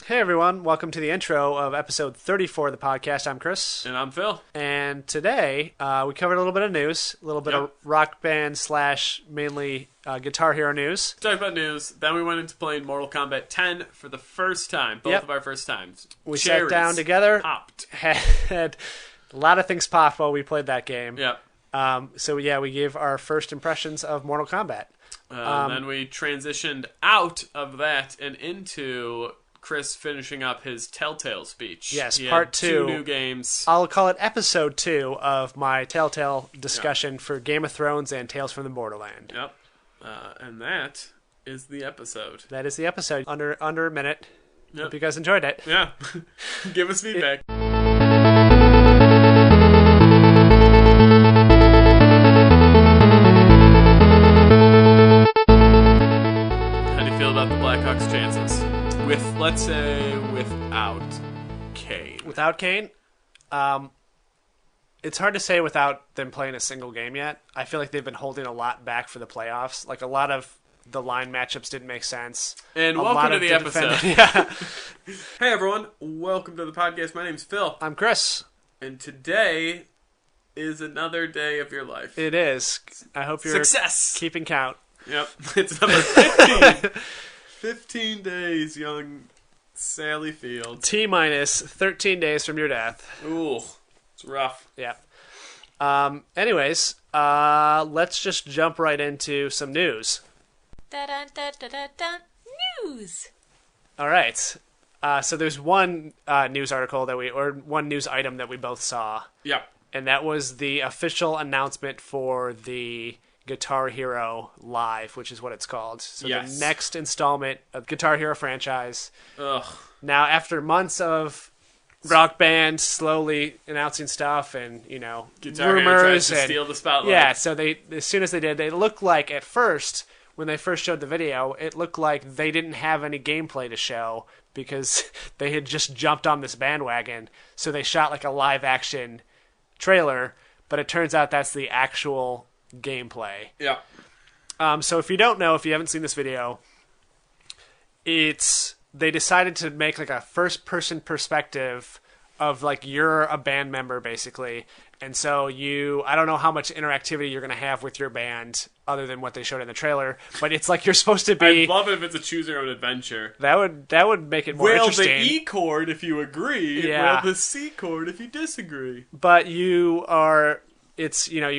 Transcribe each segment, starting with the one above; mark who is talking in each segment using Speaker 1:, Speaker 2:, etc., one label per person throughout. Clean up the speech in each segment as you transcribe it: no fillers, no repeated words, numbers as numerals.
Speaker 1: Hey everyone, welcome to the intro of episode 34 of the podcast. I'm Chris.
Speaker 2: And I'm Phil.
Speaker 1: And today we covered a little bit of news, a little bit of rock band / mainly Guitar Hero news.
Speaker 2: Talked about news, then we went into playing Mortal Kombat 10 for the first time, both of our first times.
Speaker 1: We
Speaker 2: Cherries
Speaker 1: sat down together,
Speaker 2: popped.
Speaker 1: Had a lot of things pop while we played that game.
Speaker 2: Yep.
Speaker 1: We gave our first impressions of Mortal Kombat.
Speaker 2: Then we transitioned out of that and into Chris finishing up his Telltale speech.
Speaker 1: Yes,
Speaker 2: he
Speaker 1: part
Speaker 2: had
Speaker 1: 2.
Speaker 2: 2 new games.
Speaker 1: I'll call it episode 2 of my Telltale discussion for Game of Thrones and Tales from the Borderland.
Speaker 2: Yep. And that is the episode.
Speaker 1: That is the episode. Under a minute.
Speaker 2: Yep.
Speaker 1: Hope you guys enjoyed it.
Speaker 2: Yeah. Give us feedback. How do you feel about the Blackhawks' chances? Let's say, without Kane.
Speaker 1: Without Kane? It's hard to say without them playing a single game yet. I feel like they've been holding a lot back for the playoffs. Like, a lot of the line matchups didn't make sense.
Speaker 2: And welcome to the episode.
Speaker 1: Yeah.
Speaker 2: Hey, everyone. Welcome to the podcast. My name's Phil.
Speaker 1: I'm Chris.
Speaker 2: And today is another day of your life.
Speaker 1: It is. I hope you're keeping count.
Speaker 2: Yep. It's number 15. 15 days, young Sally Field.
Speaker 1: T-minus 13 days from your death.
Speaker 2: Ooh, it's rough.
Speaker 1: Yeah. Anyways, let's just jump right into some news.
Speaker 3: Da-da-da-da-da-da. News.
Speaker 1: All right. So there's one news article one news item that we both saw.
Speaker 2: Yep.
Speaker 1: And that was the official announcement for the Guitar Hero Live, which is what it's called. So the next installment of Guitar Hero franchise.
Speaker 2: Ugh.
Speaker 1: Now, after months of Rock Band slowly announcing stuff and,
Speaker 2: Guitar Hero
Speaker 1: rumors
Speaker 2: tries to steal the spotlight.
Speaker 1: Yeah, so as soon as they did, they looked like at first, when they first showed the video, it looked like they didn't have any gameplay to show because they had just jumped on this bandwagon. So they shot like a live action trailer, but it turns out that's the actual gameplay.
Speaker 2: Yeah.
Speaker 1: So if you don't know, if you haven't seen this video, they decided to make like a first person perspective of like you're a band member basically. And so I don't know how much interactivity you're going to have with your band other than what they showed in the trailer, but it's like you're supposed to be.
Speaker 2: I'd love it if it's a choose your own adventure.
Speaker 1: That would make it more interesting.
Speaker 2: Wail the E chord if you agree.
Speaker 1: Yeah.
Speaker 2: Wail the C chord if you disagree.
Speaker 1: But you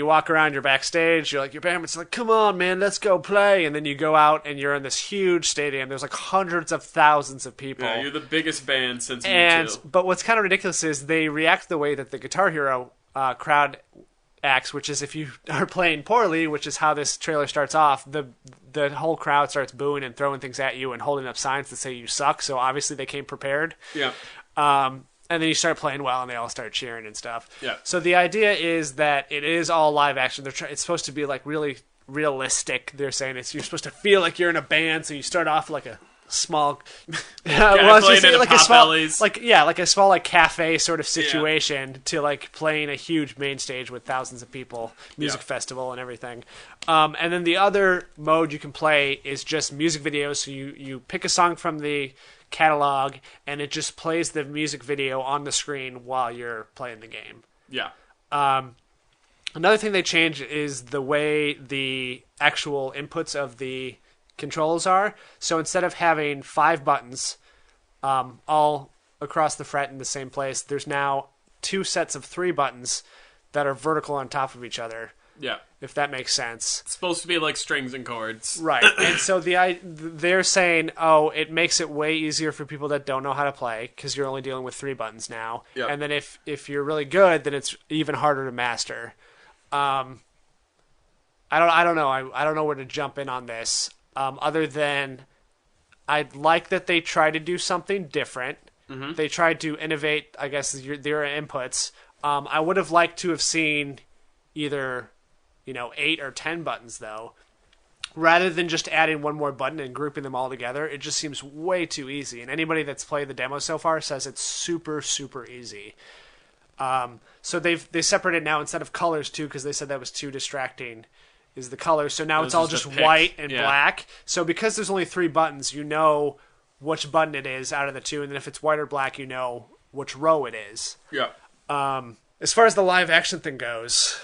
Speaker 1: walk around, you're backstage, you're like, your bandmate's like, come on, man, let's go play. And then you go out and you're in this huge stadium. There's like hundreds of thousands of people.
Speaker 2: Yeah, you're the biggest band since U2.
Speaker 1: But what's kind of ridiculous is they react the way that the Guitar Hero crowd acts, which is if you are playing poorly, which is how this trailer starts off, the whole crowd starts booing and throwing things at you and holding up signs that say you suck. So obviously they came prepared.
Speaker 2: Yeah.
Speaker 1: And then you start playing well, and they all start cheering and stuff.
Speaker 2: Yeah.
Speaker 1: So the idea is that it is all live action. It's supposed to be like really realistic. They're saying you're supposed to feel like you're in a band. So you start off like a small, like a small like cafe sort of situation to like playing a huge main stage with thousands of people, music festival and everything. And then the other mode you can play is just music videos. So you pick a song from the catalog and it just plays the music video on the screen while you're playing the game.
Speaker 2: Yeah.
Speaker 1: Another thing they changed is the way the actual inputs of the controls are. So instead of having 5 buttons all across the fret in the same place, there's now 2 sets of 3 buttons that are vertical on top of each other.
Speaker 2: Yeah.
Speaker 1: If that makes sense.
Speaker 2: It's supposed to be like strings and chords.
Speaker 1: Right. And so they're saying, it makes it way easier for people that don't know how to play because you're only dealing with 3 buttons now.
Speaker 2: Yep.
Speaker 1: And then if you're really good, then it's even harder to master. I don't know. I don't know where to jump in on this. Other than I'd like that they try to do something different. Mm-hmm. They tried to innovate, I guess, their inputs. I would have liked to have seen either 8 or 10 buttons, though. Rather than just adding one more button and grouping them all together, it just seems way too easy. And anybody that's played the demo so far says it's super, super easy. So they separated now instead of colors, too, because they said that was too distracting, is the colors. So now it's all just white and black. So because there's only 3 buttons, which button it is out of the two, and then if it's white or black, you know which row it is.
Speaker 2: Yeah.
Speaker 1: As far as the live action thing goes,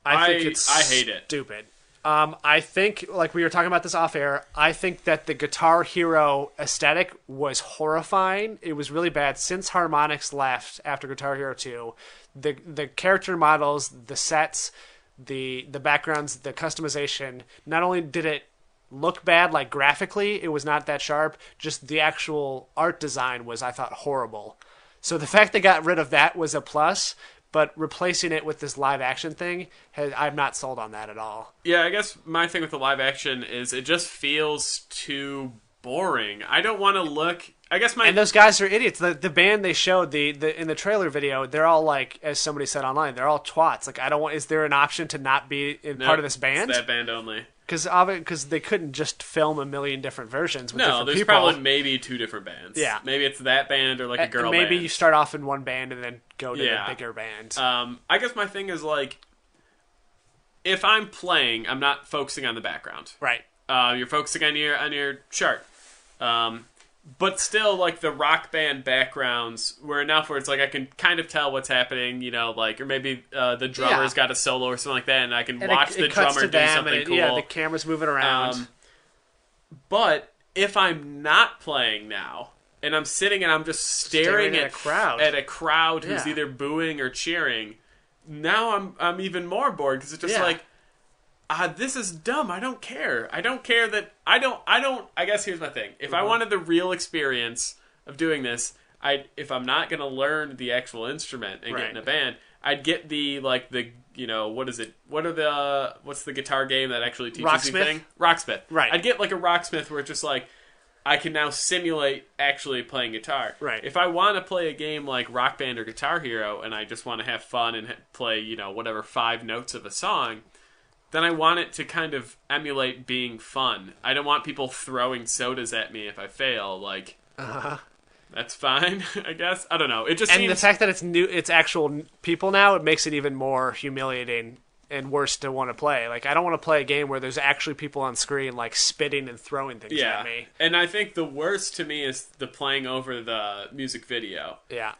Speaker 1: I think
Speaker 2: I hate it.
Speaker 1: Stupid. I think, like we were talking about this off air, I think that the Guitar Hero aesthetic was horrifying. It was really bad. Since Harmonix left after Guitar Hero 2, the character models, the sets, the backgrounds, the customization, not only did it look bad, like graphically, it was not that sharp, just the actual art design was, I thought, horrible. So the fact they got rid of that was a plus, but replacing it with this live action thing, I'm not sold on that at all.
Speaker 2: Yeah, I guess my thing with the live action is it just feels too boring. I don't want to look... I guess
Speaker 1: And those guys are idiots. The band they showed in the trailer video, they're all like, as somebody said online, they're all twats. Like, I don't want... Is there an option to not be part of this band?
Speaker 2: It's that band only.
Speaker 1: Because they couldn't just film a million different versions with different
Speaker 2: there's
Speaker 1: people.
Speaker 2: probably maybe 2 different bands.
Speaker 1: Yeah.
Speaker 2: Maybe it's that band or like a girl band.
Speaker 1: Maybe you start off in one band and then go to the bigger band.
Speaker 2: I guess my thing is, like, if I'm playing, I'm not focusing on the background.
Speaker 1: Right.
Speaker 2: You're focusing on your chart. But still, like, the rock band backgrounds were enough where it's like I can kind of tell what's happening, you know, like, or maybe the drummer's got a solo or something like that, and I can watch the drummer do something cool.
Speaker 1: Yeah, the camera's moving around.
Speaker 2: But if I'm not playing now, and I'm sitting and I'm just staring at a crowd who's either booing or cheering, now I'm even more bored because it's just like, this is dumb. I don't care. I don't care that... I guess here's my thing. If I wanted the real experience of doing this, if I'm not going to learn the actual instrument and get in a band, I'd get what's the guitar game that actually teaches you things? Rocksmith.
Speaker 1: Right.
Speaker 2: I'd get like a Rocksmith where it's just like, I can now simulate actually playing guitar.
Speaker 1: Right.
Speaker 2: If I want to play a game like Rock Band or Guitar Hero and I just want to have fun and play, whatever 5 notes of a song, then I want it to kind of emulate being fun. I don't want people throwing sodas at me if I fail. Like, that's fine, I guess. I don't know. It just seems...
Speaker 1: the fact that it's actual people now, it makes it even more humiliating and worse to want to play. Like, I don't want to play a game where there's actually people on screen, like, spitting and throwing things at me.
Speaker 2: And I think the worst to me is the playing over the music video.
Speaker 1: Yeah.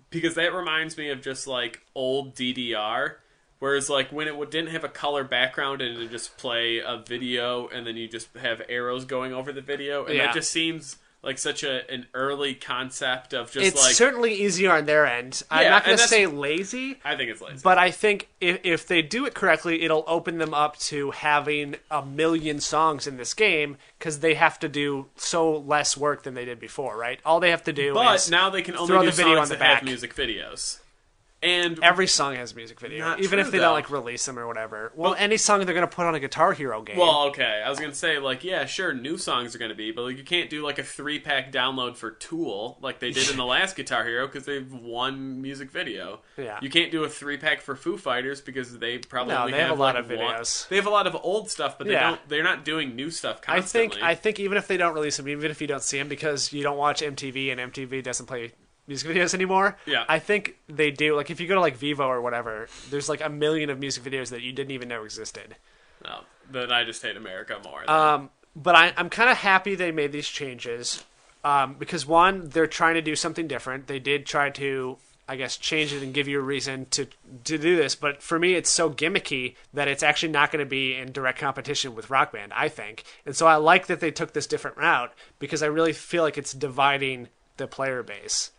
Speaker 2: Because that reminds me of just, like, old DDR. Whereas, like, when it didn't have a color background and it just play a video and then you just have arrows going over the video. And that just seems like such an early concept of just,
Speaker 1: it's certainly easier on their end. I'm not going to say lazy.
Speaker 2: I think it's lazy.
Speaker 1: But I think if they do it correctly, it'll open them up to having 1 million songs in this game because they have to do so less work than they did before, right? All they have to do is
Speaker 2: But now they can only do songs that have music videos. And
Speaker 1: every song has a music video, even if they don't like release them or whatever. Well, any song they're going to put on a Guitar Hero game.
Speaker 2: Well, okay, I was going to say, like, yeah, sure, new songs are going to be, but like, you can't do like a 3-pack download for Tool like they did in the last Guitar Hero because they've one music video.
Speaker 1: Yeah,
Speaker 2: you can't do a 3-pack for Foo Fighters because they probably only
Speaker 1: have a lot
Speaker 2: like
Speaker 1: of videos.
Speaker 2: They have a lot of old stuff, but they're not doing new stuff constantly.
Speaker 1: I think even if they don't release them, even if you don't see them because you don't watch MTV and MTV doesn't play music videos anymore.
Speaker 2: Yeah.
Speaker 1: I think they do. Like, if you go to, like, Vivo or whatever, there's, like, 1 million of music videos that you didn't even know existed.
Speaker 2: No, then I just hate America more.
Speaker 1: But I'm kind of happy they made these changes because, one, they're trying to do something different. They did try to, I guess, change it and give you a reason to do this. But for me, it's so gimmicky that it's actually not going to be in direct competition with Rock Band, I think. And so I like that they took this different route because I really feel like it's dividing the player base.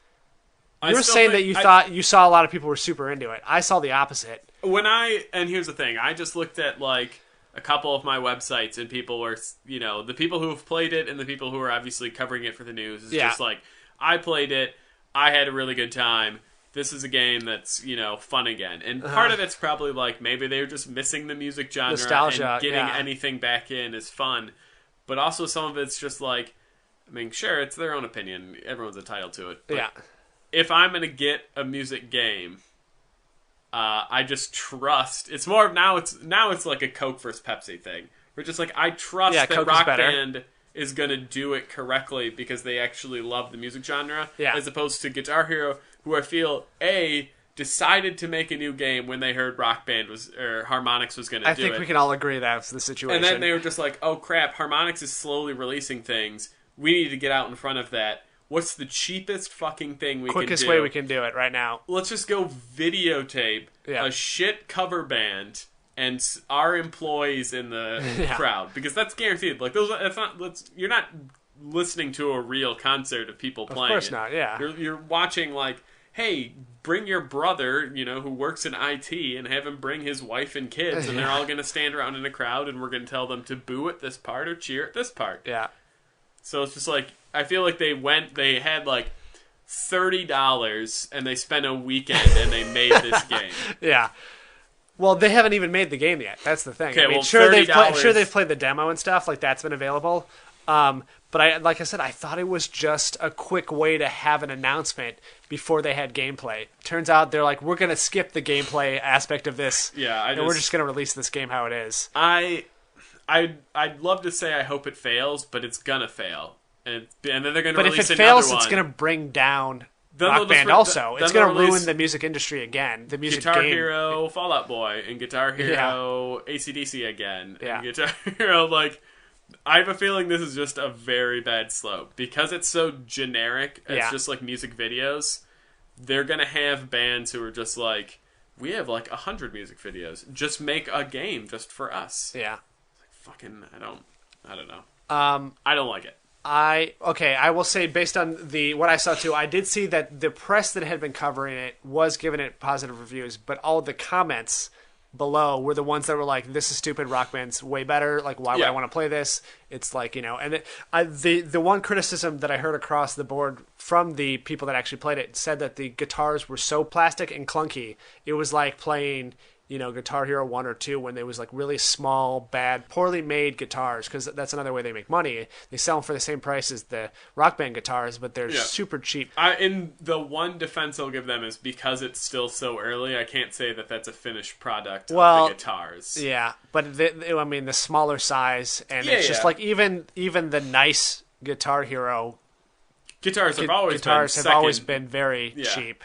Speaker 1: You were saying that you saw a lot of people were super into it. I saw the opposite.
Speaker 2: And here's the thing, I just looked at like a couple of my websites and people were, the people who have played it and the people who are obviously covering it for the news is just like, I played it, I had a really good time. This is a game that's, fun again. And part of it's probably like maybe they were just missing the music genre
Speaker 1: nostalgia,
Speaker 2: and getting anything back in is fun. But also some of it's just like, I mean, sure, it's their own opinion. Everyone's entitled to it. But if I'm going to get a music game, I just trust. It's more of now it's like a Coke versus Pepsi thing. We're just like, I trust that
Speaker 1: Coke
Speaker 2: Rock Band is going to do it correctly because they actually love the music genre, as opposed to Guitar Hero, who I feel decided to make a new game when they heard Rock Band or Harmonix was going to do it.
Speaker 1: I think we can all agree that's the situation.
Speaker 2: And then they were just like, oh crap, Harmonix is slowly releasing things. we need to get out in front of that. What's the cheapest fucking thing we can do?
Speaker 1: Quickest way we can do it right now.
Speaker 2: Let's just go videotape a shit cover band and our employees in the crowd, because that's guaranteed. Like you're not listening to a real concert of people playing.
Speaker 1: Of course not. Yeah,
Speaker 2: you're watching like, hey, bring your brother, who works in IT, and have him bring his wife and kids, and they're all going to stand around in a crowd, and we're going to tell them to boo at this part or cheer at this part.
Speaker 1: Yeah.
Speaker 2: So it's just like, I feel like they had like $30 and they spent a weekend and they made this game.
Speaker 1: Yeah. Well, they haven't even made the game yet. That's the thing.
Speaker 2: Okay,
Speaker 1: I mean,
Speaker 2: well,
Speaker 1: sure
Speaker 2: $30...
Speaker 1: they've played the demo and stuff, like that's been available. But like I said, I thought it was just a quick way to have an announcement before they had gameplay. Turns out they're like, we're going to skip the gameplay aspect of this.
Speaker 2: Yeah,
Speaker 1: we're just going to release this game how it is.
Speaker 2: I'd love to say I hope it fails, but it's gonna fail, and then they're gonna. But
Speaker 1: if it fails, it's gonna bring down Rock Band. Also, it's gonna ruin the music industry again. The music
Speaker 2: Guitar
Speaker 1: game.
Speaker 2: Hero, Fall Out Boy, and Guitar Hero, AC/DC again. And Guitar Hero, like, I have a feeling this is just a very bad slope because it's so generic. It's just like music videos. They're gonna have bands who are just like, we have like 100 music videos. Just make a game just for us.
Speaker 1: Yeah.
Speaker 2: Fucking, I don't know. I don't like it.
Speaker 1: I will say, based on what I saw too, I did see that the press that had been covering it was giving it positive reviews, but all the comments below were the ones that were like, "This is stupid. Rock Band's way better. Like, why would I want to play this?" It's like, and the one criticism that I heard across the board from the people that actually played it said that the guitars were so plastic and clunky, it was like playing, Guitar Hero 1 or 2 when they was like really small, bad, poorly made guitars, because that's another way they make money. They sell them for the same price as the Rock Band guitars, but they're super cheap.
Speaker 2: In the one defense I'll give them is because it's still so early, I can't say that that's a finished product of the guitars.
Speaker 1: Yeah, but the smaller size, and it's just like even the nice Guitar Hero
Speaker 2: guitars have always been
Speaker 1: very cheap.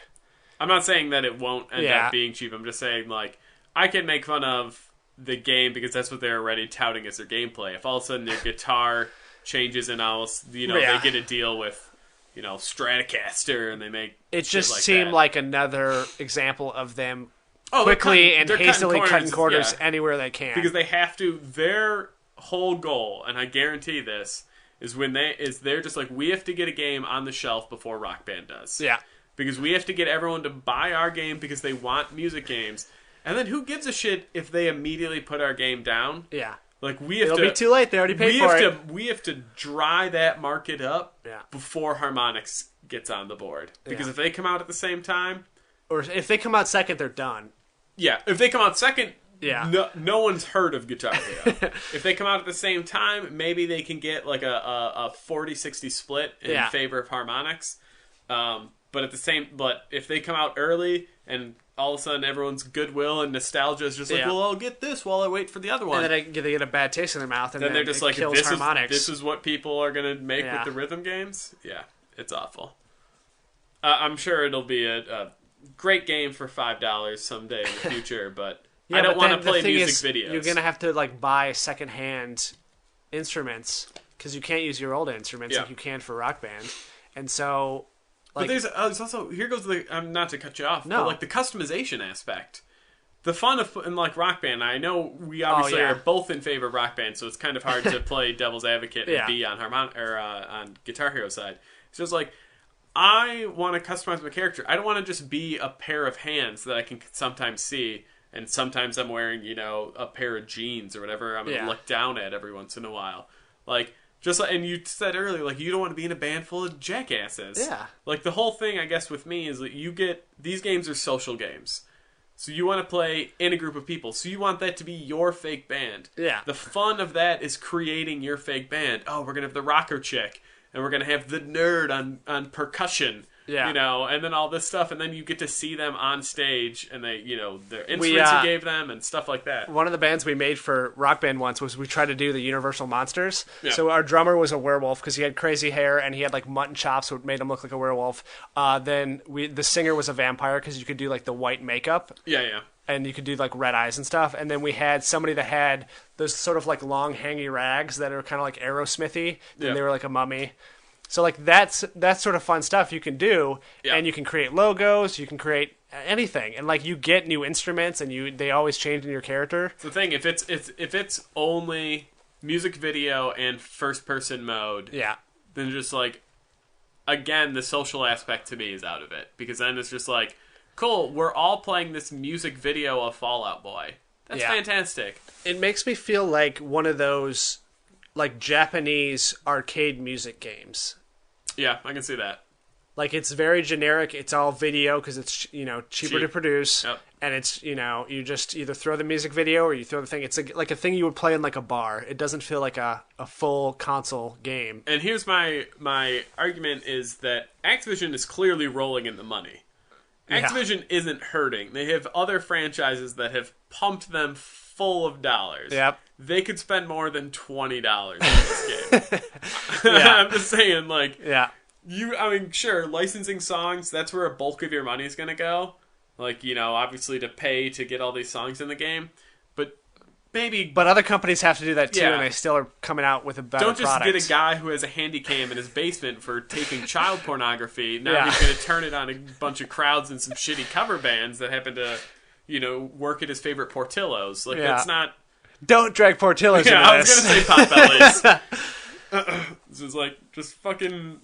Speaker 2: I'm not saying that it won't end up being cheap. I'm just saying, like, I can make fun of the game because that's what they're already touting as their gameplay. If all of a sudden their guitar changes and they get a deal with, Stratocaster, and they make
Speaker 1: it just like seemed like another example of them quickly and hastily cutting corners anywhere they can,
Speaker 2: because they have to. Their whole goal, and I guarantee this, is they're just like, we have to get a game on the shelf before Rock Band does.
Speaker 1: Yeah.
Speaker 2: Because we have to get everyone to buy our game because they want music games. And then who gives a shit if they immediately put our game down?
Speaker 1: Yeah.
Speaker 2: Like,
Speaker 1: It'll be too late. They already paid for it.
Speaker 2: We have to dry that market up before Harmonix gets on the board. Because if they come out at the same time...
Speaker 1: Or if they come out second, they're done.
Speaker 2: Yeah. If they come out second, no one's heard of Guitar Hero. If they come out at the same time, maybe they can get like a 40-60 split in favor of Harmonix. But if they come out early and all of a sudden everyone's goodwill and nostalgia is just like, well, I'll get this while I wait for the other one.
Speaker 1: And then they get a bad taste in their mouth, and then
Speaker 2: they're just like,
Speaker 1: Harmonix.
Speaker 2: This is what people are going to make with the rhythm games? Yeah, it's awful. I'm sure it'll be a great game for $5 someday in the future, but I don't want to play music videos.
Speaker 1: You're going to have to buy secondhand instruments, because you can't use your old instruments like you can for Rock Band. And so...
Speaker 2: but there's also, here goes not to cut you off, but the customization aspect. The fun of in Rock Band, I know we obviously are both in favor of Rock Band, so it's kind of hard to play devil's advocate and be on on Guitar Hero side. It's just like, I want to customize my character. I don't want to just be a pair of hands that I can sometimes see, and sometimes I'm wearing, a pair of jeans or whatever I'm going to look down at every once in a while. And you said earlier, you don't want to be in a band full of jackasses.
Speaker 1: Yeah.
Speaker 2: The whole thing, I guess, with me is that these games are social games. So you want to play in a group of people. So you want that to be your fake band.
Speaker 1: Yeah.
Speaker 2: The fun of that is creating your fake band. Oh, we're going to have the rocker chick, and we're going to have the nerd on percussion. you know, and then all this stuff, and then you get to see them on stage, and they, you know, their instruments you gave them, and stuff like that.
Speaker 1: One of the bands we made for Rock Band once was we tried to do the Universal Monsters. Yeah. So our drummer was a werewolf because he had crazy hair, and he had like mutton chops, so it made him look like a werewolf. Then the singer was a vampire because you could do like the white makeup.
Speaker 2: Yeah.
Speaker 1: And you could do like red eyes and stuff. And then we had somebody that had those sort of like long hangy rags that are kind of like Aerosmithy. And they were like a mummy. So like that's sort of fun stuff you can do. Yeah. And you can create logos. You can create anything. And like you get new instruments and they always change in your character.
Speaker 2: It's the thing. If it's only music video and first person mode.
Speaker 1: Yeah.
Speaker 2: Then just like, again, the social aspect to me is out of it. Because then it's just like, cool, we're all playing this music video of Fall Out Boy. That's fantastic.
Speaker 1: It makes me feel like one of those like Japanese arcade music games.
Speaker 2: Yeah, I can see that.
Speaker 1: Like it's very generic. It's all video because it's, you know, cheaper to produce.
Speaker 2: Yep.
Speaker 1: And it's, you know, you just either throw the music video or you throw the thing. It's like a thing you would play in like a bar. It doesn't feel like a full console game.
Speaker 2: And here's my argument is that Activision is clearly rolling in the money. Activision isn't hurting. They have other franchises that have pumped them full of dollars.
Speaker 1: Yep.
Speaker 2: They could spend more than $20 on this game. I'm just saying, like, I mean, sure, licensing songs, that's where a bulk of your money is going to go. Like, you know, obviously to pay to get all these songs in the game. But
Speaker 1: other companies have to do that too, and they still are coming out with a better product.
Speaker 2: Don't just get a guy who has a handy cam in his basement for taping child pornography. Now he's going to turn it on a bunch of crowds and some shitty cover bands that happen to, you know, work at his favorite Portillo's. Like, that's not...
Speaker 1: Don't drag Portillo's into this.
Speaker 2: I was going to say Potbellies. This is like, just fucking...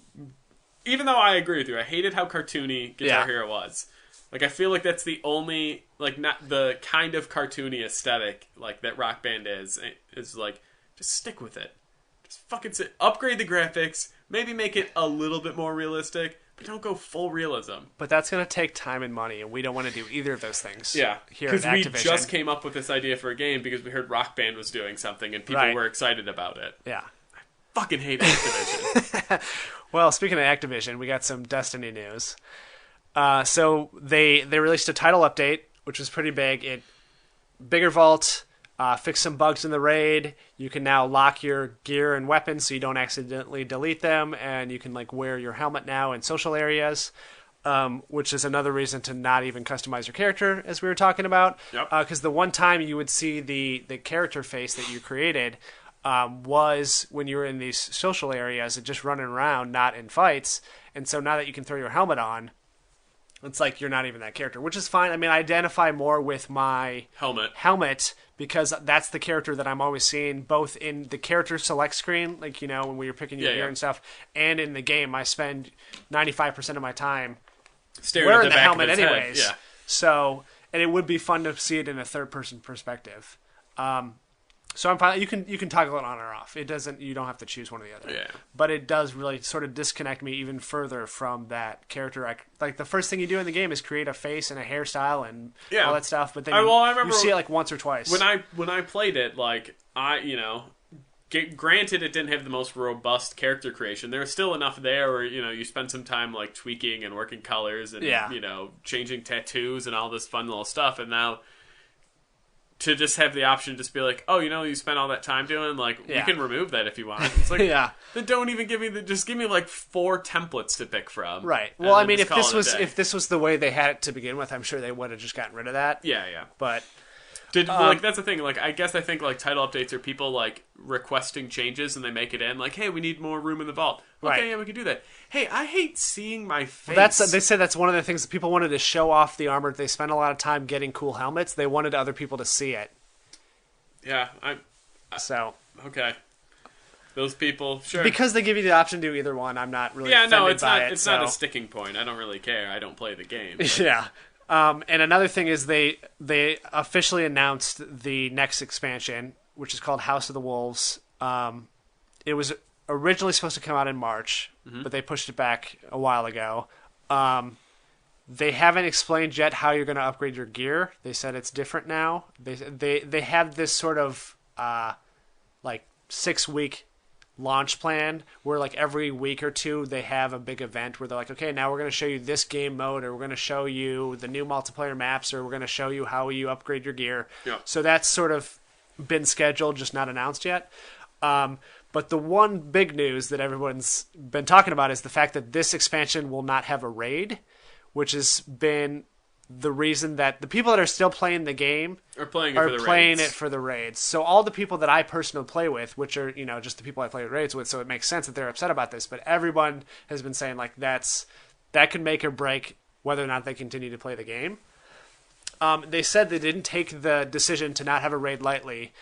Speaker 2: Even though I agree with you, I hated how cartoony Guitar Hero was. Like, I feel like that's the only, like, not the kind of cartoony aesthetic, like, that Rock Band is like, just stick with it. Just fucking upgrade the graphics, maybe make it a little bit more realistic, but don't go full realism.
Speaker 1: But that's going to take time and money, and we don't want to do either of those things.
Speaker 2: Yeah,
Speaker 1: here at Activision.
Speaker 2: Because we just came up with this idea for a game because we heard Rock Band was doing something, and people were excited about it.
Speaker 1: Yeah.
Speaker 2: I fucking hate Activision.
Speaker 1: Well, speaking of Activision, we got some Destiny news. So they released a title update, which was pretty big. Bigger vault, fixed some bugs in the raid. You can now lock your gear and weapons so you don't accidentally delete them, and you can like wear your helmet now in social areas, which is another reason to not even customize your character, as we were talking about. Because the one time you would see the character face that you created was when you were in these social areas and just running around, not in fights. And so now that you can throw your helmet on, it's like you're not even that character, which is fine. I mean, I identify more with my helmet because that's the character that I'm always seeing, both in the character select screen, like, you know, when we were picking your gear and stuff, and in the game. I spend 95% of my time wearing the helmet anyways.
Speaker 2: Yeah.
Speaker 1: So, and it would be fun to see it in a third-person perspective. So I'm fine. You can toggle it on or off. It doesn't. You don't have to choose one or the other.
Speaker 2: Yeah.
Speaker 1: But it does really sort of disconnect me even further from that character. Like the first thing you do in the game is create a face and a hairstyle and all that stuff. But then
Speaker 2: I remember
Speaker 1: you see it like once or twice.
Speaker 2: When I played it, like granted it didn't have the most robust character creation. There was still enough there where you spend some time like tweaking and working colors and changing tattoos and all this fun little stuff. And now, to just have the option to just be like, oh, you spent all that time doing, like, we can remove that if you want. It's like, then don't even give me just give me like 4 templates to pick from.
Speaker 1: Right. Well, I mean, if this was the way they had it to begin with, I'm sure they would have just gotten rid of that.
Speaker 2: Yeah.
Speaker 1: But
Speaker 2: that's the thing. Like, I guess I think like title updates are people like requesting changes and they make it in. Like, hey, we need more room in the vault. Okay, yeah, we can do that. Hey, I hate seeing my face.
Speaker 1: Well, they said that's one of the things that people wanted to show off the armor. They spent a lot of time getting cool helmets. They wanted other people to see it.
Speaker 2: Yeah, okay. Those people, sure.
Speaker 1: Because they give you the option to do either one. I'm not really
Speaker 2: it's not a sticking point. I don't really care. I don't play the game.
Speaker 1: Yeah. And another thing is they officially announced the next expansion, which is called House of the Wolves. It was originally supposed to come out in March, but they pushed it back a while ago. They haven't explained yet how you're going to upgrade your gear. They said it's different now. They have this sort of like 6-week launch plan where like every week or two they have a big event where they're like, okay, now we're going to show you this game mode, or we're going to show you the new multiplayer maps, or we're going to show you how you upgrade your gear.
Speaker 2: Yeah.
Speaker 1: So that's sort of been scheduled, just not announced yet. But the one big news that everyone's been talking about is the fact that this expansion will not have a raid, which has been the reason that the people that are still playing the game
Speaker 2: are playing
Speaker 1: it for the raids. So all the people that I personally play with, which are, just the people I play raids with, so it makes sense that they're upset about this. But everyone has been saying like that can make or break whether or not they continue to play the game. They said they didn't take the decision to not have a raid lightly.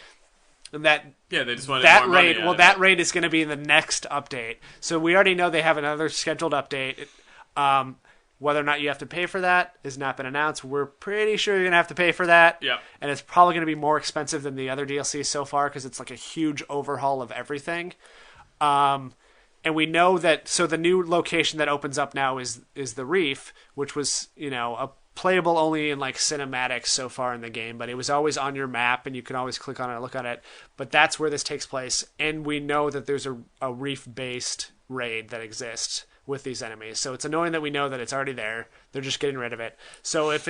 Speaker 1: And they
Speaker 2: just wanted
Speaker 1: that
Speaker 2: more
Speaker 1: raid.
Speaker 2: money
Speaker 1: Well, that raid is going to be in the next update. So we already know they have another scheduled update. Whether or not you have to pay for that has not been announced. We're pretty sure you're going to have to pay for that.
Speaker 2: Yeah.
Speaker 1: And it's probably going to be more expensive than the other DLC so far because it's like a huge overhaul of everything. And we know that, so the new location that opens up now is the Reef, which was, a playable only in like cinematics so far in the game, but it was always on your map and you can always click on it and look at it. But that's where this takes place. And we know that there's a Reef-based raid that exists with these enemies. So it's annoying that we know that it's already there. They're just getting rid of it. So if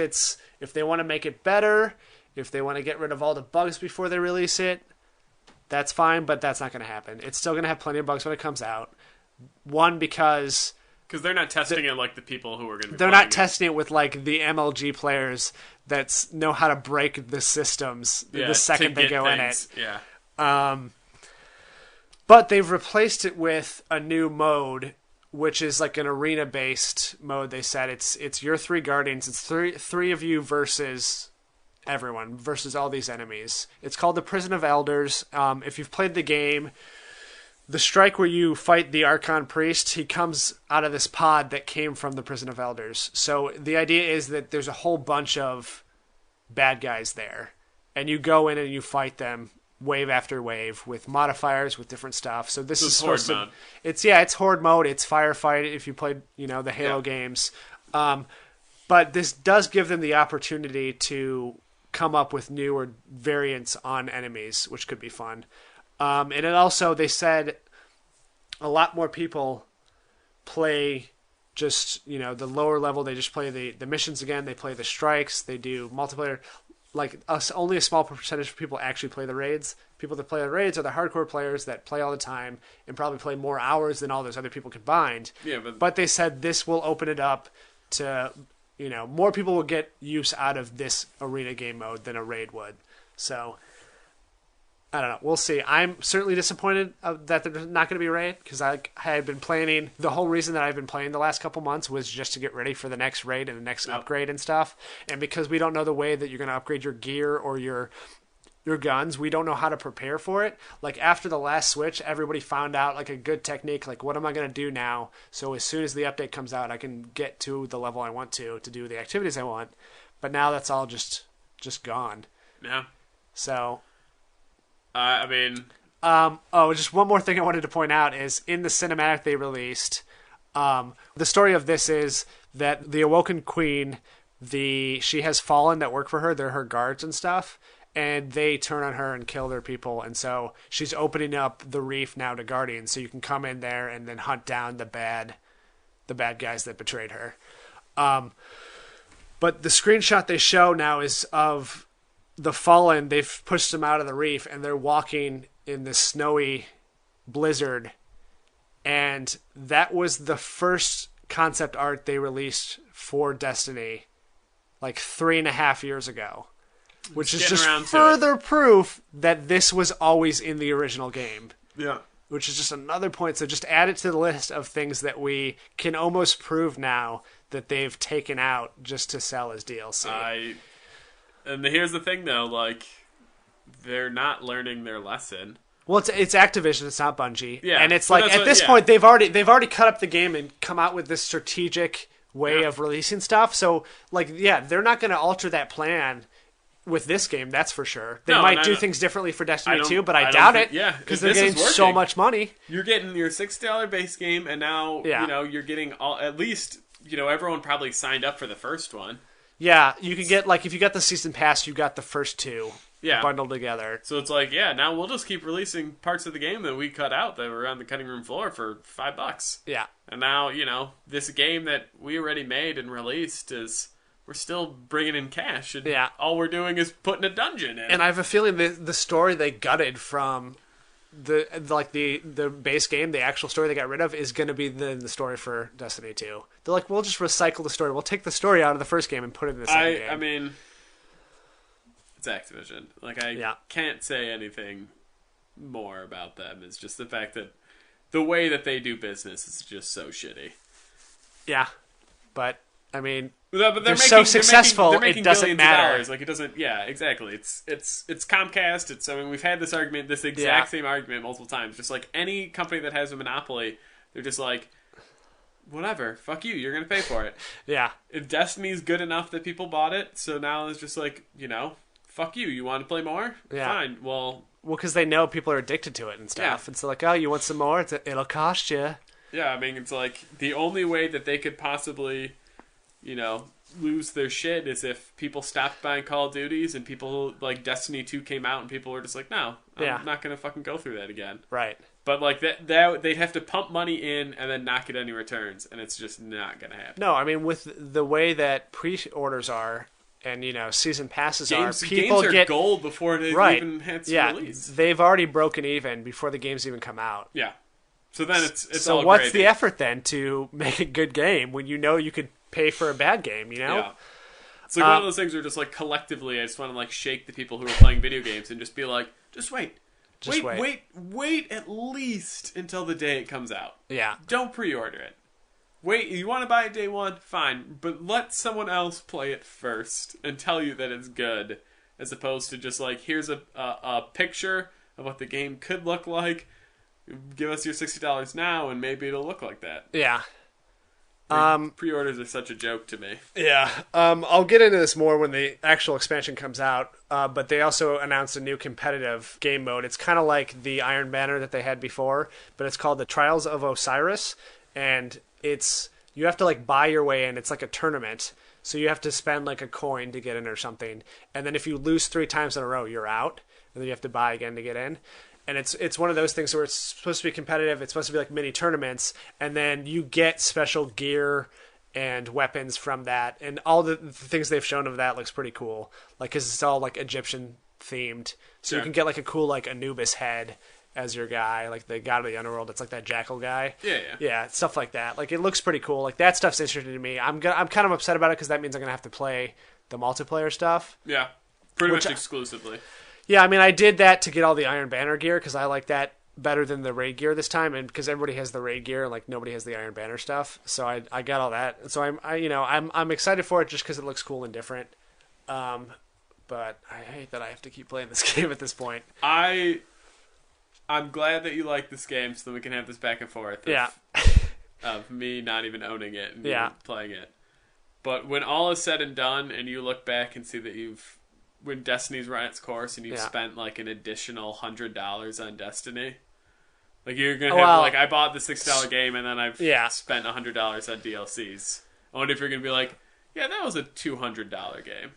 Speaker 1: they want to make it better, if they want to get rid of all the bugs before they release it, that's fine, but that's not going to happen. It's still going to have plenty of bugs when it comes out. One, because
Speaker 2: they're not testing it like the people who are going to be
Speaker 1: They're not testing it with like the MLG players that know how to break the systems the second they go
Speaker 2: things.
Speaker 1: in it.
Speaker 2: Yeah.
Speaker 1: But they've replaced it with a new mode, which is like an arena-based mode. They said it's your 3 guardians. It's three of you versus everyone, versus all these enemies. It's called the Prison of Elders. If you've played the game, the strike where you fight the Archon Priest, he comes out of this pod that came from the Prison of Elders. So the idea is that there's a whole bunch of bad guys there, and you go in and you fight them wave after wave with modifiers, with different stuff. So this is
Speaker 2: horde mode.
Speaker 1: It's horde mode. It's firefight if you played, the Halo games. But this does give them the opportunity to come up with newer variants on enemies, which could be fun. And it also, they said a lot more people play just, the lower level. They just play the missions again. They play the strikes. They do multiplayer. Like only a small percentage of people actually play the raids. People that play the raids are the hardcore players that play all the time and probably play more hours than all those other people combined.
Speaker 2: Yeah,
Speaker 1: but they said this will open it up to, more people will get use out of this arena game mode than a raid would. So I don't know. We'll see. I'm certainly disappointed that there's not going to be a raid because I had been planning. The whole reason that I've been playing the last couple months was just to get ready for the next raid and the next upgrade and stuff. And because we don't know the way that you're going to upgrade your gear or your guns, we don't know how to prepare for it. Like after the last Switch, everybody found out like a good technique. Like, what am I going to do now? So as soon as the update comes out, I can get to the level I want to do the activities I want. But now that's all just gone.
Speaker 2: Yeah.
Speaker 1: So.
Speaker 2: Just
Speaker 1: one more thing I wanted to point out is in the cinematic they released, the story of this is that the Awoken Queen, she has fallen that work for her. They're her guards and stuff, and they turn on her and kill their people. And so she's opening up the Reef now to Guardians, so you can come in there and then hunt down the bad guys that betrayed her. But the screenshot they show now is of the Fallen. They've pushed them out of the Reef and they're walking in this snowy blizzard, and that was the first concept art they released for Destiny like 3.5 years ago, which is just further proof that this was always in the original game.
Speaker 2: Yeah.
Speaker 1: Which is just another point. So just add it to the list of things that we can almost prove now that they've taken out just to sell as DLC.
Speaker 2: And here's the thing, though, like, they're not learning their lesson.
Speaker 1: Well, it's Activision, it's not Bungie.
Speaker 2: Yeah,
Speaker 1: and it's like at this point they've already cut up the game and come out with this strategic way of releasing stuff. So, like, they're not going to alter that plan with this game, that's for sure. They might do things differently for Destiny 2, but I doubt it.
Speaker 2: Yeah,
Speaker 1: because they're getting so much money.
Speaker 2: You're getting your $6 base game, and now you're getting at least everyone probably signed up for the first one.
Speaker 1: Yeah, you can get, like, if you got the season pass, you got the first 2. bundled together.
Speaker 2: So it's like, now we'll just keep releasing parts of the game that we cut out that were on the cutting room floor for $5.
Speaker 1: Yeah.
Speaker 2: And now, this game that we already made and released we're still bringing in cash. And all we're doing is putting a dungeon in.
Speaker 1: And I have a feeling the story they gutted from the base game, the actual story they got rid of, is going to be the story for Destiny 2. They're like, we'll just recycle the story. We'll take the story out of the first game and put it in the second game.
Speaker 2: I mean, it's Activision. Like, I can't say anything more about them. It's just the fact that the way that they do business is just so shitty.
Speaker 1: Yeah. But, I mean,
Speaker 2: they're
Speaker 1: so successful,
Speaker 2: they're making
Speaker 1: it doesn't matter.
Speaker 2: Like, it doesn't, exactly. It's Comcast. I mean, we've had this exact same argument multiple times. Just like any company that has a monopoly, they're just like, whatever, fuck you, you're going to pay for it.
Speaker 1: Yeah.
Speaker 2: If Destiny's good enough that people bought it, so now it's just like, fuck you, you want to play more?
Speaker 1: Yeah.
Speaker 2: Fine, well,
Speaker 1: because they know people are addicted to it and stuff. Yeah. And so like, oh, you want some more? It'll cost you.
Speaker 2: Yeah, I mean, it's like, the only way that they could possibly, lose their shit is if people stopped buying Call of Duties and people, like, Destiny 2 came out and people were just like, no, I'm not going to fucking go through that again.
Speaker 1: Right.
Speaker 2: But, like, that they'd have to pump money in and then not get any returns, and it's just not going to happen.
Speaker 1: No, I mean, with the way that pre-orders are, and, season passes people
Speaker 2: games
Speaker 1: get
Speaker 2: gold before they even hit release.
Speaker 1: They've already broken even before the games even come out.
Speaker 2: Yeah. So then it's
Speaker 1: so
Speaker 2: all
Speaker 1: what's
Speaker 2: gravy.
Speaker 1: the effort then to make a good game when you could pay for a bad game,
Speaker 2: Yeah. It's like one of those things where just like collectively I just want to like shake the people who are playing video games and just be like, just wait. Wait at least until the day it comes out.
Speaker 1: Yeah.
Speaker 2: Don't pre-order it. Wait, you want to buy it day one? Fine. But let someone else play it first and tell you that it's good. As opposed to just like, here's a picture of what the game could look like. Give us your $60 now and maybe it'll look like that.
Speaker 1: Yeah.
Speaker 2: Pre-orders are such a joke to me.
Speaker 1: Yeah. I'll get into this more when the actual expansion comes out. But they also announced a new competitive game mode. It's kind of like the Iron Banner that they had before, but it's called the Trials of Osiris. And you have to like buy your way in. It's like a tournament. So you have to spend like a coin to get in or something. And then if you lose 3 times in a row, you're out. And then you have to buy again to get in. And it's one of those things where it's supposed to be competitive. It's supposed to be like mini tournaments. And then you get special gear and weapons from that. And all the things they've shown of that looks pretty cool. Like, because it's all like Egyptian themed. So you can get like a cool like Anubis head as your guy. Like the god of the underworld. It's like that jackal guy. Yeah, stuff like that. Like, it looks pretty cool. Like, that stuff's interesting to me. I'm kind of upset about it because that means I'm going to have to play the multiplayer stuff.
Speaker 2: Yeah, pretty much exclusively.
Speaker 1: Yeah, I mean, I did that to get all the Iron Banner gear because I like that better than the raid gear this time, and because everybody has the raid gear, like nobody has the Iron Banner stuff. So I got all that. So I'm excited for it just because it looks cool and different. But I hate that I have to keep playing this game at this point.
Speaker 2: I'm glad that you like this game, so that we can have this back and forth. Of me not even owning it and you playing it. But when all is said and done, and you look back and see that when Destiny's run its course and you've spent like an additional $100 on Destiny, like you're gonna have like, I bought the $6 game and then I've spent $100 on DLCs. I wonder if you're gonna be like, yeah, that was a $200 game.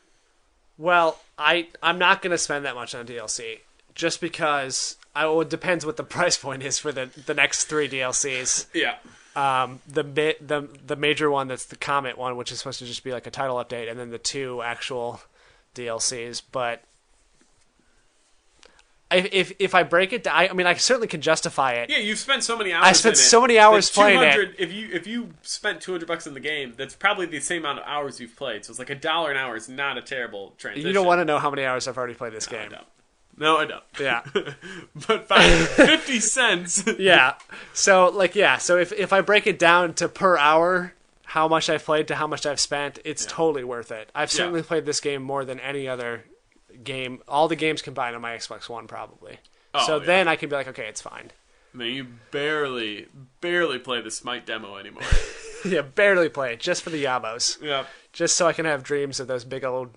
Speaker 1: Well, I'm not gonna spend that much on DLC just because it depends what the price point is for the next 3 DLCs.
Speaker 2: Yeah.
Speaker 1: The major one, that's the Comet one, which is supposed to just be like a title update, and then the 2 actual DLCs. But if I break it down, I mean, I certainly can justify it.
Speaker 2: Yeah, you've spent so many hours.
Speaker 1: I spent so many hours playing it.
Speaker 2: If you spent $200 in the game, that's probably the same amount of hours you've played. So it's like $1 an hour is not a terrible transition.
Speaker 1: You don't want to know how many hours I've already played this game.
Speaker 2: No, I don't.
Speaker 1: Yeah.
Speaker 2: But fine, 50 cents.
Speaker 1: Yeah. So if I break it down to per hour, how much I've played to how much I've spent, it's totally worth it. I've certainly played this game more than any other game, all the games combined on my Xbox One probably. Then I can be like, okay, it's fine.
Speaker 2: I mean, you barely play the Smite demo anymore.
Speaker 1: Yeah, barely play it, just for the Yabos.
Speaker 2: Yeah.
Speaker 1: Just so I can have dreams of those big old...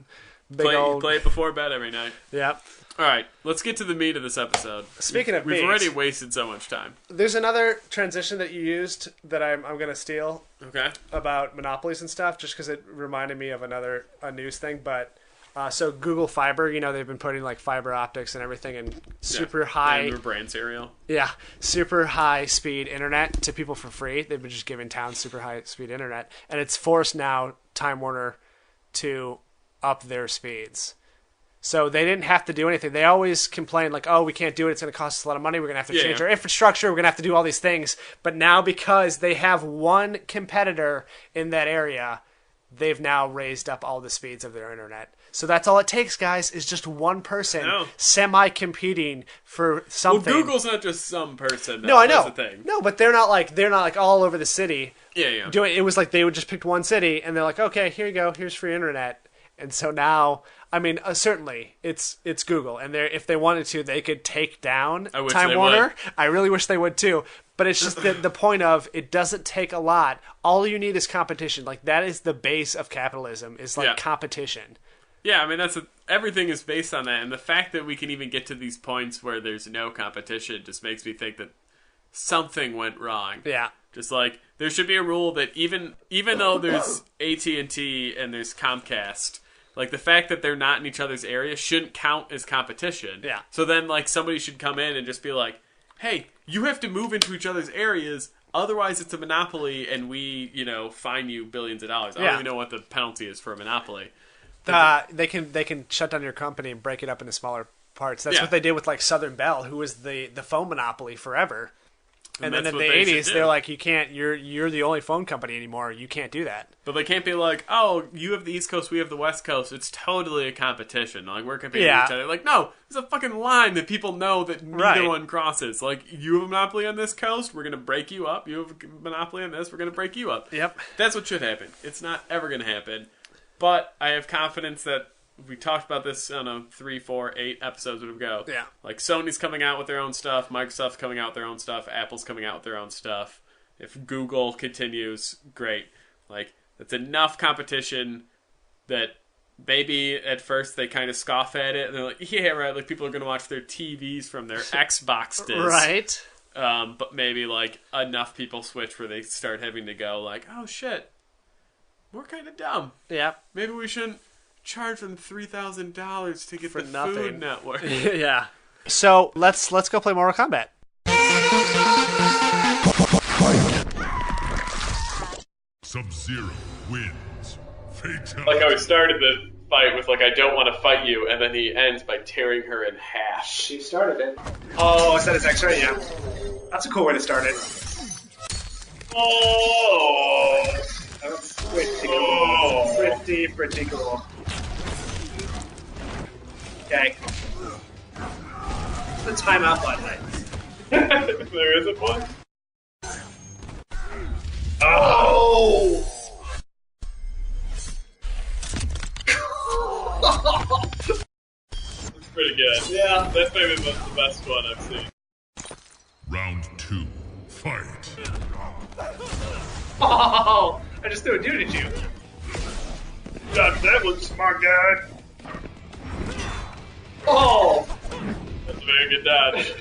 Speaker 2: Play it before bed every night.
Speaker 1: Yep.
Speaker 2: All right, let's get to the meat of this episode.
Speaker 1: Speaking of meat,
Speaker 2: we've already wasted so much time.
Speaker 1: There's another transition that you used that I'm going to steal.
Speaker 2: Okay.
Speaker 1: About monopolies and stuff, just because it reminded me of a news thing. But So Google Fiber, they've been putting like fiber optics and everything and super high.
Speaker 2: And their brand cereal.
Speaker 1: Yeah, super high speed internet to people for free. They've been just giving towns super high speed internet, and it's forced now Time Warner to up their speeds. So they didn't have to do anything. They always complain like, "Oh, we can't do it. It's going to cost us a lot of money. We're going to have to change our infrastructure. We're going to have to do all these things." But now, because they have one competitor in that area, they've now raised up all the speeds of their internet. So that's all it takes, guys, is just one person semi-competing for something.
Speaker 2: Well, Google's not just some person.
Speaker 1: No, I know.
Speaker 2: That's the thing.
Speaker 1: No, but they're not like all over the city.
Speaker 2: Yeah.
Speaker 1: It was like they would just pick one city, and they're like, okay, here you go, here's free internet. And so now, I mean, certainly it's Google, and if they wanted to, they could take down Time Warner. I really wish they would too. But it's just the point of it doesn't take a lot. All you need is competition. Like that is the base of capitalism. Is like competition.
Speaker 2: Yeah, I mean everything is based on that, and the fact that we can even get to these points where there's no competition just makes me think that something went wrong.
Speaker 1: Yeah,
Speaker 2: just like there should be a rule that even though there's AT&T and there's Comcast, like the fact that they're not in each other's area shouldn't count as competition.
Speaker 1: Yeah.
Speaker 2: So then like somebody should come in and just be like, "Hey, you have to move into each other's areas." Otherwise, it's a monopoly, and we, fine you billions of dollars. I don't even know what the penalty is for a monopoly.
Speaker 1: They can shut down your company and break it up into smaller parts. That's what they did with like Southern Bell, who was the phone monopoly forever. And then in the 80s, they're like, you can't. You're the only phone company anymore. You can't do that.
Speaker 2: But they can't be like, oh, you have the East Coast, we have the West Coast. It's totally a competition. Like we're competing with each other. Like no, there's a fucking line that people know that neither one crosses. Like you have a monopoly on this coast, we're gonna break you up. You have a monopoly on this, we're gonna break you up.
Speaker 1: Yep.
Speaker 2: That's what should happen. It's not ever gonna happen. But I have confidence that we talked about this, I don't know, 3, 4, 8 episodes would go.
Speaker 1: Yeah.
Speaker 2: Like Sony's coming out with their own stuff, Microsoft's coming out with their own stuff, Apple's coming out with their own stuff. If Google continues, great. Like that's enough competition that maybe at first they kind of scoff at it and they're like, yeah, right, like people are going to watch their TVs from their Xboxes.
Speaker 1: Right.
Speaker 2: But maybe like enough people switch where they start having to go like, oh shit, we're kind of dumb.
Speaker 1: Yeah.
Speaker 2: Maybe we shouldn't charge them $3,000 to get
Speaker 1: for
Speaker 2: the
Speaker 1: nothing.
Speaker 2: Food Network.
Speaker 1: Yeah. So let's go play Mortal Kombat.
Speaker 4: Sub-Zero wins. Fatality.
Speaker 2: Like how he started the fight with like, I don't want to fight you, and then he ends by tearing her in half.
Speaker 1: She started it. Oh, is that his X-ray? Yeah. That's a cool way to start it.
Speaker 2: Oh!
Speaker 1: That's pretty cool. Pretty cool. Okay. The timeout button.
Speaker 2: There isn't one.
Speaker 1: Oh!
Speaker 2: It's pretty good. Yeah, that's maybe the best one I've seen.
Speaker 4: Round 2. Fight.
Speaker 1: Oh! I just threw a dude at you.
Speaker 2: God, that looks smart, guy.
Speaker 1: Oh!
Speaker 2: That's a very good dodge.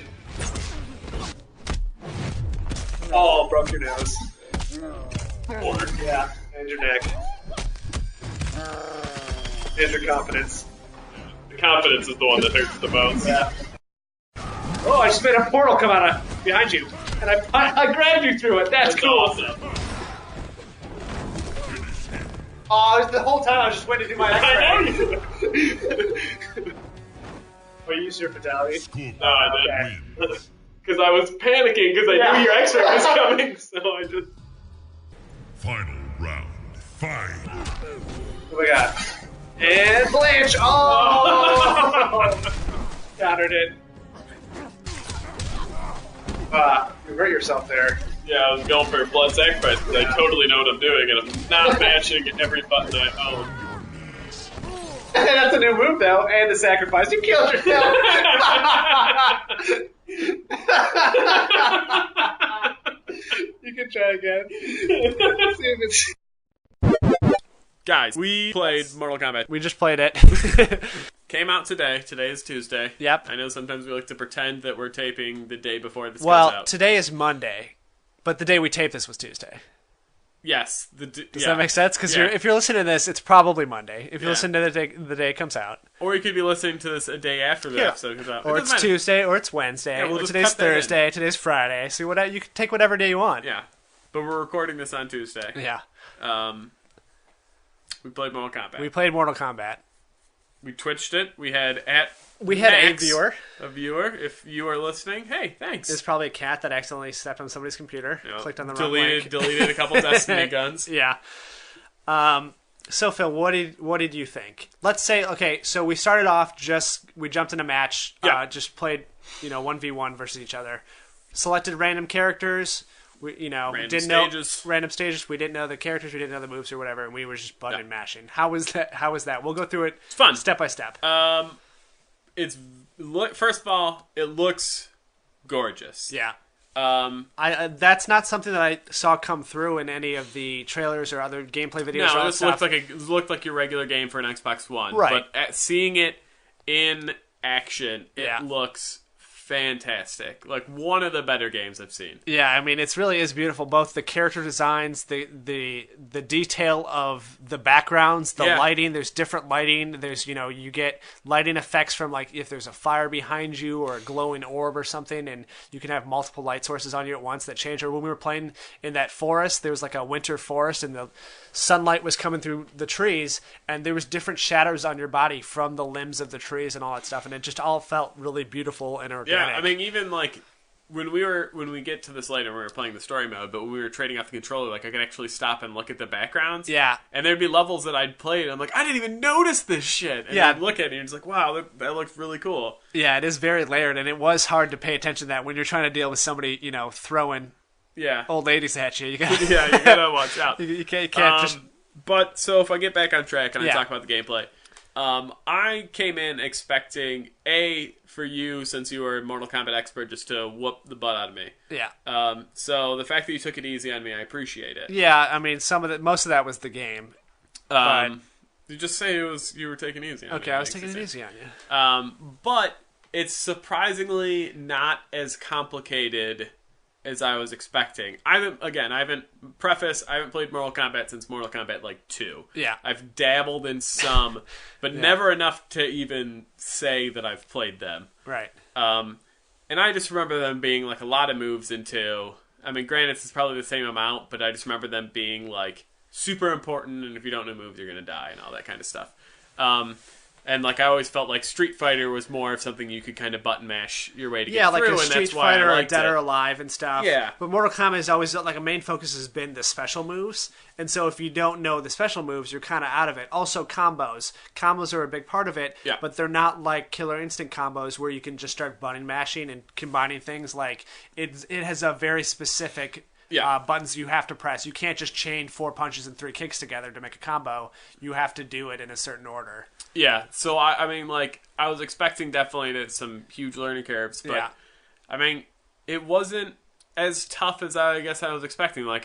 Speaker 1: Oh, broke your nose. Yeah, and your neck. And your confidence.
Speaker 2: The confidence is the one that hurts the most.
Speaker 1: Yeah. Oh, I just made a portal come out of behind you, and I grabbed you through it. That's cool.
Speaker 2: Awesome.
Speaker 1: Oh, the whole time I was just waiting to do my X-ray.
Speaker 2: I know you.
Speaker 1: Oh, you used your fatality?
Speaker 2: No, I didn't. Because I was panicking because I knew your X-ray was coming, so I just...
Speaker 4: Final round. Fight.
Speaker 1: What do we got? And Blanche! Oh! Countered it. You hurt yourself there.
Speaker 2: Yeah, I was going for a blood sacrifice because I totally know what I'm doing and I'm not mashing every button I own.
Speaker 1: That's a new move, though. And the sacrifice. You killed yourself. You can try again. See if it's...
Speaker 2: Guys, we played Mortal Kombat.
Speaker 1: We just played it.
Speaker 2: Came out today. Today is Tuesday.
Speaker 1: Yep.
Speaker 2: I know sometimes we like to pretend that we're taping the day before this
Speaker 1: well,
Speaker 2: comes out.
Speaker 1: Today is Monday, but the day we taped this was Tuesday.
Speaker 2: Yes.
Speaker 1: Does that make sense? Because if you're listening to this, it's probably Monday. If you listen to the day it comes out.
Speaker 2: Or you could be listening to this a day after the episode comes out.
Speaker 1: Or it's Tuesday, or it's Wednesday. Or today's Thursday, today's Friday. So you can take whatever day you want.
Speaker 2: Yeah. But we're recording this on Tuesday.
Speaker 1: Yeah.
Speaker 2: We played Mortal Kombat.
Speaker 1: We played Mortal Kombat.
Speaker 2: We twitched it. We had
Speaker 1: a viewer.
Speaker 2: A viewer. If you are listening, hey, thanks.
Speaker 1: There's probably a cat that accidentally stepped on somebody's computer, clicked on the wrong link.
Speaker 2: Deleted a couple Destiny guns.
Speaker 1: Yeah. So Phil, what did you think? Let's say, okay, so we started off we jumped in a match, just played, 1v1 versus each other, selected random characters. We, didn't know random stages. We didn't know the characters. We didn't know the moves or whatever, and we were just button mashing. How was that? We'll go through it.
Speaker 2: It's fun,
Speaker 1: step by step.
Speaker 2: First of all, it looks gorgeous.
Speaker 1: Yeah. That's not something that I saw come through in any of the trailers or other gameplay videos.
Speaker 2: No, this looked like your regular game for an Xbox One.
Speaker 1: Right.
Speaker 2: But seeing it in action, it looks fantastic. Like one of the better games I've seen.
Speaker 1: Yeah, I mean, it really is beautiful. Both the character designs, the detail of the backgrounds, the lighting. There's different lighting. There's you get lighting effects from like if there's a fire behind you or a glowing orb or something, and you can have multiple light sources on you at once that change. Or when we were playing in that forest, there was like a winter forest, and the sunlight was coming through the trees, and there was different shadows on your body from the limbs of the trees and all that stuff, and it just all felt really beautiful and organic.
Speaker 2: Yeah, I mean, even like when we get to this later, we were playing the story mode, but when we were trading off the controller, like I could actually stop and look at the backgrounds.
Speaker 1: Yeah, and
Speaker 2: there'd be levels that I'd played, and I'm like, I didn't even notice this shit. And I'd look at it, and you're just like, wow, that looks really cool.
Speaker 1: Yeah, it is very layered, and it was hard to pay attention to that when you're trying to deal with somebody, throwing old ladies at you. You
Speaker 2: gotta watch out.
Speaker 1: You can't just.
Speaker 2: But so if I get back on track and I talk about the gameplay. I came in expecting for you, since you were a Mortal Kombat expert, just to whoop the butt out of me.
Speaker 1: Yeah.
Speaker 2: So the fact that you took it easy on me, I appreciate it.
Speaker 1: Yeah, I mean, most of that was the game.
Speaker 2: You just say you were taking it easy on me.
Speaker 1: Okay, I was taking it easy on you.
Speaker 2: But it's surprisingly not as complicated as I was expecting. I haven't played Mortal Kombat since Mortal Kombat 2.
Speaker 1: Yeah.
Speaker 2: I've dabbled in some, but never enough to even say that I've played them.
Speaker 1: Right.
Speaker 2: And I just remember them being like a lot of moves into, I mean, granted it's probably the same amount, but I just remember them being like super important, and if you don't know moves, you're going to die and all that kind of stuff. And like I always felt like Street Fighter was more of something you could kind of button mash your way to get through,
Speaker 1: like a Street Fighter or Dead or Alive and stuff.
Speaker 2: Yeah.
Speaker 1: But Mortal Kombat is always like a main focus has been the special moves, and so if you don't know the special moves, you're kind of out of it. Also, combos are a big part of it.
Speaker 2: Yeah.
Speaker 1: But they're not like Killer Instinct combos where you can just start button mashing and combining things. Like it has a very specific. Buttons you have to press. You can't just chain 4 punches and 3 kicks together to make a combo. You have to do it in a certain order.
Speaker 2: Yeah, so I mean, like, I was expecting definitely some huge learning curves, but, I mean, it wasn't as tough as I guess I was expecting. Like,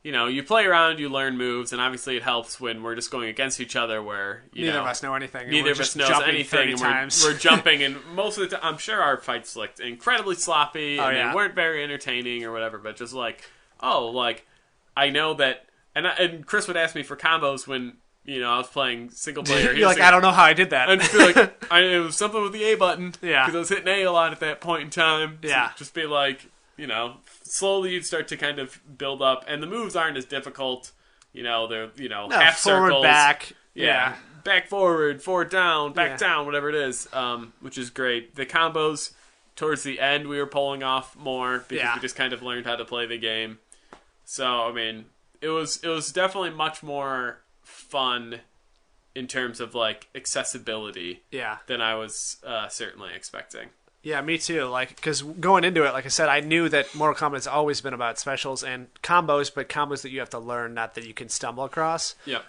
Speaker 2: you play around, you learn moves, and obviously it helps when we're just going against each other where,
Speaker 1: neither of us know anything.
Speaker 2: Neither of us knows anything, and we're jumping, and most of the time, I'm sure our fights looked incredibly sloppy, and they weren't very entertaining or whatever, but just like, I know that, and Chris would ask me for combos when, I was playing single player.
Speaker 1: You're like, I don't know how I did that.
Speaker 2: I'd feel like it was something with the A button.
Speaker 1: Yeah.
Speaker 2: Because I was hitting A a lot at that point in time.
Speaker 1: Yeah.
Speaker 2: So just be like, slowly you'd start to kind of build up. And the moves aren't as difficult. They're, half
Speaker 1: forward,
Speaker 2: circles.
Speaker 1: back.
Speaker 2: Yeah. Back, forward down, back down, whatever it is. Which is great. The combos, towards the end, we were pulling off more because we just kind of learned how to play the game. So, I mean, it was definitely much more fun in terms of like accessibility than I was certainly expecting.
Speaker 1: Yeah, me too. Like, because going into it, like I said, I knew that Mortal Kombat has always been about specials and combos, but combos that you have to learn, not that you can stumble across.
Speaker 2: Yeah.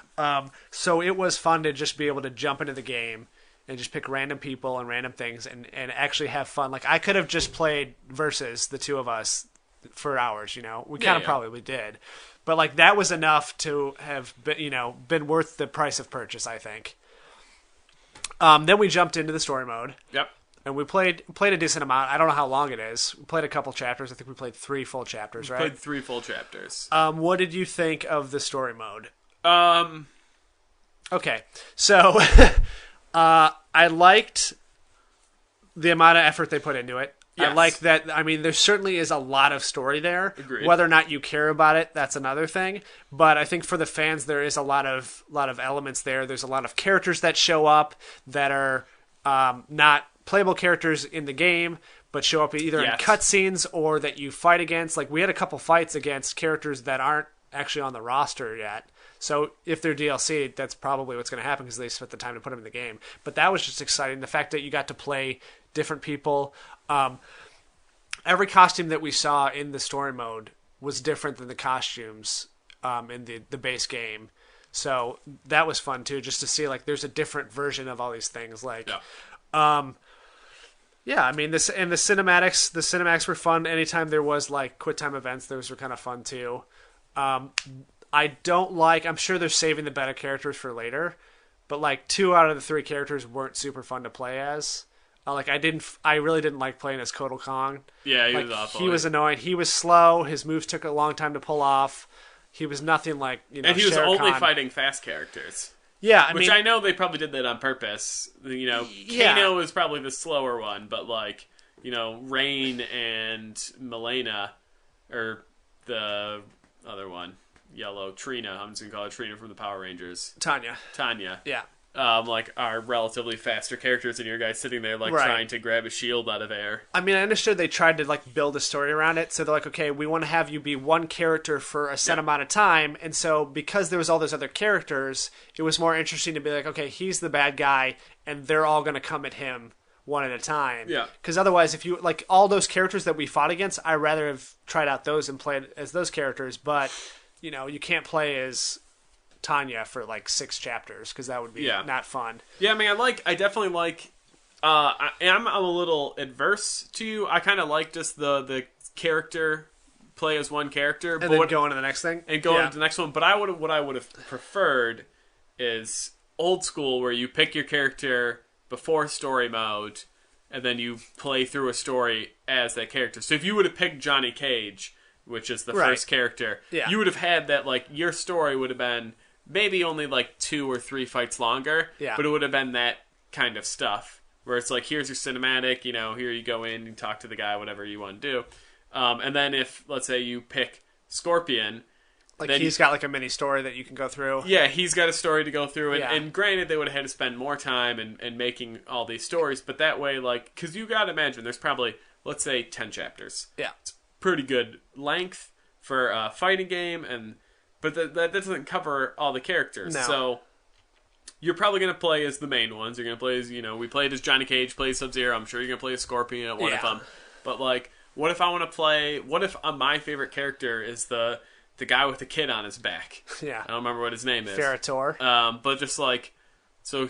Speaker 1: So it was fun to just be able to jump into the game and just pick random people and random things and actually have fun. Like, I could have just played versus the two of us for hours. We kind of probably did. But like that was enough to have been worth the price of purchase, I think. Then we jumped into the story mode.
Speaker 2: Yep.
Speaker 1: And we played a decent amount. I don't know how long it is. We played a couple chapters. I think we played 3 full chapters, right?
Speaker 2: Played 3 full chapters.
Speaker 1: What did you think of the story mode? Okay, so I liked the amount of effort they put into it. Yes. I like that. I mean, there certainly is a lot of story there.
Speaker 2: Agreed.
Speaker 1: Whether or not you care about it, that's another thing. But I think for the fans, there is a lot of elements there. There's a lot of characters that show up that are not playable characters in the game, but show up either in cutscenes or that you fight against. Like, we had a couple fights against characters that aren't actually on the roster yet. So if they're DLC, that's probably what's going to happen because they spent the time to put them in the game. But that was just exciting. The fact that you got to play different people. Every costume that we saw in the story mode was different than the costumes in the base game. So that was fun too, just to see like there's a different version of all these things. Like, yeah, I mean, the cinematics were fun. Anytime there was like quit time events, those were kind of fun too. I don't like. I'm sure they're saving the better characters for later, but like 2 out of the 3 characters weren't super fun to play as. I really didn't like playing as Kotal Kong.
Speaker 2: Yeah, he was awful.
Speaker 1: He was annoying. He was slow. His moves took a long time to pull off. He was nothing like, you know,
Speaker 2: and he was
Speaker 1: Shere
Speaker 2: only
Speaker 1: Khan.
Speaker 2: Fighting fast characters.
Speaker 1: Yeah,
Speaker 2: which I know they probably did that on purpose. You know, Kano is probably the slower one, but like, you know, Rain and Milena, or the other one, Yellow, Trina. I'm just gonna call her Trina from the Power Rangers.
Speaker 1: Tanya.
Speaker 2: Yeah. Like are relatively faster characters, and your guy sitting there like trying to grab a shield out of air.
Speaker 1: I mean, I understood they tried to like build a story around it, so they're like, okay, we want to have you be one character for a set amount of time, and so because there was all those other characters, it was more interesting to be like, okay, he's the bad guy, and they're all going to come at him one at a time.
Speaker 2: Yeah.
Speaker 1: Because otherwise, if you like all those characters that we fought against, I'd rather have tried out those and played as those characters, but you know, you can't play as Tanya for like 6 chapters because that would be not fun.
Speaker 2: Yeah, I mean, I definitely like. I'm a little adverse to you. I kind of like just the character play as one character,
Speaker 1: and then go into the next thing
Speaker 2: and go into the next one. But what I would have preferred is old school, where you pick your character before story mode, and then you play through a story as that character. So if you would have picked Johnny Cage, which is the first character, you would have had that like your story would have been maybe only like 2 or 3 fights longer, but it would have been that kind of stuff where it's like, here's your cinematic, you know, here you go in and talk to the guy, whatever you want to do. And then if, let's say you pick Scorpion,
Speaker 1: like he's got like a mini story that you can go through.
Speaker 2: Yeah, he's got a story to go through. And granted, they would have had to spend more time in making all these stories, but that way, like, because you got to imagine there's probably, let's say, 10 chapters.
Speaker 1: Yeah.
Speaker 2: It's pretty good length for a fighting game, but that doesn't cover all the characters.
Speaker 1: No.
Speaker 2: So you're probably going to play as the main ones. You're going to play as, you know, we played as Johnny Cage, played Sub-Zero. I'm sure you're going to play as Scorpion at one of them. But, like, what if I want to play... What if my favorite character is the guy with the kid on his back?
Speaker 1: Yeah.
Speaker 2: I don't remember what his name is.
Speaker 1: Ferrator.
Speaker 2: But just, like... So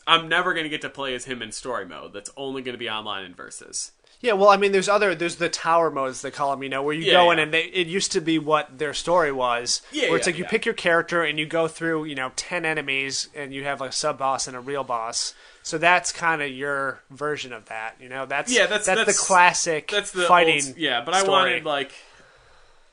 Speaker 2: I'm never going to get to play as him in story mode. That's only going to be online in Versus.
Speaker 1: Yeah, well, I mean, there's the tower modes, they call them, you know, where you go in and it used to be what their story was, where it's like you pick your character and you go through, you know, 10 enemies and you have like a sub-boss and a real boss. So that's kind of your version of that, you know? That's the classic fighting
Speaker 2: but I wanted, like...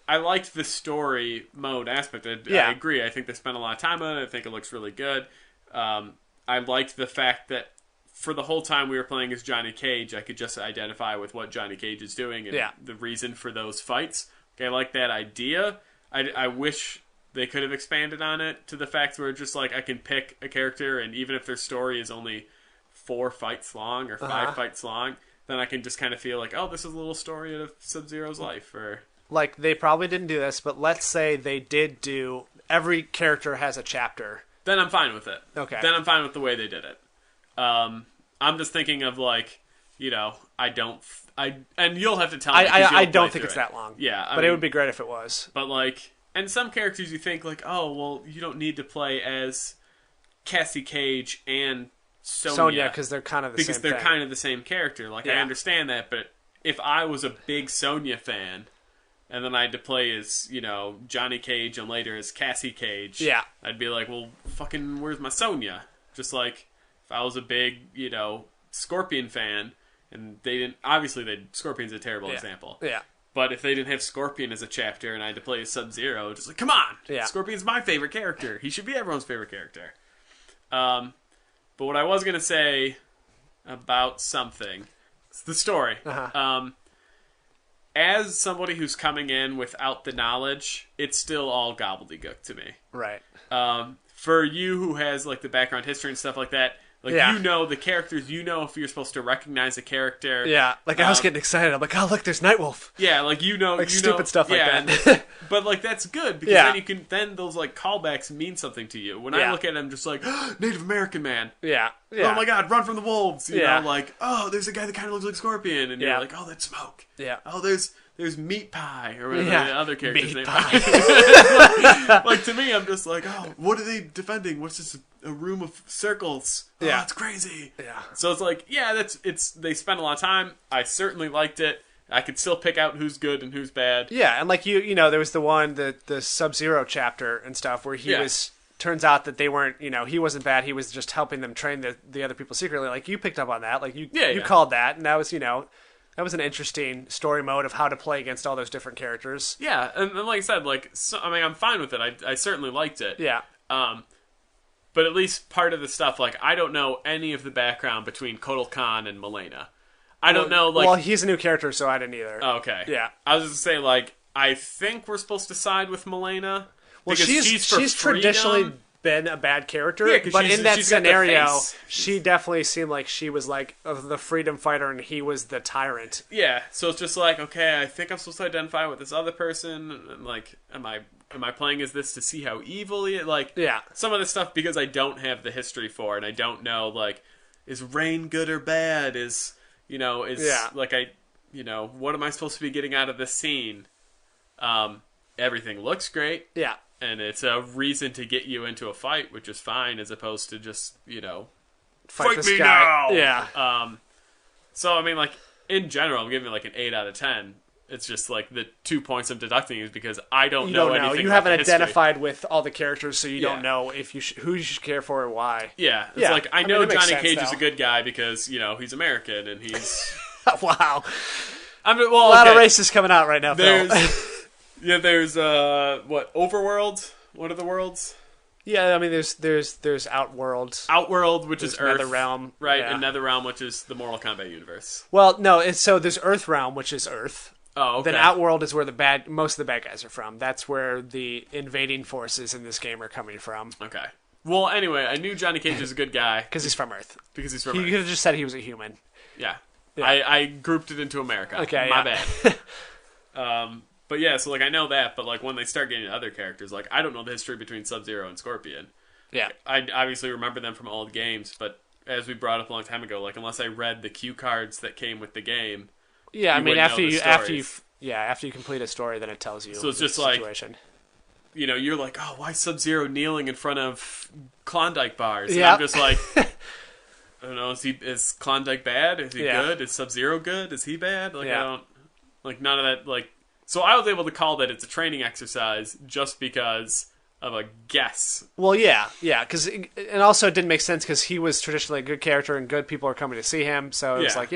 Speaker 2: I liked the story mode aspect. I agree. I think they spent a lot of time on it. I think it looks really good. I liked the fact that for the whole time we were playing as Johnny Cage, I could just identify with what Johnny Cage is doing and the reason for those fights. Okay, I like that idea. I wish they could have expanded on it to the fact where just like I can pick a character, and even if their story is only 4 fights long or 5 fights long, then I can just kind of feel like, oh, this is a little story of Sub-Zero's life. Or
Speaker 1: like, they probably didn't do this, but let's say they did do... Every character has a chapter.
Speaker 2: Then I'm fine with it.
Speaker 1: Okay.
Speaker 2: Then I'm fine with the way they did it. I'm just thinking of, like, you know, and you'll have to tell me.
Speaker 1: I don't think it's that long.
Speaker 2: Yeah.
Speaker 1: But it would be great if it was.
Speaker 2: But, like, and some characters you think, like, oh, well, you don't need to play as Cassie Cage and Sonya.
Speaker 1: Because they're kind of the same
Speaker 2: Because they're kind of the same character. Like, I understand that, but if I was a big Sonya fan, and then I had to play as, you know, Johnny Cage and later as Cassie Cage, I'd be like, well, fucking, where's my Sonya? Just like... If I was a big, you know, Scorpion fan, and they didn't. Obviously, Scorpion's a terrible example.
Speaker 1: Yeah.
Speaker 2: But if they didn't have Scorpion as a chapter and I had to play as Sub-Zero, just like, come on!
Speaker 1: Yeah.
Speaker 2: Scorpion's my favorite character. He should be everyone's favorite character. But what I was going to say about something, it's the story. As somebody who's coming in without the knowledge, it's still all gobbledygook to me.
Speaker 1: Right.
Speaker 2: For you who has like the background history and stuff like that, like you know the characters, you know if you're supposed to recognize a character.
Speaker 1: Yeah, like I was getting excited. I'm like, oh look, there's Nightwolf.
Speaker 2: Yeah, like you know,
Speaker 1: like stupid stuff like that.
Speaker 2: And, but like that's good because then those like callbacks mean something to you. When I look at it, I'm just like Native American man.
Speaker 1: Yeah.
Speaker 2: Oh my God, run from the wolves. You know, like there's a guy that kind of looks like Scorpion, and you're like, oh, that's Smoke.
Speaker 1: Yeah.
Speaker 2: Oh, there's Meat Pie or whatever the other character's name. Like to me, I'm just like, oh, what are they defending? What's this? A room of circles. Oh, it's crazy. Yeah. So it's like, they spent a lot of time. I certainly liked it. I could still pick out who's good and who's bad.
Speaker 1: Yeah, and like you know, there was the Sub-Zero chapter and stuff where he was. Turns out that they weren't, you know, he wasn't bad. He was just helping them train the other people secretly. Like you picked up on that. Like you called that, and that was, you know, that was an interesting story mode of how to play against all those different characters.
Speaker 2: Yeah, and like I said, like I mean, I'm fine with it. I certainly liked it.
Speaker 1: Yeah.
Speaker 2: But at least part of the stuff, like, I don't know any of the background between Kotal Khan and Milena. I don't know, like...
Speaker 1: Well, he's a new character, so I didn't either.
Speaker 2: Oh, okay.
Speaker 1: Yeah.
Speaker 2: I was just going to say, like, I think we're supposed to side with Milena.
Speaker 1: Well, she's
Speaker 2: freedom.
Speaker 1: Traditionally been a bad character, but in that scenario, she definitely seemed like she was, like, the freedom fighter and he was the tyrant.
Speaker 2: Yeah, so it's just like, okay, I think I'm supposed to identify with this other person, and, like, am I playing as this to see how evil he is? Like, some of the stuff because I don't have the history for it, and I don't know, like, is Rain good or bad? Like, what am I supposed to be getting out of this scene? Everything looks great. Yeah. And it's a reason to get you into a fight, which is fine, as opposed to just, fight me now! Yeah. So, I mean, like, in general, I'm giving it, like, an 8 out of 10. It's just like the 2 points I'm deducting is because I don't know anything.
Speaker 1: You haven't identified with all the characters, so you don't know if who you should care for or why.
Speaker 2: Yeah, it's like I know Johnny Cage is a good guy because he's American and he's
Speaker 1: wow. A lot of races coming out right now.
Speaker 2: There's what Overworld? What are the worlds?
Speaker 1: Yeah, I mean there's
Speaker 2: Outworld, which is Earth,
Speaker 1: Netherrealm,
Speaker 2: right? And Netherrealm, which is the Mortal Kombat universe.
Speaker 1: Well, no, so there's Earthrealm, which is Earth.
Speaker 2: Oh, okay.
Speaker 1: Then Outworld is where most of the bad guys are from. That's where the invading forces in this game are coming from.
Speaker 2: Okay. Well, anyway, I knew Johnny Cage is a good guy
Speaker 1: because he's from Earth.
Speaker 2: He could
Speaker 1: have just said he was a human.
Speaker 2: Yeah. I grouped it into America.
Speaker 1: Okay,
Speaker 2: my bad. But yeah, so like I know that, but like when they start getting other characters, like I don't know the history between Sub-Zero and Scorpion.
Speaker 1: Yeah.
Speaker 2: I obviously remember them from old games, but as we brought up a long time ago, like unless I read the cue cards that came with the game.
Speaker 1: Yeah, I mean after you complete a story, then it tells you.
Speaker 2: So it's just situation. Like, you're like, oh, why Sub-Zero kneeling in front of Klondike bars? And I'm just like, I don't know, is Klondike bad? Is he good? Is Sub-Zero good? Is he bad? Like I don't like none of that. Like, so I was able to call that it's a training exercise just because of a guess.
Speaker 1: Well, yeah, because and also it didn't make sense because he was traditionally a good character and good people are coming to see him, so it was like,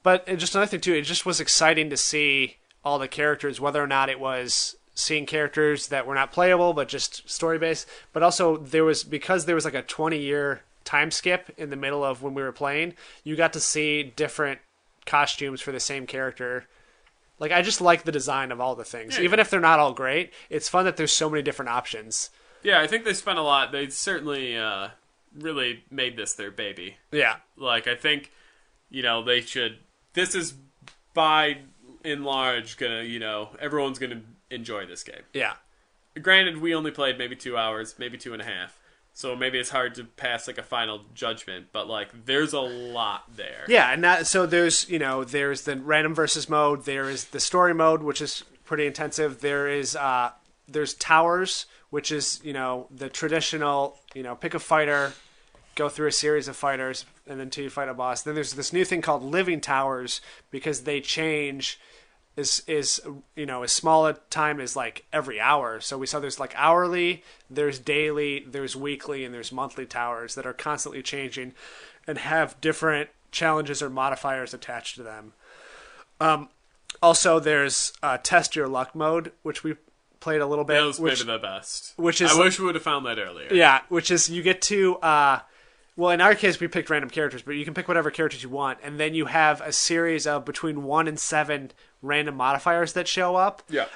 Speaker 1: but just another thing too, it just was exciting to see all the characters, whether or not it was seeing characters that were not playable but just story based, but also because there was like a 20-year time skip in the middle of when we were playing, you got to see different costumes for the same character. Like, I just like the design of all the things. Even if they're not all great, it's fun that there's so many different options.
Speaker 2: Yeah, I think they spent a lot. They certainly really made this their baby.
Speaker 1: Yeah.
Speaker 2: Like, I think, they should... This is, by and large, gonna, everyone's gonna enjoy this game.
Speaker 1: Yeah.
Speaker 2: Granted, we only played maybe 2 hours, maybe 2.5. So maybe it's hard to pass like a final judgment, but like there's a lot there.
Speaker 1: Yeah, and so there's there's the random versus mode, there is the story mode, which is pretty intensive. There's towers, which is the traditional pick a fighter, go through a series of fighters, and then until you fight a boss. Then there's this new thing called living towers because they change. Is as small a time as like every hour. So we saw there's like hourly, there's daily, there's weekly, and there's monthly towers that are constantly changing and have different challenges or modifiers attached to them. Also, there's Test Your Luck mode, which we played a little bit.
Speaker 2: That was maybe the best.
Speaker 1: Which is,
Speaker 2: I wish we would have found that earlier.
Speaker 1: Yeah, which is you get to... well, in our case, we picked random characters, but you can pick whatever characters you want, and then you have a series of between 1 and 7 random modifiers that show up.
Speaker 2: Yeah.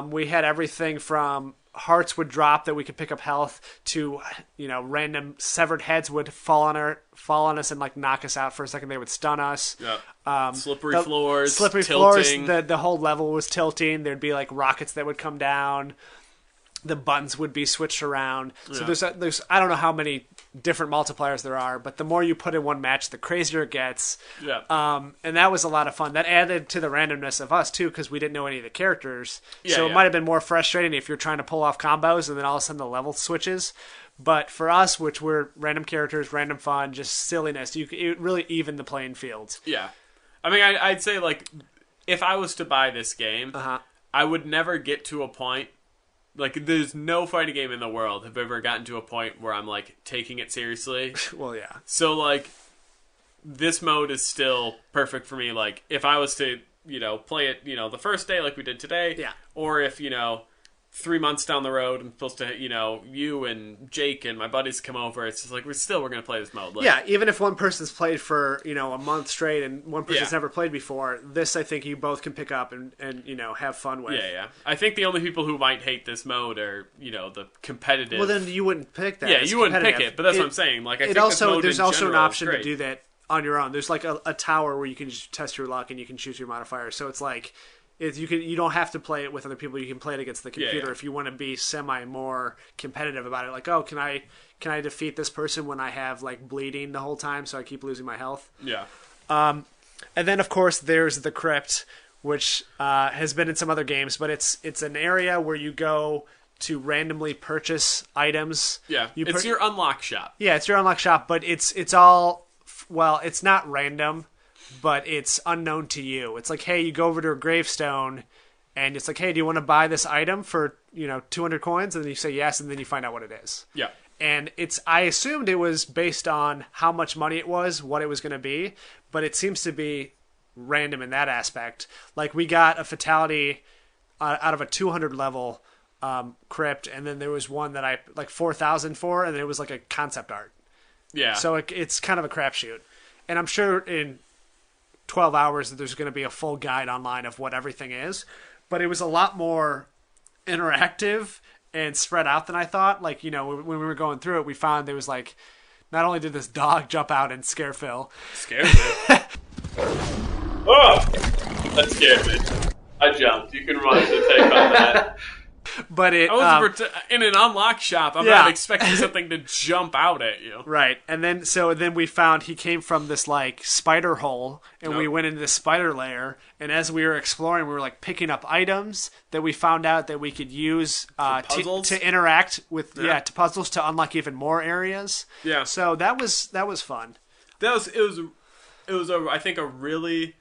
Speaker 1: We had everything from hearts would drop that we could pick up health to, random severed heads would fall on us and like knock us out for a second. They would stun us.
Speaker 2: Yeah. Slippery floors.
Speaker 1: Slippery
Speaker 2: tilting.
Speaker 1: floors. The whole level was tilting. There'd be like rockets that would come down. The buttons would be switched around. So there's I don't know how many different multipliers there are, but the more you put in one match, the crazier it gets.
Speaker 2: Yeah.
Speaker 1: And that was a lot of fun. That added to the randomness of us too, because we didn't know any of the characters.
Speaker 2: Yeah,
Speaker 1: so it might have been more frustrating if you're trying to pull off combos and then all of a sudden the level switches. But for us, which were random characters, random fun, just silliness, it really evened the playing field.
Speaker 2: Yeah. I mean, I'd say like if I was to buy this game, I would never get to a point. Like, there's no fighting game in the world have ever gotten to a point where I'm, like, taking it seriously.
Speaker 1: Well, yeah.
Speaker 2: So, like, this mode is still perfect for me. Like, if I was to, play it, the first day like we did today.
Speaker 1: Yeah.
Speaker 2: Or if, 3 months down the road, I'm supposed to, you and Jake and my buddies come over. It's just like, we're going to play this mode. Like,
Speaker 1: yeah, even if one person's played for, a month straight and one person's never played before, this I think you both can pick up and have fun with.
Speaker 2: Yeah. I think the only people who might hate this mode are, the competitive.
Speaker 1: Well, then you wouldn't pick that.
Speaker 2: Yeah, you wouldn't pick it, but that's what I'm saying. Like, I think
Speaker 1: there's
Speaker 2: this mode
Speaker 1: also an option
Speaker 2: to
Speaker 1: do that on your own. There's like a tower where you can just test your luck and you can choose your modifiers. So it's like... You don't have to play it with other people. You can play it against the computer if you want to be more competitive about it. Like, oh, can I defeat this person when I have like bleeding the whole time, so I keep losing my health?
Speaker 2: Yeah.
Speaker 1: And then of course there's the crypt, which has been in some other games, but it's an area where you go to randomly purchase items.
Speaker 2: Yeah. It's your unlock shop.
Speaker 1: Yeah, it's your unlock shop, but it's all it's not random. But it's unknown to you. It's like, hey, you go over to a gravestone, and it's like, hey, do you want to buy this item for 200 coins? And then you say yes, and then you find out what it is.
Speaker 2: Yeah.
Speaker 1: And I assumed it was based on how much money it was, what it was going to be, but it seems to be random in that aspect. Like we got a fatality out of a 200 level crypt, and then there was one that I like 4,000 for, and it was like a concept art.
Speaker 2: Yeah.
Speaker 1: So it's kind of a crapshoot, and I'm sure in 12 hours that there's going to be a full guide online of what everything is, but it was a lot more interactive and spread out than I thought. Like, when we were going through it, we found there was like, not only did this dog jump out and scare Phil.
Speaker 2: Scared me. Oh! That scared me. I jumped. You can run the take on that.
Speaker 1: But
Speaker 2: I was in an unlock shop. I'm not expecting something to jump out at you.
Speaker 1: Right. And then we found he came from this like spider hole, and we went into the spider lair, and as we were exploring, we were like picking up items that we found out that we could use to interact with to puzzles to unlock even more areas.
Speaker 2: Yeah.
Speaker 1: So that was fun.
Speaker 2: It was I think a really,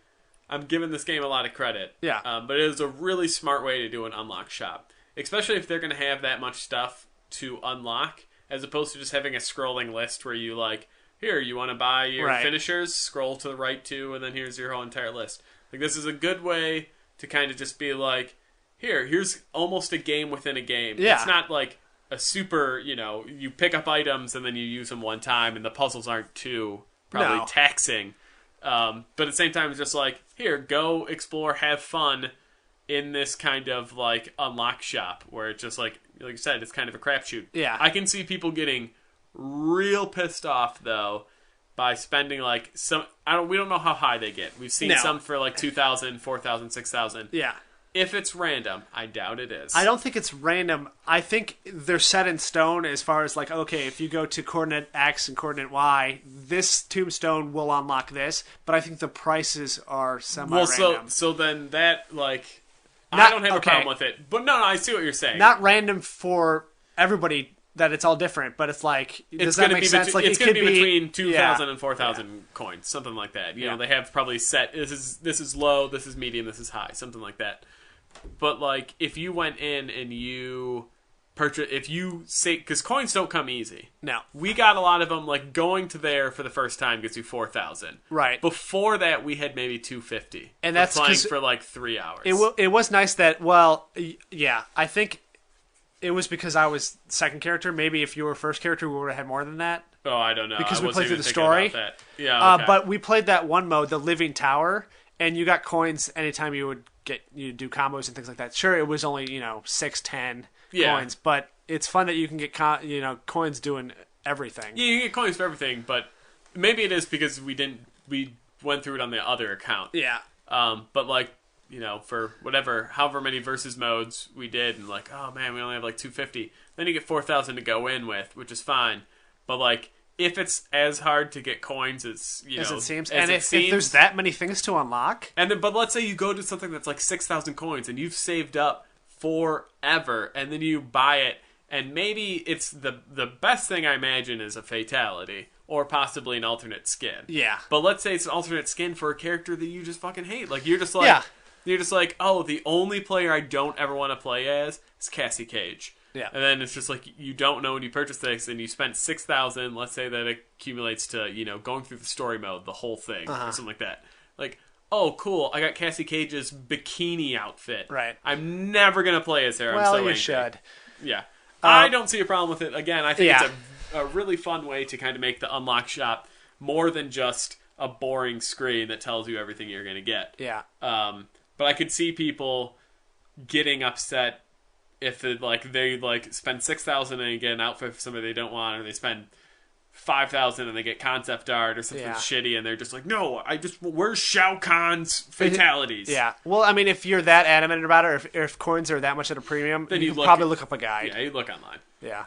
Speaker 2: I'm giving this game a lot of credit.
Speaker 1: Yeah.
Speaker 2: But it was a really smart way to do an unlock shop. Especially if they're going to have that much stuff to unlock, as opposed to just having a scrolling list where you like, here, you want to buy your finishers, scroll to the right too, and then here's your whole entire list. Like, this is a good way to kind of just be like, here's almost a game within a game.
Speaker 1: Yeah.
Speaker 2: It's not like a super, you pick up items and then you use them one time, and the puzzles aren't too probably taxing. But at the same time, it's just like, here, go explore, have fun in this kind of like unlock shop where it's just like you said, it's kind of a crapshoot.
Speaker 1: Yeah.
Speaker 2: I can see people getting real pissed off though by spending like we don't know how high they get. We've seen some for like 2,000, 4,000, 6,000.
Speaker 1: Yeah.
Speaker 2: If it's random, I doubt it is.
Speaker 1: I don't think it's random. I think they're set in stone as far as like, okay, if you go to coordinate X and coordinate Y, this tombstone will unlock this, but I think the prices are semi-random.
Speaker 2: Well, so then that like I don't have a problem with it. But no, I see what you're saying.
Speaker 1: Not random for everybody that it's all different, but it's like, does that make sense? Like,
Speaker 2: it's going to be between 2,000 and 4,000 coins, something like that. You know, they have probably set, this is low, this is medium, this is high, something like that. But, like, if you went in and you purchase, if you say, because coins don't come easy.
Speaker 1: No.
Speaker 2: We got a lot of them, like going to there for the first time gets you 4,000.
Speaker 1: Right.
Speaker 2: Before that, we had maybe 250.
Speaker 1: And that's
Speaker 2: playing for like 3 hours.
Speaker 1: It was nice that, well, yeah, I think it was because I was second character. Maybe if you were first character, we would have had more than that.
Speaker 2: Oh, I don't know.
Speaker 1: Because
Speaker 2: we
Speaker 1: played through the story.
Speaker 2: Yeah, okay.
Speaker 1: But we played that one mode, the Living Tower, and you got coins anytime you do combos and things like that. Sure, it was only 6, 10 coins, but it's fun that you can get coins doing everything.
Speaker 2: Yeah, you get coins for everything, but maybe it is because we went through it on the other account.
Speaker 1: Yeah.
Speaker 2: But like, for however many versus modes we did, and like, oh man, we only have like 250. Then you get 4,000 to go in with, which is fine. But like, if it's as hard to get coins as
Speaker 1: it seems, if there's that many things to unlock,
Speaker 2: but let's say you go to something that's like 6,000 coins and you've saved up forever, and then you buy it, and maybe it's the best thing I imagine is a fatality or possibly an alternate skin.
Speaker 1: Yeah.
Speaker 2: But let's say it's an alternate skin for a character that you just fucking hate. Like you're just like, oh, the only player I don't ever want to play as is Cassie Cage.
Speaker 1: Yeah.
Speaker 2: And then it's just like, you don't know when you purchase this, and you spent 6,000, let's say that accumulates to, going through the story mode, the whole thing, or something like that. Like, oh, cool, I got Cassie Cage's bikini outfit.
Speaker 1: Right.
Speaker 2: I'm never going to play as her.
Speaker 1: Well,
Speaker 2: I'm so
Speaker 1: you
Speaker 2: angry.
Speaker 1: should.
Speaker 2: Yeah. I don't see a problem with it. Again, I think it's a really fun way to kind of make the unlock shop more than just a boring screen that tells you everything you're going to get.
Speaker 1: Yeah.
Speaker 2: But I could see people getting upset if they spend 6,000 and get an outfit for somebody they don't want, or they spend 5,000 and they get concept art or something shitty, and they're just like, no, where's Shao Kahn's fatalities?
Speaker 1: Yeah. Well, I mean, if you're that adamant about it, or if coins are that much at a premium, then you can probably look up a guide.
Speaker 2: Yeah, you look online.
Speaker 1: Yeah.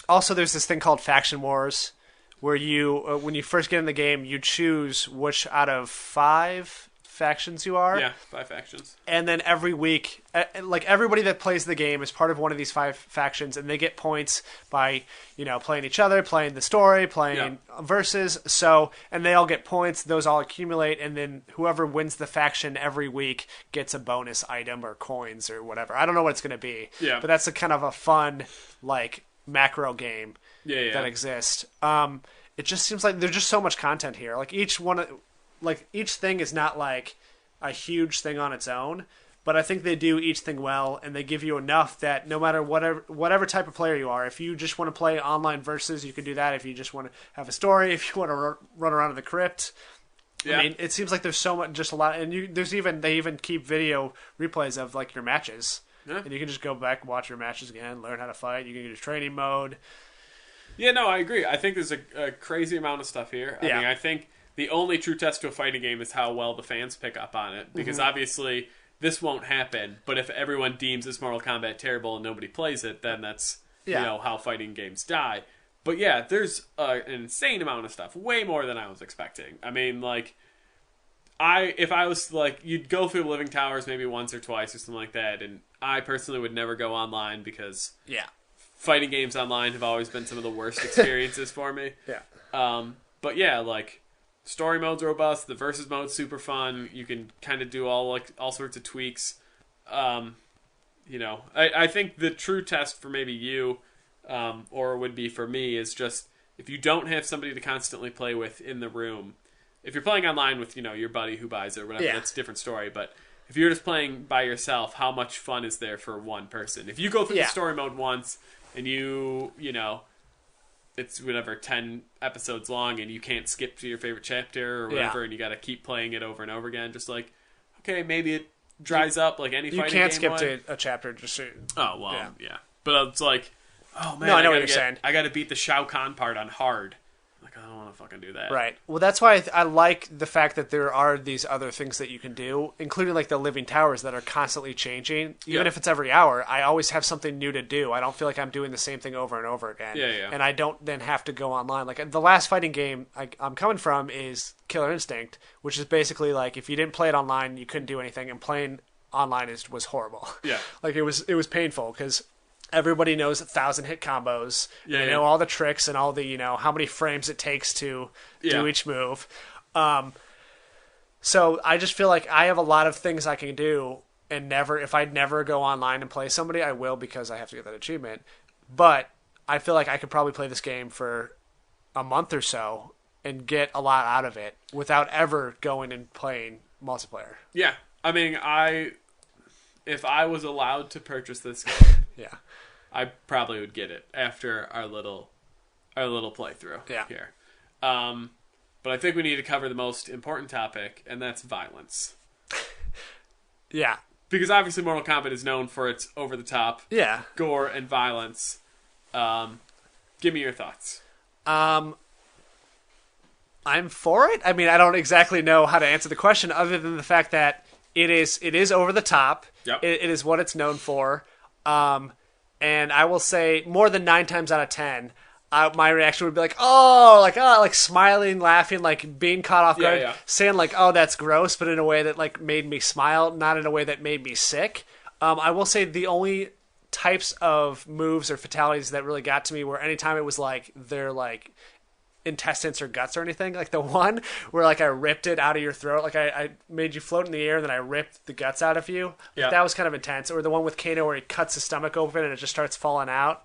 Speaker 1: Also, there's this thing called Faction Wars, where you, when you first get in the game, you choose which out of 5 factions you are.
Speaker 2: Yeah, 5 factions.
Speaker 1: And then every week, like everybody that plays the game is part of one of these 5 factions, and they get points by, playing each other, playing the story, playing versus. So, and they all get points, those all accumulate, and then whoever wins the faction every week gets a bonus item or coins or whatever. I don't know what it's going to be.
Speaker 2: Yeah.
Speaker 1: But that's a kind of a fun, like, macro game that exists. It just seems like there's just so much content here. Like each thing is not like a huge thing on its own, but I think they do each thing well, and they give you enough that no matter whatever type of player you are, if you just want to play online versus, you can do that. If you just want to have a story, if you want to run around in the crypt, I mean, it seems like there's so much, just a lot, and they even keep video replays of like your matches, and you can just go back and watch your matches again, learn how to fight. You can get a training mode.
Speaker 2: Yeah, no, I agree. I think there's a crazy amount of stuff here. I mean, I think the only true test to a fighting game is how well the fans pick up on it. Because obviously, this won't happen. But if everyone deems this Mortal Kombat terrible and nobody plays it, then that's how fighting games die. But yeah, there's an insane amount of stuff. Way more than I was expecting. I mean, like, if I was like, you'd go through Living Towers maybe once or twice or something like that. And I personally would never go online because fighting games online have always been some of the worst experiences for me.
Speaker 1: Yeah.
Speaker 2: But yeah, like, story mode's robust. The versus mode's super fun. You can kind of do all sorts of tweaks. I think the true test for maybe you, or would be for me, is just if you don't have somebody to constantly play with in the room. If you're playing online with your buddy who buys it or whatever, that's a different story. But if you're just playing by yourself, how much fun is there for one person? If you go through the story mode once and it's whatever 10 episodes long and you can't skip to your favorite chapter or whatever, and you got to keep playing it over and over again, just like, okay, maybe it dries up like any fighting game.
Speaker 1: You can't skip to a chapter just so.
Speaker 2: Oh well, yeah. But it's like, oh man,
Speaker 1: no, I know what you're saying.
Speaker 2: I got to beat the Shao Kahn part on hard. Like, I don't want to fucking do that.
Speaker 1: Right. Well, that's why I like the fact that there are these other things that you can do, including like the Living Towers that are constantly changing. Even if it's every hour, I always have something new to do. I don't feel like I'm doing the same thing over and over again.
Speaker 2: Yeah.
Speaker 1: And I don't then have to go online. Like the last fighting game I'm coming from is Killer Instinct, which is basically like if you didn't play it online, you couldn't do anything, and playing online was horrible.
Speaker 2: Yeah.
Speaker 1: Like it was painful because everybody knows 1,000 hit combos. They know all the tricks and all the, how many frames it takes to do each move. So I just feel like I have a lot of things I can do, and if I never go online and play somebody, I will because I have to get that achievement. But I feel like I could probably play this game for a month or so and get a lot out of it without ever going and playing multiplayer.
Speaker 2: Yeah. I mean, if I was allowed to purchase this game,
Speaker 1: yeah,
Speaker 2: I probably would get it after our little playthrough here. But I think we need to cover the most important topic, and that's violence.
Speaker 1: Yeah.
Speaker 2: Because obviously Mortal Kombat is known for its over-the-top gore and violence. Give me your thoughts.
Speaker 1: I'm for it. I mean, I don't exactly know how to answer the question other than the fact that it is over the top.
Speaker 2: Yep.
Speaker 1: It is what it's known for. And I will say more than 9 times out of 10, my reaction would be like smiling, laughing, like being caught off guard, saying like, oh, that's gross, but in a way that like made me smile, not in a way that made me sick. I will say the only types of moves or fatalities that really got to me were anytime it was like their like intestines or guts or anything, like the one where like I ripped it out of your throat, like I made you float in the air and then I ripped the guts out of you. That was kind of intense. Or the one with Kano where he cuts his stomach open and it just starts falling out.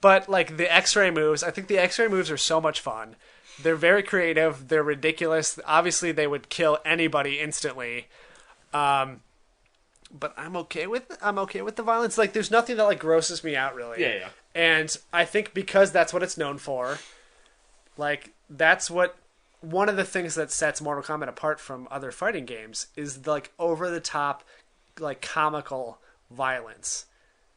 Speaker 1: But like the X-ray moves, I think the X-ray moves are so much fun. They're very creative, they're ridiculous. Obviously they would kill anybody instantly. But I'm okay with the violence. Like there's nothing that like grosses me out really. And I think because that's what it's known for, like, that's what one of the things that sets Mortal Kombat apart from other fighting games is the, like, over-the-top, like, comical violence.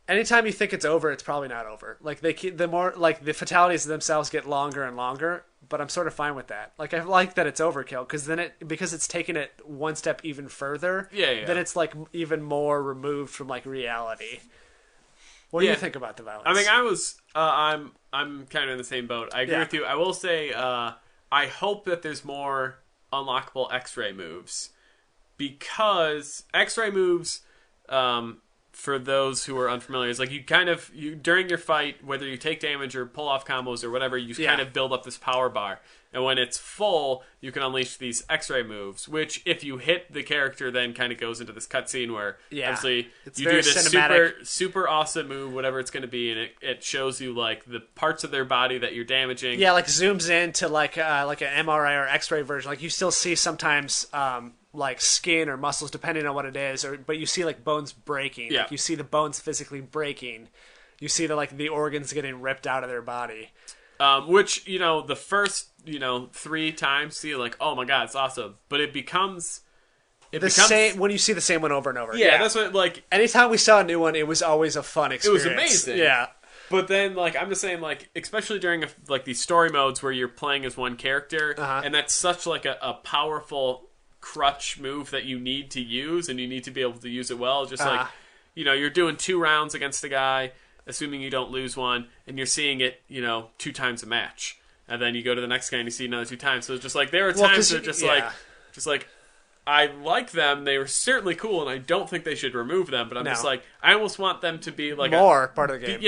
Speaker 1: Anytime you think it's over, it's probably not over. Like, the more, like, the fatalities themselves get longer and longer, but I'm sort of fine with that. Like, I like that it's overkill, because it's taken it one step even further, then it's, like, even more removed from, like, reality. What do you think about the violence?
Speaker 2: I mean, I'm kind of in the same boat. I agree with you. I will say, I hope that there's more unlockable X-ray moves, because X-ray moves, for those who are unfamiliar, is like you during your fight, whether you take damage or pull off combos or whatever, you kind of build up this power bar. And when it's full, you can unleash these X-ray moves, which if you hit the character, then kind of goes into this cutscene where obviously you do this super awesome move, whatever it's going to be, and it shows you like the parts of their body that you're damaging.
Speaker 1: Yeah, like zooms into like an MRI or X-ray version. Like you still see sometimes like skin or muscles, depending on what it is, but you see like bones breaking.
Speaker 2: Yeah.
Speaker 1: Like, you see the bones physically breaking. You see the organs getting ripped out of their body.
Speaker 2: Which, the first, 3 times, you're like, oh my god, it's awesome. But it becomes
Speaker 1: same when you see the same one over and over.
Speaker 2: Yeah, that's what, like...
Speaker 1: Anytime we saw a new one, it was always a fun experience.
Speaker 2: It was amazing.
Speaker 1: Yeah.
Speaker 2: But then, like, I'm just saying, like, especially during, these story modes where you're playing as one character, and that's such, like, a powerful crutch move that you need to use, and you need to be able to use it well. Just like, you're doing 2 rounds against a guy, assuming you don't lose one, and you're seeing it, 2 times a match. And then you go to the next guy and you see another 2 times. So it's just like, there are times that just like, I like them, they were certainly cool, and I don't think they should remove them, but I'm just like, I almost want them to be like
Speaker 1: more part of the game.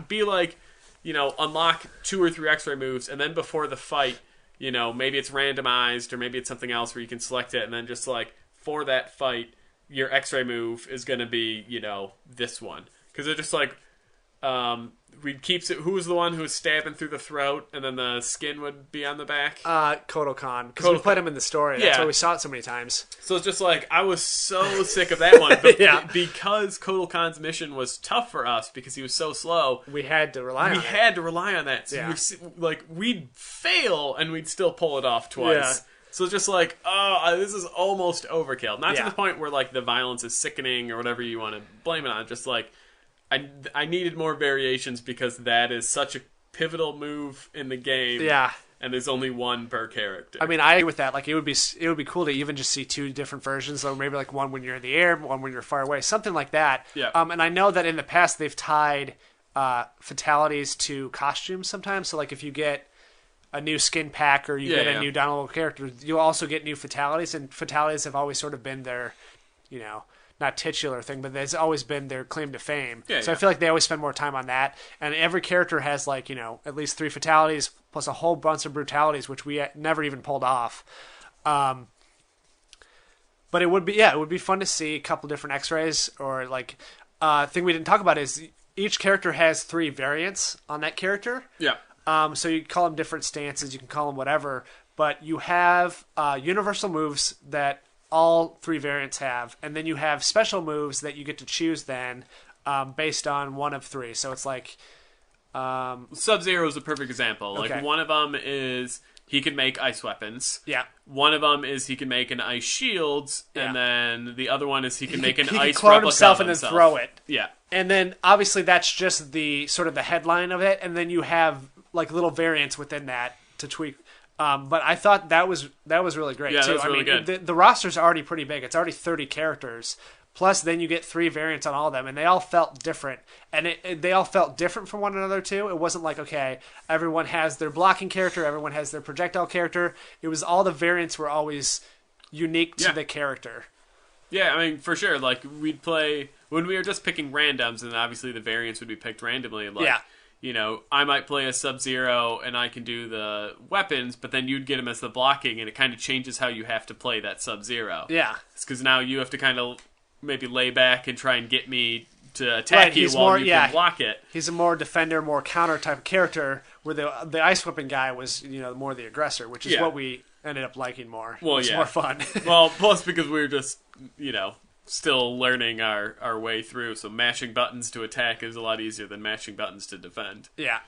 Speaker 2: Be like, unlock 2 or 3 X-ray moves, and then before the fight, maybe it's randomized, or maybe it's something else where you can select it, and then just like, for that fight, your X-ray move is going to be, this one. Because they're just like, who was the one who was stabbing through the throat, and then the skin would be on the back?
Speaker 1: Kotal Khan. Because we played him in the story. That's why we saw it so many times.
Speaker 2: So it's just like, I was so sick of that one. But because Kotal Khan's mission was tough for us, because he was so slow,
Speaker 1: we had to rely on it.
Speaker 2: We had to rely on that. So we'd fail, and we'd still pull it off twice. Yeah. So it's just like, this is almost overkill. Not to the point where like the violence is sickening or whatever you want to blame it on. Just like, I needed more variations, because that is such a pivotal move in the game. Yeah. And there's only one per character.
Speaker 1: I mean, I agree with that. Like, it would be cool to even just see 2 different versions, or maybe like one when you're in the air, one when you're far away, something like that.
Speaker 2: Yeah.
Speaker 1: And I know that in the past they've tied fatalities to costumes sometimes. So like if you get a new skin pack or you get a new downloadable character, you also get new fatalities, and fatalities have always sort of been their, not titular thing, but there's always been their claim to fame. I feel like they always spend more time on that. And every character has like, at least 3 fatalities plus a whole bunch of brutalities, which we never even pulled off. But it would be fun to see a couple different X-rays, or like thing we didn't talk about is each character has 3 variants on that character.
Speaker 2: Yeah.
Speaker 1: So you can call them different stances, you can call them whatever, but you have universal moves that all 3 variants have, and then you have special moves that you get to choose then based on one of 3. So it's like
Speaker 2: Sub-Zero is a perfect example.
Speaker 1: Okay.
Speaker 2: Like one of them is he can make ice weapons.
Speaker 1: Yeah.
Speaker 2: One of them is he can make an ice shield, and then the other one is he can make an ice
Speaker 1: clone
Speaker 2: replica
Speaker 1: himself
Speaker 2: of
Speaker 1: and then throw it.
Speaker 2: Yeah.
Speaker 1: And then obviously that's just the sort of the headline of it, and then you have like little variants within that to tweak. But I thought that was really great
Speaker 2: Yeah,
Speaker 1: too.
Speaker 2: that was really good.
Speaker 1: The roster's already pretty big. It's already 30 characters. Plus, then you get 3 variants on all of them, and they all felt different. And they all felt different from one another, too. It wasn't like, okay, everyone has their blocking character, everyone has their projectile character. It was all the variants were always unique to the character.
Speaker 2: Yeah, I mean, for sure. Like, we'd play... When we were just picking randoms, and obviously the variants would be picked randomly. Like, you know, I might play a Sub-Zero, and I can do the weapons, but then you'd get him as the blocking, and it kind of changes how you have to play that Sub-Zero.
Speaker 1: Yeah.
Speaker 2: It's because now you have to kind of... maybe lay back and try and get me to attack you while you can block it.
Speaker 1: He's a more defender, more counter type of character, where the ice whipping guy was, you know, more the aggressor, which is what we ended up liking more.
Speaker 2: Well,
Speaker 1: it's more fun.
Speaker 2: Well, plus because we were just, you know, still learning our way through, so mashing buttons to attack is a lot easier than mashing buttons to defend.
Speaker 1: Yeah.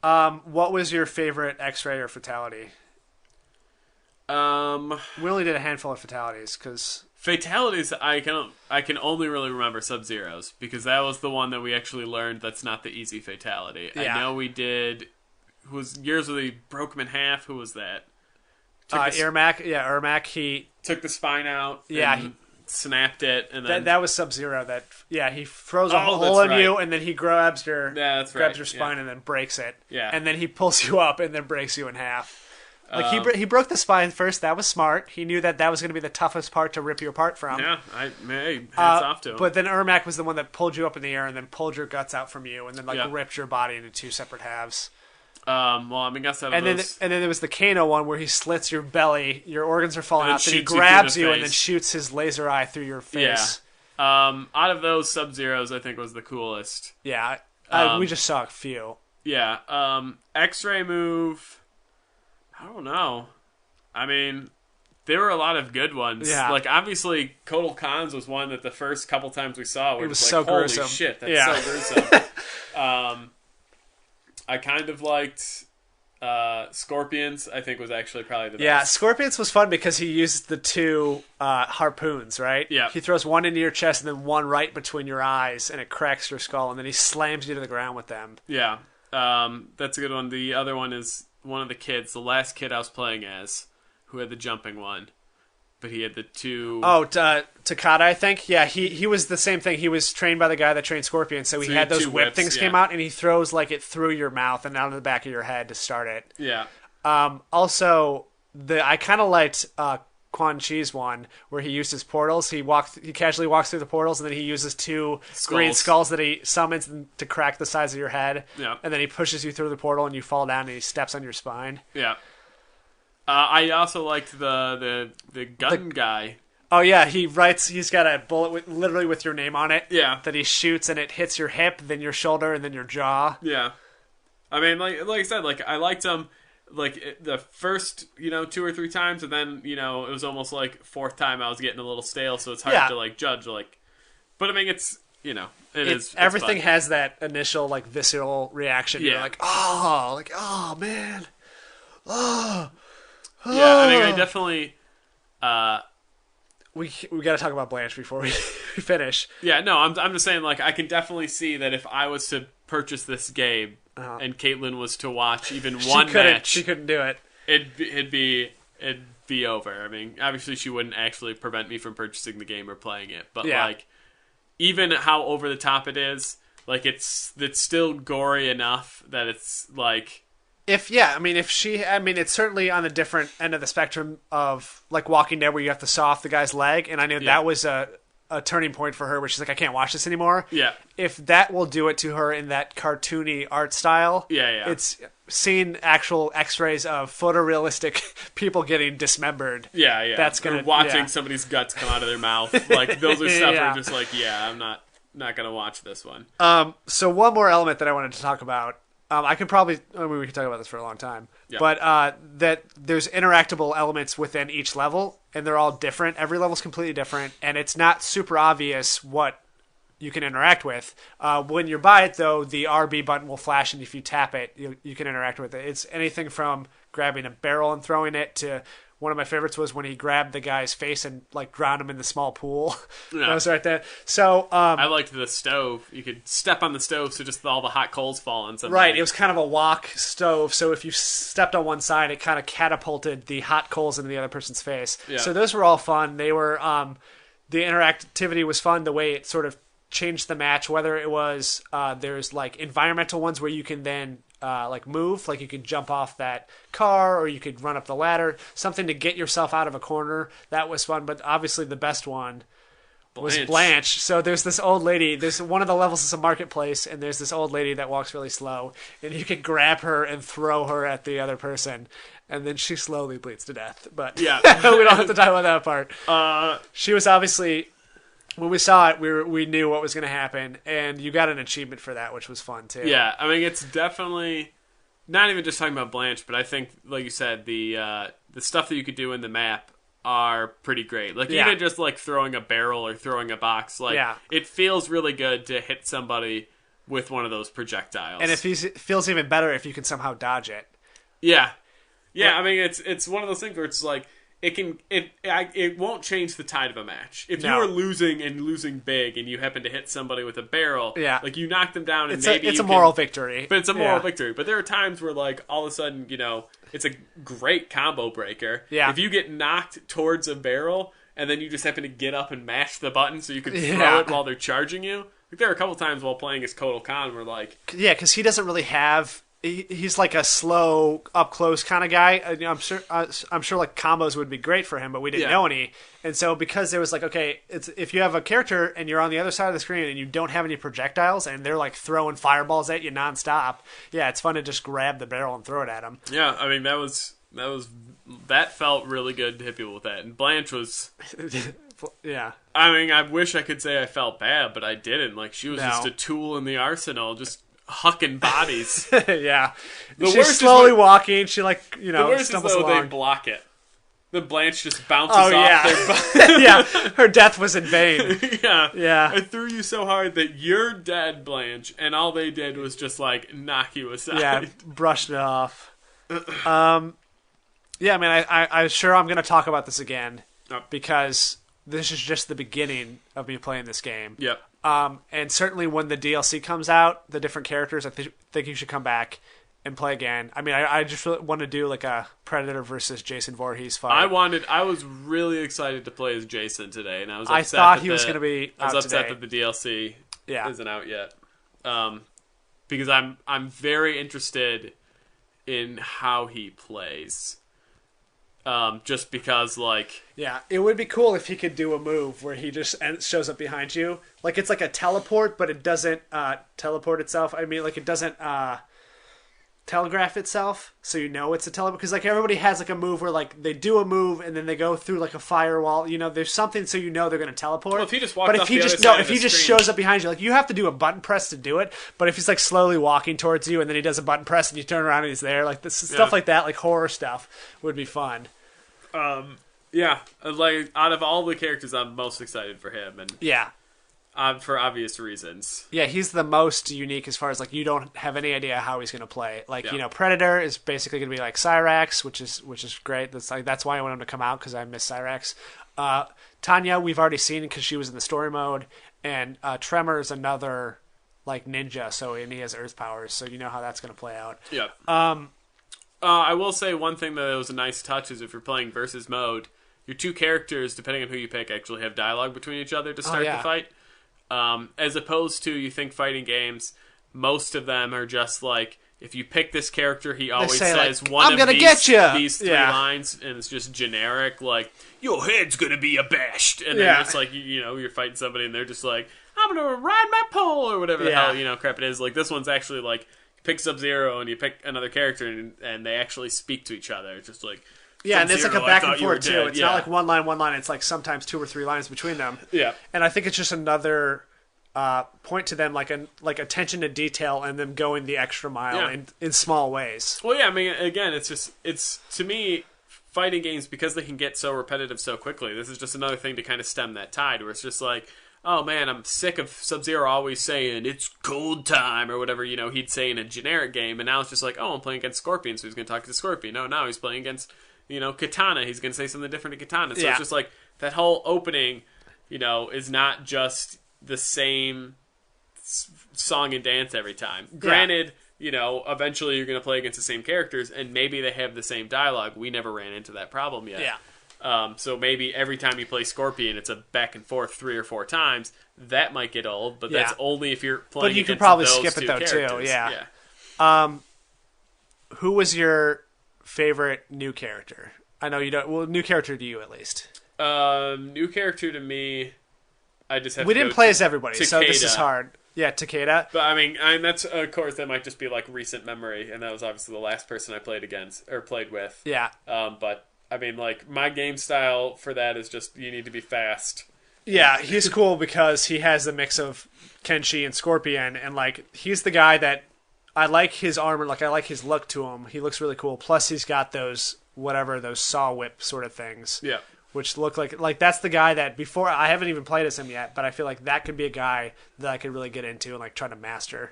Speaker 1: What was your favorite X-ray or fatality? We only did a handful of fatalities, because...
Speaker 2: Fatalities, I can only really remember Sub-Zero's, because that was the one that we actually learned that's not the easy fatality.
Speaker 1: Yeah.
Speaker 2: I know we did... Who was years where they broke him in half? Who was that?
Speaker 1: Ermac. Yeah, Ermac. He
Speaker 2: took the spine out.
Speaker 1: Yeah,
Speaker 2: and snapped it, and then
Speaker 1: that was Sub-Zero. He throws a hole in you, and then he grabs your your spine and then breaks it.
Speaker 2: Yeah,
Speaker 1: and then he pulls you up and then breaks you in half. Like he broke the spine first. That was smart. He knew that was going to be the toughest part to rip you apart from.
Speaker 2: Yeah, hats off to him.
Speaker 1: But then Ermac was the one that pulled you up in the air and then pulled your guts out from you, and then ripped your body into 2 separate halves.
Speaker 2: Well, I mean, guess that. And
Speaker 1: then there was the Kano one where he slits your belly, your organs are falling out, then he
Speaker 2: grabs
Speaker 1: you and then shoots his laser eye through your face.
Speaker 2: Yeah. Out of those, Sub-Zeros I think was the coolest.
Speaker 1: Yeah. We just saw a few.
Speaker 2: Yeah. X-ray move. I don't know. I mean, there were a lot of good ones.
Speaker 1: Yeah.
Speaker 2: Like, obviously, Kotal Khan's was one that the first couple times we saw, we were just
Speaker 1: so
Speaker 2: like, holy
Speaker 1: gruesome.
Speaker 2: shit, that's so gruesome. I kind of liked Scorpions, I think was actually probably the best.
Speaker 1: Yeah, Scorpions was fun because he used the 2 harpoons, right?
Speaker 2: Yeah.
Speaker 1: He throws one into your chest and then one right between your eyes, and it cracks your skull, and then he slams you to the ground with them.
Speaker 2: Yeah. That's a good one. The other one is one of the kids, the last kid I was playing as, who had the jumping one. But he had the 2...
Speaker 1: Oh, Takada, I think? Yeah, he was the same thing. He was trained by the guy that trained Scorpion, so he had those whip things came out, and he throws like it through your mouth and out of the back of your head to start it.
Speaker 2: Yeah.
Speaker 1: Also, I kind of liked Quan Chi's one, where he used his portals. He casually walks through the portals, and then he uses 2 green skulls that he summons to crack the size of your head.
Speaker 2: Yeah. And
Speaker 1: then he pushes you through the portal, and you fall down, and he steps on your spine.
Speaker 2: Yeah. I also liked the gun guy.
Speaker 1: Oh yeah, he's got a bullet literally with your name on it.
Speaker 2: Yeah.
Speaker 1: That he shoots, and it hits your hip, then your shoulder, and then your jaw.
Speaker 2: Yeah. I mean, like I said, like I liked him like the first, 2 or 3 times, and then, it was almost like 4th time I was getting a little stale, so it's hard to like judge but I mean it's
Speaker 1: everything
Speaker 2: fun.
Speaker 1: has that initial like visceral reaction.
Speaker 2: Yeah.
Speaker 1: You're like, oh man. Oh.
Speaker 2: Yeah, I mean I definitely
Speaker 1: we got to talk about Blanche before we finish.
Speaker 2: Yeah, no, I'm just saying, like, I can definitely see that if I was to purchase this game and Caitlin was to watch even one match,
Speaker 1: she couldn't do it.
Speaker 2: It'd be over. I mean, obviously she wouldn't actually prevent me from purchasing the game or playing it, but like, even how over the top it is, like it's still gory enough that it's like.
Speaker 1: It's certainly on the different end of the spectrum of like Walking Dead, where you have to saw off the guy's leg, and I knew that was a a turning point for her where she's like, I can't watch this anymore.
Speaker 2: Yeah.
Speaker 1: If that will do it to her in that cartoony art style, it's seeing actual X-rays of photorealistic people getting dismembered.
Speaker 2: Yeah.
Speaker 1: That's gonna
Speaker 2: watching somebody's guts come out of their mouth. Like those are stuff where just like, I'm not gonna watch this one.
Speaker 1: So one more element that I wanted to talk about. We could talk about this for a long time.
Speaker 2: Yeah.
Speaker 1: But that there's interactable elements within each level, and they're all different. Every level's completely different, and it's not super obvious what you can interact with. When you're by it, though, the RB button will flash, and if you tap it, you can interact with it. It's anything from grabbing a barrel and throwing it to... One of my favorites was when he grabbed the guy's face and like drowned him in the small pool. Yeah. That was right there. So
Speaker 2: I liked the stove. You could step on the stove, so just all the hot coals fall on something.
Speaker 1: Right. It was kind of a wok stove, so if you stepped on one side, it kind of catapulted the hot coals into the other person's face. Yeah. So those were all fun. They were the interactivity was fun. The way it sort of changed the match, whether it was there's like environmental ones where you can then like move, like you could jump off that car or you could run up the ladder, something to get yourself out of a corner. That was fun, but obviously the best one was Blanche. So there's this old lady, there's one of the levels is a marketplace, and there's this old lady that walks really slow, and you can grab her and throw her at the other person, and then she slowly bleeds to death. But we don't have to talk about that part. She was obviously... When we saw it, we knew what was going to happen, and you got an achievement for that, which was fun, too.
Speaker 2: Yeah, I mean, it's definitely... Not even just talking about Blanche, but I think, like you said, the stuff that you could do in the map are pretty great. Like, even just, like, throwing a barrel or throwing a box, like, it feels really good to hit somebody with one of those projectiles.
Speaker 1: And it feels even better if you can somehow dodge it.
Speaker 2: Yeah. Yeah, I mean, it's one of those things where it's like... It won't change the tide of a match. If you are losing big and you happen to hit somebody with a barrel, like you knock them down, and
Speaker 1: it's a moral victory.
Speaker 2: But it's a moral victory. But there are times where like all of a sudden, it's a great combo breaker. Yeah. If you get knocked towards a barrel and then you just happen to get up and mash the button so you can throw it while they're charging you. Like there are a couple times while playing as Kotal Khan where like
Speaker 1: because he doesn't really have. He's like a slow, up close kind of guy. I'm sure like combos would be great for him, but we didn't know any. And so because there was like, okay, if you have a character and you're on the other side of the screen and you don't have any projectiles and they're like throwing fireballs at you nonstop, it's fun to just grab the barrel and throw it at them.
Speaker 2: Yeah, I mean that felt really good to hit people with that. And Blanche was, I mean, I wish I could say I felt bad, but I didn't. Like she was just a tool in the arsenal, just hucking bodies.
Speaker 1: She's slowly walking. She
Speaker 2: the worst
Speaker 1: stumbles
Speaker 2: is though
Speaker 1: along.
Speaker 2: they block it. The Blanche just bounces off
Speaker 1: their her death was in vain.
Speaker 2: I threw you so hard that you're dead, Blanche, and all they did was just like knock you aside.
Speaker 1: Brushed it off. I mean, I'm sure I'm going to talk about this again because this is just the beginning of me playing this game.
Speaker 2: Yep.
Speaker 1: And certainly when the DLC comes out, the different characters, I think you should come back and play again. I mean, I just really want to do like a Predator versus Jason Voorhees fight.
Speaker 2: I was really excited to play as Jason today, and I was upset
Speaker 1: I thought he was going to be out
Speaker 2: I was upset
Speaker 1: today.
Speaker 2: that the DLC isn't out yet. Because I'm very interested in how he plays. Just because, like...
Speaker 1: Yeah, it would be cool if he could do a move where he just shows up behind you. Like, it's like a teleport, but it doesn't teleport itself. I mean, like, it doesn't telegraph itself, so you know it's a teleport. Because, like, everybody has, like, a move where, like, they do a move, and then they go through, like, a firewall. You know, there's something so you know they're going to teleport.
Speaker 2: Well, if he just walks off the other side of the screen...
Speaker 1: shows up behind you, like, you have to do a button press to do it. But if he's, like, slowly walking towards you, and then he does a button press, and you turn around and he's there, like, this stuff like that, like, horror stuff, would be fun.
Speaker 2: Like, out of all the characters, I'm most excited for him. And for obvious reasons.
Speaker 1: Yeah, he's the most unique as far as, like, you don't have any idea how he's going to play. Like, Predator is basically going to be like Cyrax, which is great. That's why I want him to come out, because I miss Cyrax. Tanya, we've already seen because she was in the story mode. And Tremor is another, like, ninja, and he has earth powers, so you know how that's going to play out.
Speaker 2: Yeah. I will say one thing that was a nice touch is if you're playing versus mode, your two characters, depending on who you pick, actually have dialogue between each other to start the fight. As opposed to, you think fighting games, most of them are just like, if you pick this character, he always says
Speaker 1: like,
Speaker 2: one
Speaker 1: I'm
Speaker 2: of
Speaker 1: gonna get ya!
Speaker 2: these 3 lines, and it's just generic, like, your head's gonna be abashed. And then it's like, you're fighting somebody, and they're just like, I'm gonna ride my pole, or whatever the hell, crap it is. Like, this one's actually, like, you pick Sub-Zero, and you pick another character, and they actually speak to each other. It's just like,
Speaker 1: yeah, and it's like a back and forth, too. It's not like one line. It's like sometimes 2 or 3 lines between them.
Speaker 2: Yeah.
Speaker 1: And I think it's just another point to them, like attention to detail and them going the extra mile in small ways.
Speaker 2: Well, yeah, I mean, again, it's to me, fighting games, because they can get so repetitive so quickly, this is just another thing to kind of stem that tide, where it's just like, oh man, I'm sick of Sub-Zero always saying, it's cold time, or whatever, he'd say in a generic game, and now it's just like, oh, I'm playing against Scorpion, so he's going to talk to Scorpion. No, now he's playing against, Katana, he's going to say something different to Katana. So it's just like, that whole opening, is not just the same song and dance every time. Granted, eventually you're going to play against the same characters, and maybe they have the same dialogue. We never ran into that problem yet.
Speaker 1: Yeah.
Speaker 2: So maybe every time you play Scorpion, it's a back and forth 3 or 4 times. That might get old, but that's only if you're playing.
Speaker 1: But you
Speaker 2: can
Speaker 1: probably
Speaker 2: those
Speaker 1: skip it though
Speaker 2: characters.
Speaker 1: too. Yeah. Who was your favorite new character? I know you don't. Well, new character to you at least.
Speaker 2: New character to me. I just have.
Speaker 1: We didn't play as everybody,
Speaker 2: Takeda.
Speaker 1: so this is hard. Yeah, Takeda.
Speaker 2: But I mean, that's of course that might just be like recent memory, and that was obviously the last person I played against or played with.
Speaker 1: Yeah.
Speaker 2: But I mean, like my game style for that is just you need to be fast.
Speaker 1: Yeah, he's cool because he has a mix of Kenshi and Scorpion, and like he's the guy that I like his armor, like I like his look to him. He looks really cool. Plus, he's got those saw whip sort of things.
Speaker 2: Yeah.
Speaker 1: Which look like that's the guy that before I haven't even played as him yet, but I feel like that could be a guy that I could really get into and like try to master.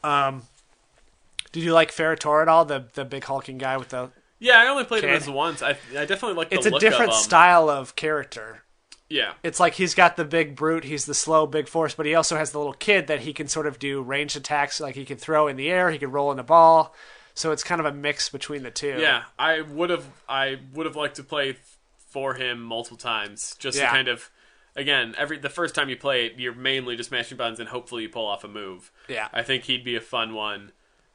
Speaker 1: Did you like Ferritor at all? The big hulking guy with the
Speaker 2: Yeah, I only played him as once. I definitely like the look of him.
Speaker 1: It's a different style of character.
Speaker 2: Yeah.
Speaker 1: It's like he's got the big brute, he's the slow big force, but he also has the little kid that he can sort of do ranged attacks, like he can throw in the air, he can roll in the ball. So it's kind of a mix between the two.
Speaker 2: Yeah, I would have liked to play for him multiple times, just to kind of, again, the first time you play it, you're mainly just mashing buttons and hopefully you pull off a move.
Speaker 1: Yeah.
Speaker 2: I think he'd be a fun one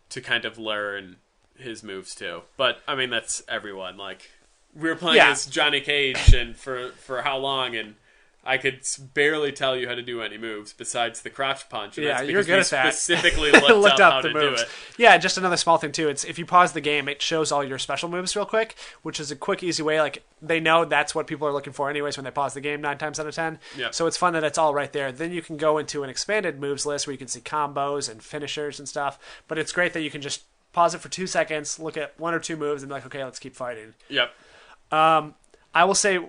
Speaker 2: to kind of learn his moves too. But I mean, that's everyone. Like we were playing as Johnny Cage, and for how long, and I could barely tell you how to do any moves besides the crouch punch. And that's
Speaker 1: you're good at that.
Speaker 2: Specifically looked up how to
Speaker 1: moves.
Speaker 2: do it.
Speaker 1: Yeah, just another small thing too. It's if you pause the game, it shows all your special moves real quick, which is a quick, easy way. Like they know that's what people are looking for anyways when they pause the game 9 times out of 10.
Speaker 2: Yeah.
Speaker 1: So it's fun that it's all right there. Then you can go into an expanded moves list where you can see combos and finishers and stuff. But it's great that you can just pause it for 2 seconds, look at 1 or 2 moves, and be like, okay, let's keep fighting.
Speaker 2: Yep.
Speaker 1: I will say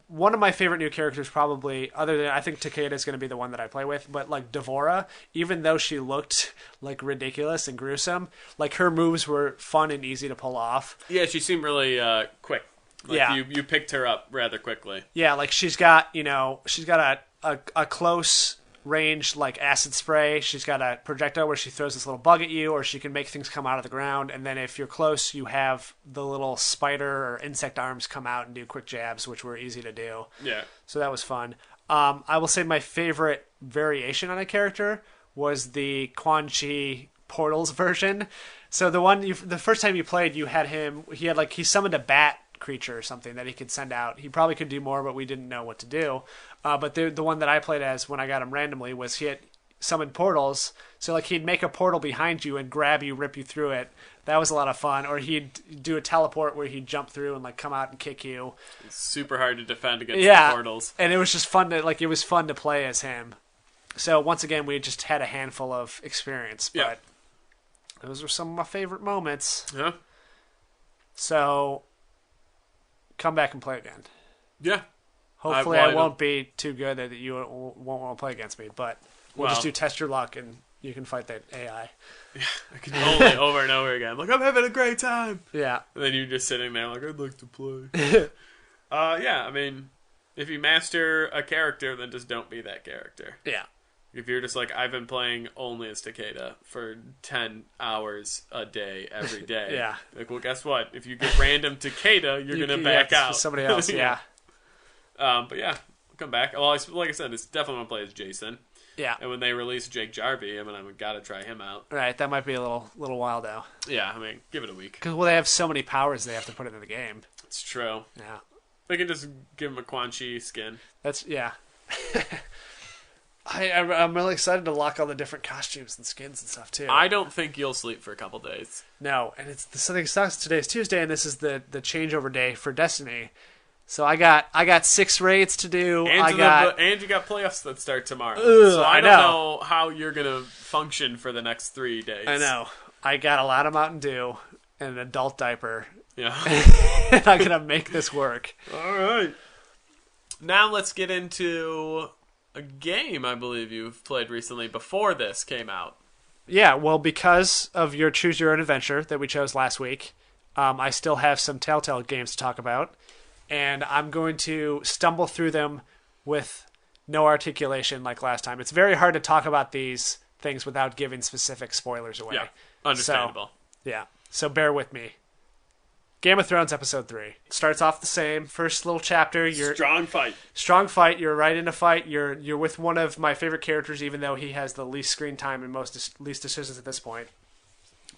Speaker 1: one of my favorite new characters, probably, other than I think Takeda is going to be the one that I play with, but like Devora, even though she looked like ridiculous and gruesome, like her moves were fun and easy to pull off.
Speaker 2: Yeah, she seemed really quick. Like you picked her up rather quickly.
Speaker 1: Yeah, like she's got a close range like acid spray. She's got a projectile where she throws this little bug at you, or she can make things come out of the ground, and then if you're close, you have the little spider or insect arms come out and do quick jabs, which were easy to do.
Speaker 2: Yeah.
Speaker 1: So that was fun. I will say my favorite variation on a character was the Quan Chi Portals version. So the first time you played, you had him. He summoned a bat creature or something that he could send out. He probably could do more, but we didn't know what to do. But the one that I played as when I got him randomly was he had summoned portals. So like he'd make a portal behind you and grab you, rip you through it. That was a lot of fun. Or he'd do a teleport where he'd jump through and like come out and kick you.
Speaker 2: It's super hard to defend against the portals.
Speaker 1: And it was just fun to play as him. So once again, we just had a handful of experience, but those were some of my favorite moments.
Speaker 2: Yeah.
Speaker 1: So come back and play again.
Speaker 2: Yeah.
Speaker 1: Hopefully I won't be too good that you won't want to play against me, but we'll just do test your luck and you can fight that AI.
Speaker 2: Yeah, I can only over and over again. Like, I'm having a great time.
Speaker 1: Yeah.
Speaker 2: And then you're just sitting there like, I'd like to play. I mean, if you master a character, then just don't be that character.
Speaker 1: Yeah.
Speaker 2: If you're just like, I've been playing only as Takeda for 10 hours a day, every day.
Speaker 1: Yeah.
Speaker 2: Like, well, guess what? If you get random Takeda, you're going to back out.
Speaker 1: Somebody else, yeah.
Speaker 2: But yeah, I'll come back. Well, like I said, it's definitely want to play as Jason.
Speaker 1: Yeah.
Speaker 2: And when they release Jake Jarvie, I gotta try him out.
Speaker 1: Right, that might be a little while though.
Speaker 2: Yeah, give it a week.
Speaker 1: Because they have so many powers they have to put into the game.
Speaker 2: It's true.
Speaker 1: Yeah.
Speaker 2: They can just give him a Quan Chi skin.
Speaker 1: Yeah. I'm really excited to lock all the different costumes and skins and stuff too.
Speaker 2: I don't think you'll sleep for a couple days.
Speaker 1: No, and something sucks. Today's Tuesday, and this is the changeover day for Destiny. So I got 6 raids to do.
Speaker 2: And you got playoffs that start tomorrow. So I don't know how you're gonna function for the next 3 days.
Speaker 1: I know. I got a lot of Mountain Dew and an adult diaper.
Speaker 2: Yeah.
Speaker 1: And I'm gonna make this work.
Speaker 2: All right. Now let's get into a game I believe you've played recently before this came out.
Speaker 1: Yeah, well, because of your Choose Your Own Adventure that we chose last week, I still have some Telltale games to talk about, and I'm going to stumble through them with no articulation like last time. It's very hard to talk about these things without giving specific spoilers away.
Speaker 2: Yeah, understandable.
Speaker 1: So bear with me. Game of Thrones episode 3 starts off the same. First little chapter.
Speaker 2: Strong fight.
Speaker 1: You're right in a fight. You're with one of my favorite characters, even though he has the least screen time and least decisions at this point.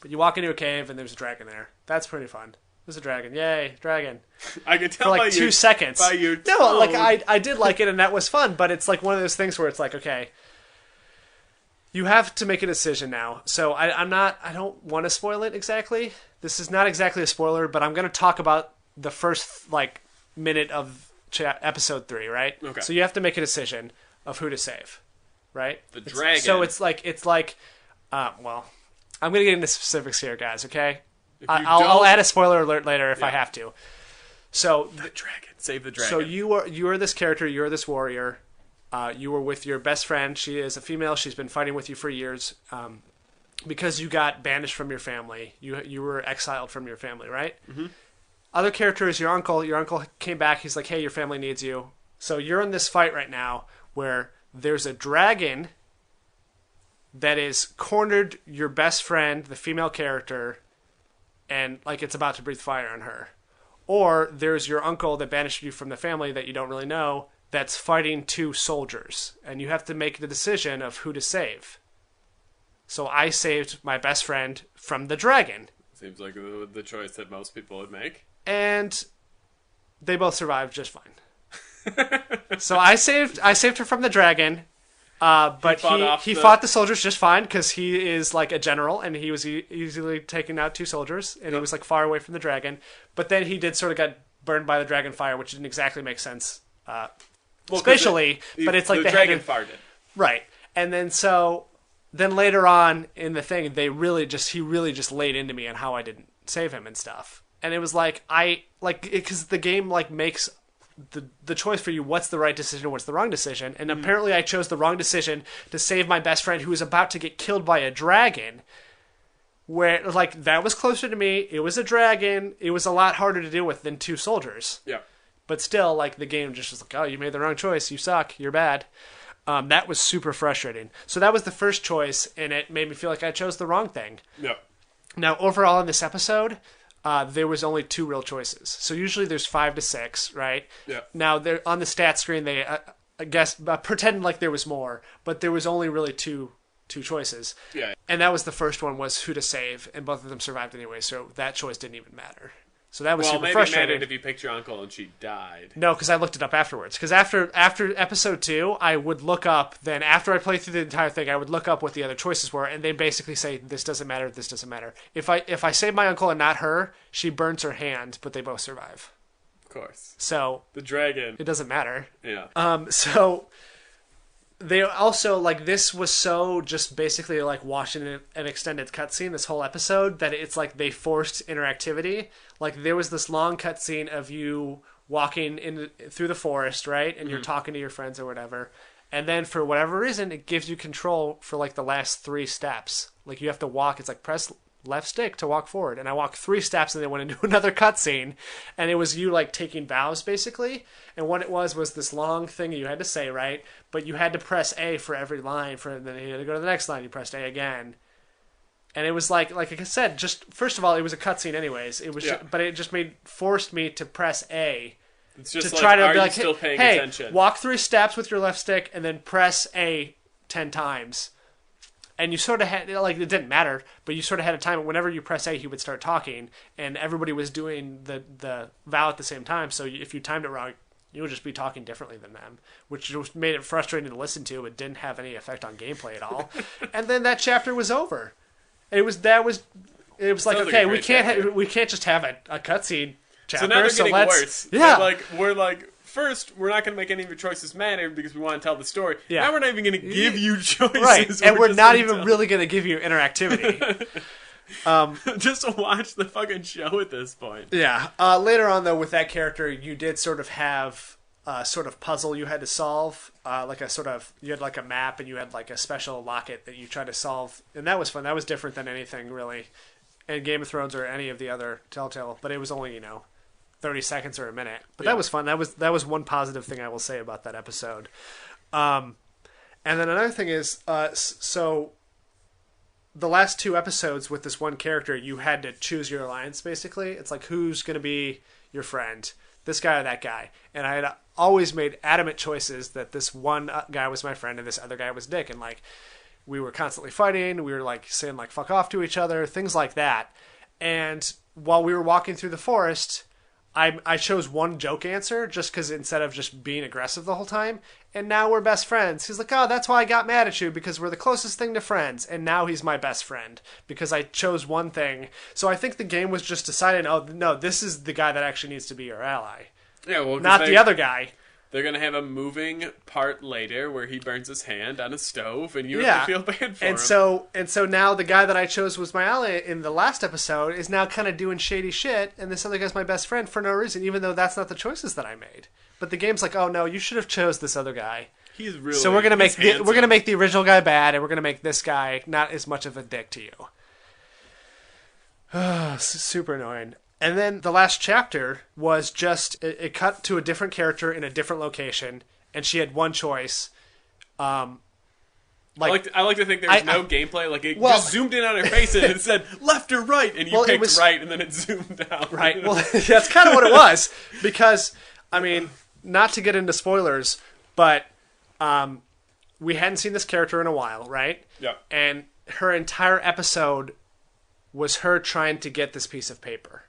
Speaker 1: But you walk into a cave and there's a dragon there. That's pretty fun. There's a dragon. Yay, dragon.
Speaker 2: I can tell
Speaker 1: for like 2 seconds.
Speaker 2: By your tone.
Speaker 1: No, like I did like it and that was fun. But it's like one of those things where it's like, okay, you have to make a decision now. So I don't want to spoil it exactly. This is not exactly a spoiler, but I'm going to talk about the first minute of episode 3, right?
Speaker 2: Okay.
Speaker 1: So you have to make a decision of who to save, right?
Speaker 2: The dragon.
Speaker 1: So it's like, well, I'm going to get into specifics here, guys. Okay, I'll add a spoiler alert later if I have to. So
Speaker 2: the dragon, save the dragon.
Speaker 1: So you are this character. You are this warrior. You were with your best friend. She is a female. She's been fighting with you for years. Because you got banished from your family. You were exiled from your family, right? Mm-hmm. Other character is your uncle. Your uncle came back. He's like, hey, your family needs you. So you're in this fight right now where there's a dragon that is cornered your best friend, the female character, and it's about to breathe fire on her. Or there's your uncle that banished you from the family that you don't really know that's fighting 2 soldiers. And you have to make the decision of who to save. So I saved my best friend from the dragon.
Speaker 2: Seems like the choice that most people would make.
Speaker 1: And they both survived just fine. So I saved her from the dragon, but he fought the soldiers just fine because he is like a general and he was easily taking out 2 soldiers and he was far away from the dragon. But then he did sort of get burned by the dragon fire, which didn't exactly make sense spatially. But it's like
Speaker 2: the dragon fired it,
Speaker 1: right? And then Then later on in the thing, he really just laid into me on how I didn't save him and stuff. And it was because the game makes the choice for you, what's the right decision, what's the wrong decision. And apparently I chose the wrong decision to save my best friend who was about to get killed by a dragon. Where that was closer to me. It was a dragon. It was a lot harder to deal with than 2 soldiers.
Speaker 2: Yeah.
Speaker 1: But still, the game just was oh, you made the wrong choice. You suck. You're bad. That was super frustrating. So that was the first choice, and it made me feel like I chose the wrong thing.
Speaker 2: Yeah.
Speaker 1: Now, overall in this episode, there was only 2 real choices. So usually there's 5 to 6, right?
Speaker 2: Yeah.
Speaker 1: Now, on the stat screen, they, I guess, pretended like there was more, but there was only really two choices.
Speaker 2: Yeah.
Speaker 1: And that was the first one was who to save, and both of them survived anyway, so that choice didn't even matter. So that was super frustrating.
Speaker 2: Well, maybe it mattered if you picked your uncle and she died.
Speaker 1: No, because I looked it up afterwards. Because after episode 2, I would look up. Then after I played through the entire thing, I would look up what the other choices were, and they basically say this doesn't matter. This doesn't matter. If I save my uncle and not her, she burns her hand, but they both survive.
Speaker 2: Of course.
Speaker 1: So
Speaker 2: the dragon.
Speaker 1: It doesn't matter.
Speaker 2: Yeah.
Speaker 1: So they also this was so just basically watching an extended cutscene this whole episode that it's they forced interactivity. There was this long cutscene of you walking through the forest, right, and you're talking to your friends or whatever, and then for whatever reason it gives you control for the last 3 steps. You have to walk. It's press left stick to walk forward, and I walked 3 steps and then went into another cutscene, and it was you taking bows basically. And what it was this long thing you had to say, right? But you had to press A for every line. Then you had to go to the next line. You pressed A again, and it was like I said, just first of all, it was a cutscene anyways. It was, but it just forced me to press A.
Speaker 2: It's just
Speaker 1: to try to
Speaker 2: are
Speaker 1: be
Speaker 2: you still paying attention?
Speaker 1: Walk 3 steps with your left stick, and then press A 10 times. And you sort of had, like, it didn't matter, but you sort of had a time whenever you press A, he would start talking, and everybody was doing the vow at the same time, so if you timed it wrong, you would just be talking differently than them, which just made it frustrating to listen to, but didn't have any effect on gameplay at all. And then that chapter was over. It was like, okay, we can't just have a cutscene chapter.
Speaker 2: So now they're getting worse.
Speaker 1: Yeah.
Speaker 2: We're like, first, we're not going to make any of your choices matter because we want to tell the story.
Speaker 1: Yeah.
Speaker 2: Now we're not even going to give you choices.
Speaker 1: Right, and we're not even really going to give you interactivity.
Speaker 2: Just watch the fucking show at this point.
Speaker 1: Yeah. Later on, though, with that character, you did sort of have a sort of puzzle you had to solve. You had like a map and you had like a special locket that you tried to solve. And that was fun. That was different than anything really in Game of Thrones or any of the other Telltale. But it was only, 30 seconds or a minute. But that was fun. That was one positive thing I will say about that episode. And then another thing is, so the last 2 episodes with this one character, you had to choose your alliance, basically. It's like, who's going to be your friend? This guy or that guy? And I had always made adamant choices that this one guy was my friend and this other guy was Dick. And, like, we were constantly fighting. We were, like, saying, like, fuck off to each other, things like that. And while we were walking through the forest, I chose one joke answer just because instead of just being aggressive the whole time. And now we're best friends. He's like, oh, that's why I got mad at you, because we're the closest thing to friends. And now he's my best friend because I chose one thing. So I think the game was just deciding, oh, no, this is the guy that actually needs to be your ally.
Speaker 2: Yeah, well,
Speaker 1: not the other guy.
Speaker 2: They're going to have a moving part later where he burns his hand on a stove and you have to feel bad for him.
Speaker 1: And so now the guy that I chose was my ally in the last episode is now kind of doing shady shit, and this other guy's my best friend for no reason, even though that's not the choices that I made. But the game's like, oh no, you should have chose this other guy.
Speaker 2: He's really
Speaker 1: So we're gonna make the original guy bad, and we're gonna make this guy not as much of a dick to you. Super annoying. And then the last chapter was just, it cut to a different character in a different location, and she had one choice.
Speaker 2: I like to think there was no gameplay. Like, it just zoomed in on her face and it said left or right, and you picked right, and then it zoomed out.
Speaker 1: Right. Well, that's kind of what it was. Because, I mean, not to get into spoilers, but we hadn't seen this character in a while, right?
Speaker 2: Yeah.
Speaker 1: And her entire episode was her trying to get this piece of paper.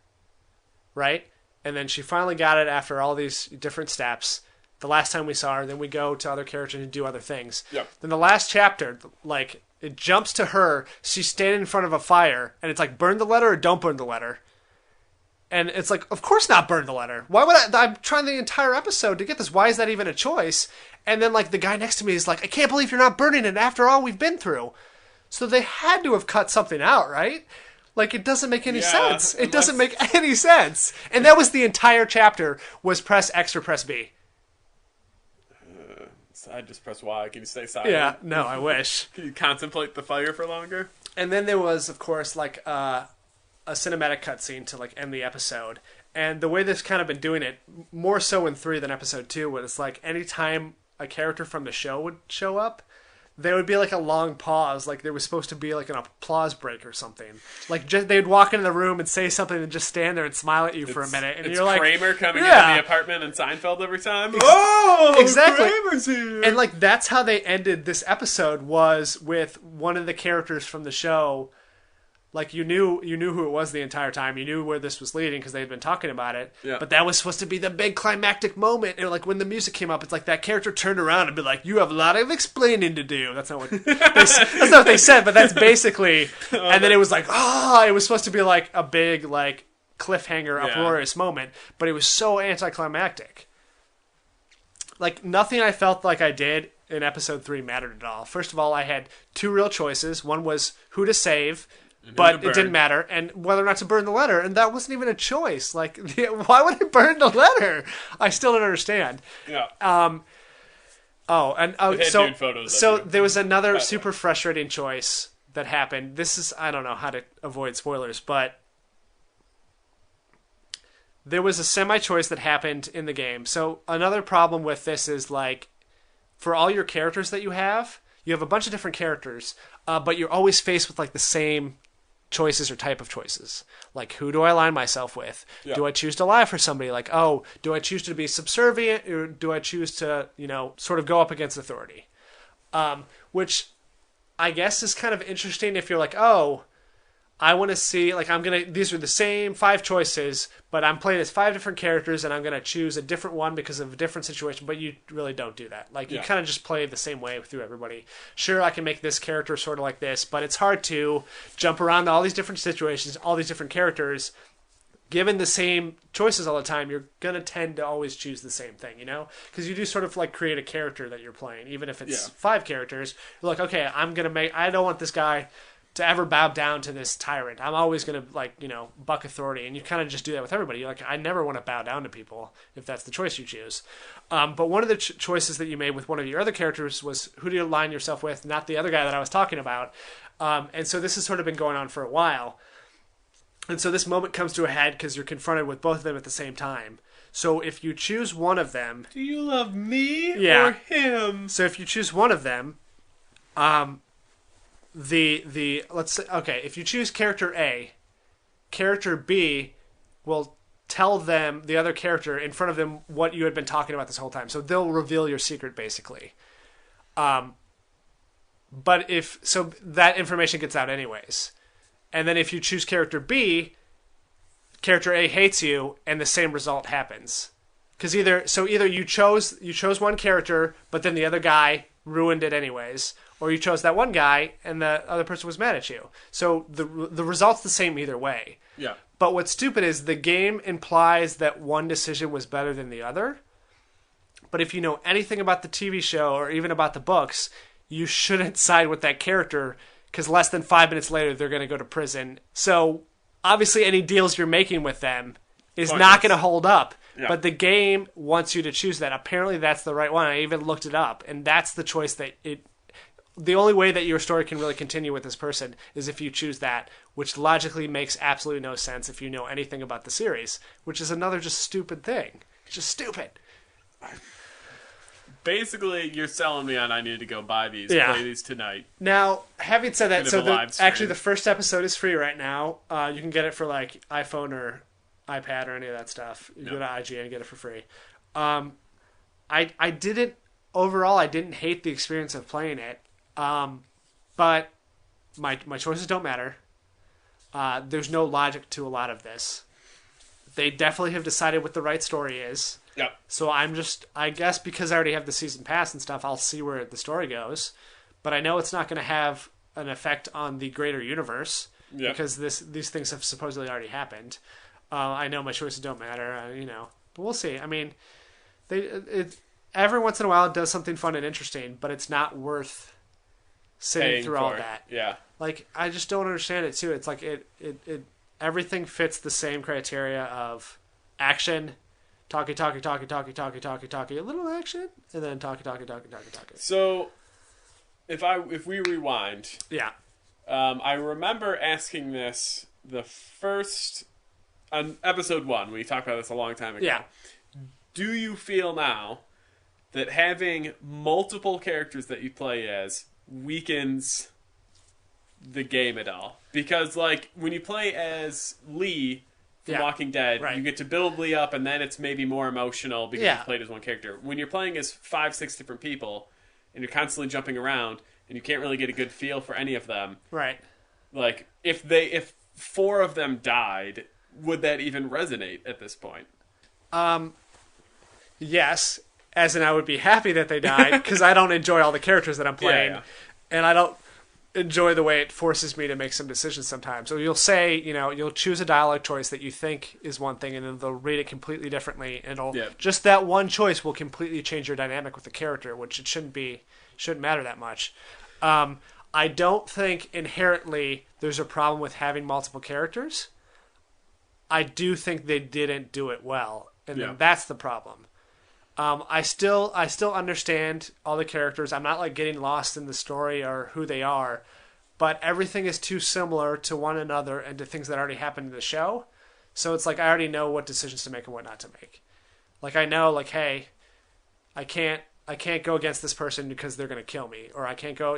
Speaker 1: Right? And then she finally got it after all these different steps. The last time we saw her, then we go to other characters and do other things.
Speaker 2: Yeah.
Speaker 1: Then the last chapter, like, it jumps to her. She's standing in front of a fire, and it's like, burn the letter or don't burn the letter. And it's like, of course not burn the letter. Why would I'm trying the entire episode to get this. Why is that even a choice? And then, like, the guy next to me is like, I can't believe you're not burning it after all we've been through. So they had to have cut something out, right? Like, it doesn't make any sense. It doesn't make any sense. And that was the entire chapter, was press X or press B.
Speaker 2: I just press Y. Can you stay silent?
Speaker 1: Yeah, no, I wish.
Speaker 2: Can you contemplate the fire for longer?
Speaker 1: And then there was, of course, like, a cinematic cutscene to, like, end the episode. And the way they've kind of been doing it, more so in 3 than episode 2, was, like, anytime a character from the show would show up, there would be, like, a long pause. Like, there was supposed to be, like, an applause break or something. Like, they'd walk into the room and say something and just stand there and smile at you for a minute. And
Speaker 2: it's
Speaker 1: you're like,
Speaker 2: Kramer coming into the apartment in Seinfeld every time.
Speaker 1: Exactly.
Speaker 2: Kramer's here.
Speaker 1: And, like, that's how they ended this episode, was with one of the characters from the show. Like, you knew who it was the entire time. You knew where this was leading because they had been talking about it.
Speaker 2: Yeah.
Speaker 1: But that was supposed to be the big climactic moment. And, like, when the music came up, it's like that character turned around and be like, you have a lot of explaining to do. That's not what they said, but that's basically... And then it was like, it was supposed to be, like, a big, like, cliffhanger, uproarious moment. But it was so anticlimactic. Like, nothing I felt like I did in episode 3 mattered at all. First of all, I had 2 real choices. One was who to save... But it didn't matter, and whether or not to burn the letter, and that wasn't even a choice. Like, why would I burn the letter? I still don't understand.
Speaker 2: Yeah.
Speaker 1: So there was another super frustrating choice that happened. This is, I don't know how to avoid spoilers, but there was a semi-choice that happened in the game. So another problem with this is, like, for all your characters that you have a bunch of different characters, but you're always faced with, like, the same choices or type of choices. Like, who do I align myself with? Yeah. Do I choose to lie for somebody? Like, do I choose to be subservient, or do I choose to, sort of go up against authority? which I guess is kind of interesting if you're like, oh, I want to see, like, these are the same 5 choices, but I'm playing as 5 different characters, and I'm going to choose a different one because of a different situation, but you really don't do that. Like, you kind of just play the same way through everybody. Sure, I can make this character sort of like this, but it's hard to jump around to all these different situations, all these different characters. Given the same choices all the time, you're going to tend to always choose the same thing, you know? Because you do sort of, like, create a character that you're playing, even if it's 5 characters. You're like, okay, I don't want this guy to ever bow down to this tyrant. I'm always going to, like, you know, buck authority. And you kind of just do that with everybody. You're like, I never want to bow down to people if that's the choice you choose. But one of the choices that you made with one of your other characters was who do you align yourself with, not the other guy that I was talking about. And so this has sort of been going on for a while. And so this moment comes to a head because you're confronted with both of them at the same time. So if you choose one of them...
Speaker 2: Do you love me
Speaker 1: or
Speaker 2: him?
Speaker 1: So if you choose one of them... let's say, okay, if you choose character A, character B will tell them, the other character, in front of them what you had been talking about this whole time. So they'll reveal your secret, basically. But so that information gets out anyways. And then if you choose character B, character A hates you, and the same result happens. Because either you chose one character, but then the other guy ruined it anyways, or you chose that one guy and the other person was mad at you. So the result's the same either way.
Speaker 2: Yeah.
Speaker 1: But what's stupid is the game implies that one decision was better than the other. But if you know anything about the TV show or even about the books, you shouldn't side with that character because less than 5 minutes later they're going to go to prison. So obviously any deals you're making with them is not going to hold up. Yeah. But the game wants you to choose that. Apparently that's the right one. I even looked it up, and that's the choice that the only way that your story can really continue with this person is if you choose that, which logically makes absolutely no sense if you know anything about the series, which is another just stupid thing. It's just stupid.
Speaker 2: Basically, you're selling me on I need to go buy these, play these tonight.
Speaker 1: Now, having said that, so actually the first episode is free right now. You can get it for like iPhone or iPad or any of that stuff. You go to IGN and get it for free. I didn't hate the experience of playing it. But my choices don't matter. There's no logic to a lot of this. They definitely have decided what the right story is.
Speaker 2: Yep.
Speaker 1: So I guess because I already have the season pass and stuff, I'll see where the story goes. But I know it's not going to have an effect on the greater universe because these things have supposedly already happened. I know my choices don't matter, but we'll see. I mean, every once in a while it does something fun and interesting, but it's not worth sitting through all that.
Speaker 2: Yeah.
Speaker 1: Like, I just don't understand it too. It's like it everything fits the same criteria of action, talkie, a little action, and then talkie.
Speaker 2: So, if we rewind, I remember asking this the first on episode 1. We talked about this a long time ago.
Speaker 1: Yeah.
Speaker 2: Do you feel now that having multiple characters that you play as weakens the game at all? Because, like, when you play as Lee from Walking Dead, you get to build Lee up, and then it's maybe more emotional because you played as one character. When you're playing as 5-6 different people, and you're constantly jumping around, and you can't really get a good feel for any of them,
Speaker 1: right?
Speaker 2: Like, if 4 of them died, would that even resonate at this point?
Speaker 1: Yes, as in I would be happy that they died, because I don't enjoy all the characters that I'm playing, and I don't enjoy the way it forces me to make some decisions sometimes. So you'll say, you'll choose a dialogue choice that you think is one thing, and then they'll read it completely differently, and just that one choice will completely change your dynamic with the character, which it shouldn't matter that much. I don't think inherently there's a problem with having multiple characters. I do think they didn't do it well, and then that's the problem. I still understand all the characters. I'm not like getting lost in the story or who they are, but everything is too similar to one another and to things that already happened in the show. So it's like I already know what decisions to make and what not to make. Like I know, like, hey, I can't go against this person because they're gonna kill me, or I can't go.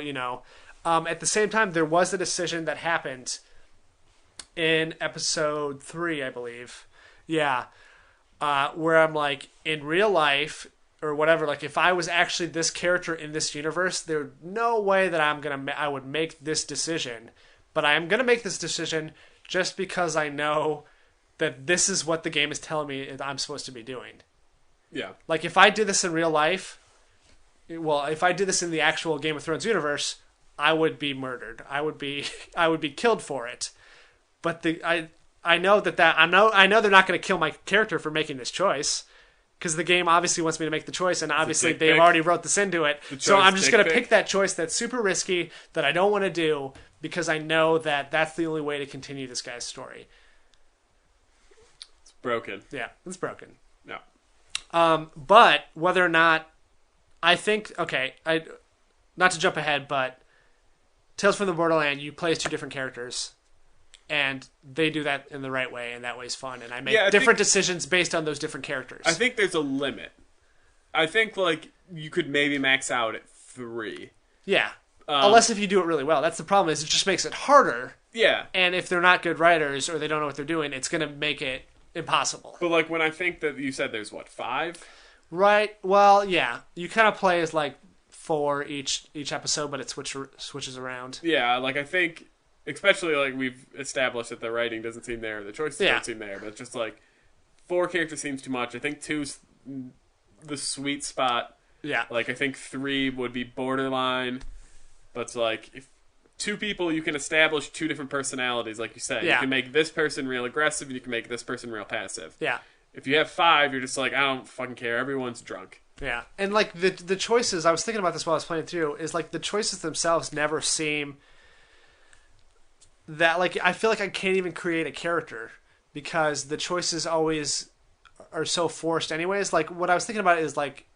Speaker 1: At the same time, there was a decision that happened in episode 3, I believe. Yeah. Where I'm like, in real life, or whatever, like if I was actually this character in this universe, there's no way that I would make this decision, but I am gonna make this decision just because I know that this is what the game is telling me I'm supposed to be doing.
Speaker 2: Yeah.
Speaker 1: Like if I did this in real life, well, if I did this in the actual Game of Thrones universe, I would be murdered. I would be killed for it. But I know they're not going to kill my character for making this choice, because the game obviously wants me to make the choice, and obviously they've already wrote this into it. So I'm just going to pick that choice that's super risky, that I don't want to do, because I know that that's the only way to continue this guy's story.
Speaker 2: It's broken.
Speaker 1: Yeah, it's broken.
Speaker 2: Yeah.
Speaker 1: But whether or not, I think, not to jump ahead, but Tales from the Borderland, you play as 2 different characters, and they do that in the right way, and that way's fun. And I make different decisions based on those different characters.
Speaker 2: I think there's a limit. I think like you could maybe max out at 3.
Speaker 1: Yeah, unless if you do it really well. That's the problem. Is it just makes it harder.
Speaker 2: Yeah.
Speaker 1: And if they're not good writers or they don't know what they're doing, it's going to make it impossible.
Speaker 2: But like when I think that you said there's 5?
Speaker 1: Right. Well, yeah. You kind of play as like 4 each episode, but it switches around.
Speaker 2: Yeah, like I think, especially like we've established that the writing doesn't seem there, the choices don't seem there, but it's just like 4 characters seems too much. I think 2's the sweet spot.
Speaker 1: Yeah.
Speaker 2: Like I think 3 would be borderline, but it's like if 2 people, you can establish 2 different personalities, like you said.
Speaker 1: Yeah.
Speaker 2: You can make this person real aggressive, and you can make this person real passive.
Speaker 1: Yeah.
Speaker 2: If you have 5, you're just like, I don't fucking care. Everyone's drunk.
Speaker 1: Yeah. And like the choices, I was thinking about this while I was playing through, is like the choices themselves never seem that, like, I feel like I can't even create a character because the choices always are so forced anyways. Like what I was thinking about is like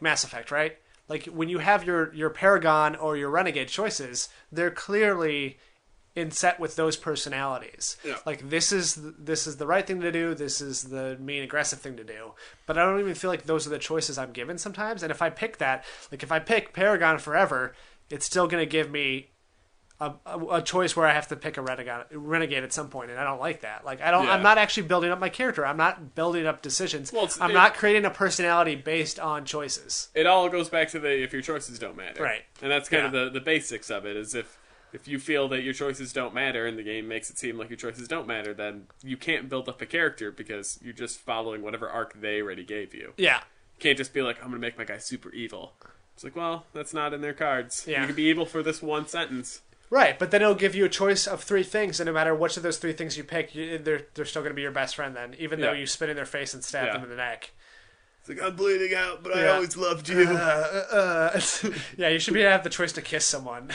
Speaker 1: Mass Effect, right? Like when you have your Paragon or your Renegade choices, they're clearly in set with those personalities.
Speaker 2: Yeah.
Speaker 1: Like this is the right thing to do. This is the mean aggressive thing to do. But I don't even feel like those are the choices I'm given sometimes. And if I pick that, like if I pick Paragon forever, it's still going to give me a choice where I have to pick a renegade at some point, and I don't like that. Like I'm not actually building up my character. I'm not building up decisions. Well, I'm not creating a personality based on choices.
Speaker 2: It all goes back to if your choices don't matter,
Speaker 1: right?
Speaker 2: And that's kind of the basics of it. Is if you feel that your choices don't matter and the game makes it seem like your choices don't matter, then you can't build up a character because you're just following whatever arc they already gave you.
Speaker 1: Yeah,
Speaker 2: you can't just be like, I'm gonna make my guy super evil. It's like, well, that's not in their cards.
Speaker 1: Yeah.
Speaker 2: You can be evil for this one sentence.
Speaker 1: Right, but then it'll give you a choice of 3 things, and no matter which of those 3 things you pick, they're still going to be your best friend then, even though you spit in their face and stab them in the neck.
Speaker 2: It's like, I'm bleeding out, but I always loved you.
Speaker 1: Yeah, you should be able to have the choice to kiss someone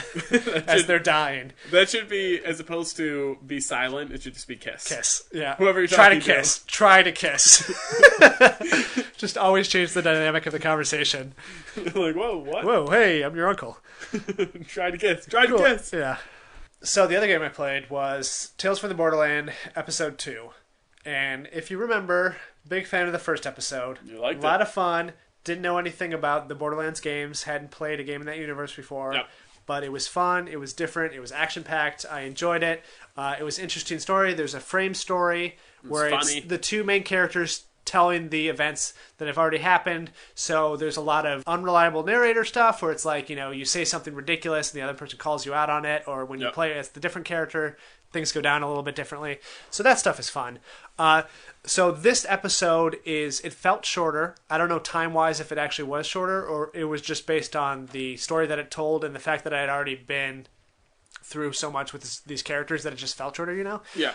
Speaker 1: as they're dying.
Speaker 2: That should be, as opposed to be silent, it should just be kiss.
Speaker 1: Kiss, yeah.
Speaker 2: Whoever you're
Speaker 1: Try
Speaker 2: talking
Speaker 1: to kiss. Try to kiss. Just always change the dynamic of the conversation.
Speaker 2: Like, whoa, what?
Speaker 1: Whoa, hey, I'm your uncle.
Speaker 2: Try to kiss. Try to kiss.
Speaker 1: Yeah. So the other game I played was Tales from the Borderland Episode 2. And if you remember, big fan of the first episode.
Speaker 2: You liked it.
Speaker 1: A lot of fun. Didn't know anything about the Borderlands games. Hadn't played a game in that universe before.
Speaker 2: Yep.
Speaker 1: But it was fun. It was different. It was action-packed. I enjoyed it. It was an interesting story. There's a frame story where it's the 2 main characters telling the events that have already happened. So there's a lot of unreliable narrator stuff where it's like, you say something ridiculous and the other person calls you out on it, or when you play as the different character, things go down a little bit differently. So that stuff is fun. So this episode it felt shorter. I don't know time-wise if it actually was shorter or it was just based on the story that it told and the fact that I had already been through so much with these characters that it just felt shorter,
Speaker 2: Yeah.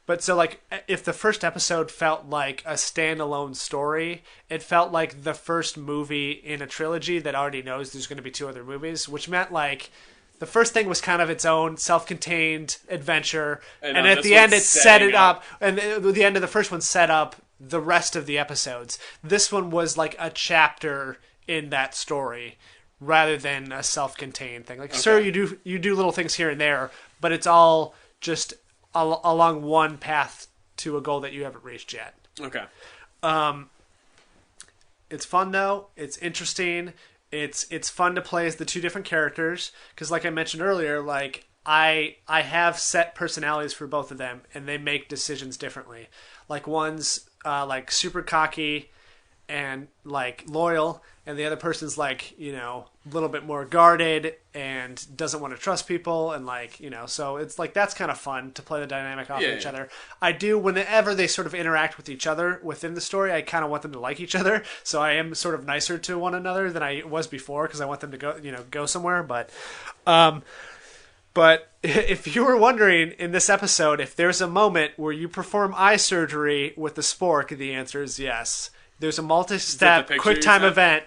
Speaker 1: But so like if the first episode felt like a standalone story, it felt like the first movie in a trilogy that already knows there's going to be 2 other movies, which meant like the first thing was kind of its own self-contained adventure, and at the end it set it up, and the end of the first one set up the rest of the episodes. This one was like a chapter in that story rather than a self-contained thing. Like, sure, you do little things here and there, but it's all just along one path to a goal that you haven't reached yet.
Speaker 2: Okay.
Speaker 1: It's fun though. It's interesting. It's fun to play as the 2 different characters because, like I mentioned earlier, like I have set personalities for both of them, and they make decisions differently. Like one's like super cocky and like loyal, and the other person's like, you know, a little bit more guarded and doesn't want to trust people, and like, you know, so it's like that's kind of fun to play the dynamic off of each other. I do, whenever they sort of interact with each other within the story, I kind of want them to like each other, so I am sort of nicer to one another than I was before, because I want them to go, you know, go somewhere. But if you were wondering in this episode if there's a moment where you perform eye surgery with the spork, the answer is yes. There's a multi-step quick time event.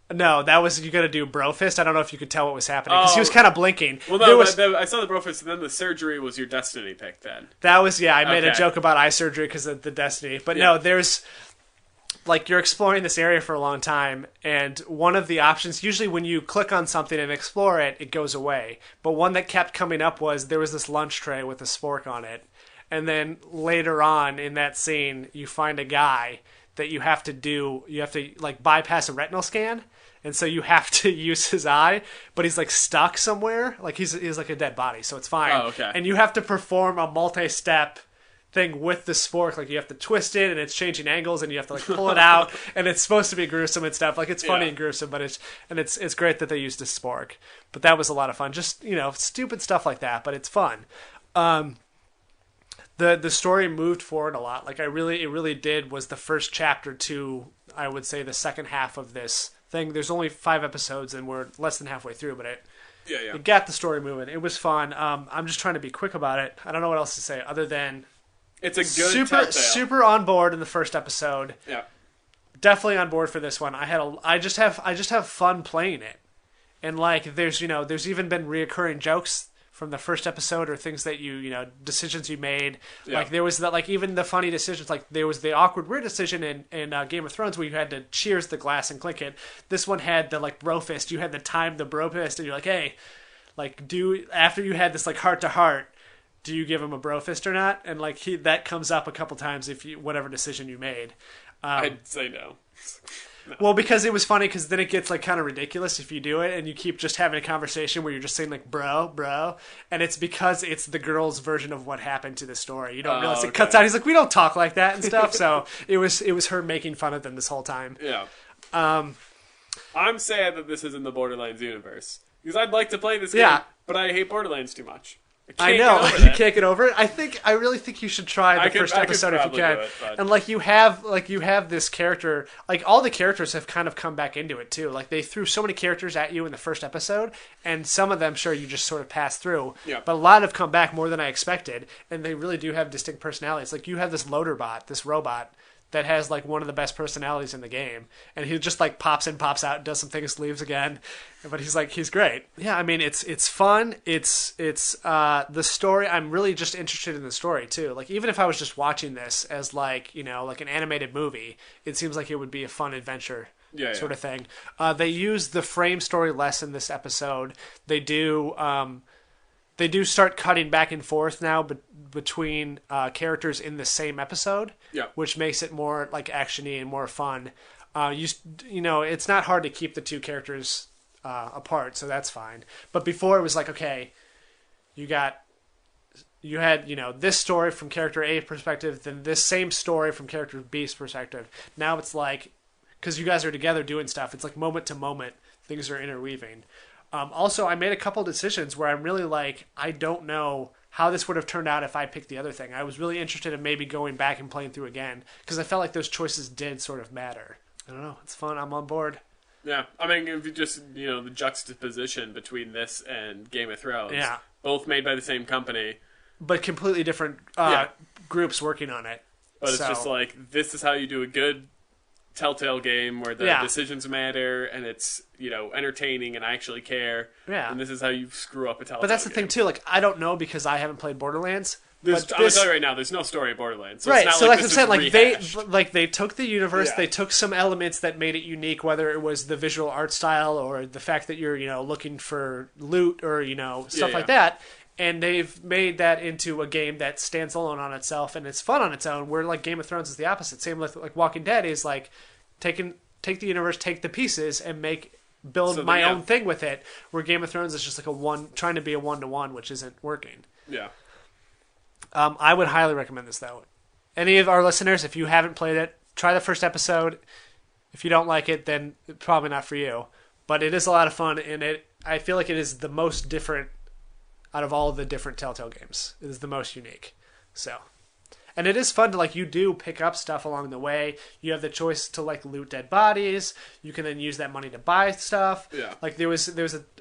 Speaker 1: No, that was, you got to do bro fist. I don't know if you could tell what was happening because he was kind of blinking.
Speaker 2: Well, no, I saw the bro fist, and then the surgery was your destiny pick. Then
Speaker 1: that was I made a joke about eye surgery because of the destiny, but no, there's like you're exploring this area for a long time, and one of the options, usually when you click on something and explore it, it goes away. But one that kept coming up was there was this lunch tray with a spork on it, and then later on in that scene, you find a guy that you have to like bypass a retinal scan, and so you have to use his eye, but he's like stuck somewhere, like he's like a dead body, so it's fine.
Speaker 2: Oh, okay.
Speaker 1: And you have to perform a multi-step thing with the spork, like you have to twist it, and it's changing angles, and you have to like pull it out, and it's supposed to be gruesome and stuff. Like it's funny and gruesome, but it's great that they used a spork. But that was a lot of fun, just, you know, stupid stuff like that, but it's fun. The story moved forward a lot. Like it really did. Was the first chapter to, I would say, the second half of this thing. There's only 5 episodes, and we're less than halfway through, but it got the story moving. It was fun. I'm just trying to be quick about it. I don't know what else to say other than
Speaker 2: it's a good
Speaker 1: super on board in the first episode.
Speaker 2: Yeah,
Speaker 1: definitely on board for this one. I just have fun playing it, and like there's even been reoccurring jokes from the first episode, or things that you know, decisions you made. Yeah. Like there was that, like even the funny decisions, like there was the awkward weird decision in Game of Thrones where you had to cheers the glass and clink it. This one had the like bro fist. You had to time the bro fist, and you're like, hey, like after you had this like heart to heart, do you give him a bro fist or not? And like that comes up a couple times if you, whatever decision you made.
Speaker 2: I'd say no.
Speaker 1: No. Well, because it was funny, because then it gets like kind of ridiculous if you do it and you keep just having a conversation where you're just saying like bro, and it's because it's the girl's version of what happened to the story. You don't realize it cuts out. He's like, we don't talk like that and stuff. So it was her making fun of them this whole time.
Speaker 2: Yeah. I'm sad that this is in the Borderlands universe, because I'd like to play this game, but I hate Borderlands too much.
Speaker 1: I know you can't get over it. I really think you should try the first episode if you can. And like you have this character, like all the characters have kind of come back into it too. Like they threw so many characters at you in the first episode, and some of them, sure, you just sort of pass through.
Speaker 2: Yeah.
Speaker 1: But a lot have come back more than I expected, and they really do have distinct personalities. Like you have this loader bot, this robot, that has like one of the best personalities in the game, and he just like pops in, pops out, does some things, leaves again, but he's great. Yeah, I mean it's fun. It's the story. I'm really just interested in the story too. Like even if I was just watching this as like, you know, like an animated movie, it seems like it would be a fun adventure sort of thing. They use the frame story less in this episode. They do start cutting back and forth now between characters in the same episode, which makes it more like action-y and more fun. You know, it's not hard to keep the two characters apart, so that's fine. But before it was like, okay, you had, you know, this story from character A's perspective, then this same story from character B's perspective. Now it's like, because you guys are together doing stuff, it's like moment to moment, things are interweaving. Also, I made a couple decisions where I'm really like, I don't know how this would have turned out if I picked the other thing. I was really interested in maybe going back and playing through again, because I felt like those choices did sort of matter. I don't know. It's fun. I'm on board.
Speaker 2: Yeah. I mean, if you just, you know, the juxtaposition between this and Game of Thrones.
Speaker 1: Yeah.
Speaker 2: Both made by the same company.
Speaker 1: But completely different groups working on it.
Speaker 2: But it's just like, this is how you do a good Telltale game where the decisions matter, and it's, you know, entertaining, and I actually care. Yeah. And this is how you screw up a Telltale game.
Speaker 1: But that's the thing too. Like, I don't know, because I haven't played Borderlands.
Speaker 2: I'm gonna tell you right now, there's no story of Borderlands. So
Speaker 1: right.
Speaker 2: It's not
Speaker 1: so
Speaker 2: like
Speaker 1: I'm saying,
Speaker 2: like
Speaker 1: they took the universe, they took some elements that made it unique, whether it was the visual art style or the fact that you're, you know, looking for loot or, you know, stuff like that. And they've made that into a game that stands alone on itself, and it's fun on its own. Where like Game of Thrones is the opposite. Same with like Walking Dead is like take the universe, take the pieces, and build my own thing with it. Where Game of Thrones is just like trying to be a 1-to-1, which isn't working.
Speaker 2: Yeah.
Speaker 1: I would highly recommend this though. Any of our listeners, if you haven't played it, try the first episode. If you don't like it, then probably not for you. But it is a lot of fun, and I feel like it is the most different out of all the different Telltale games. It is the most unique. So, and it is fun to you do pick up stuff along the way. You have the choice to loot dead bodies. You can then use that money to buy stuff.
Speaker 2: Yeah.
Speaker 1: There was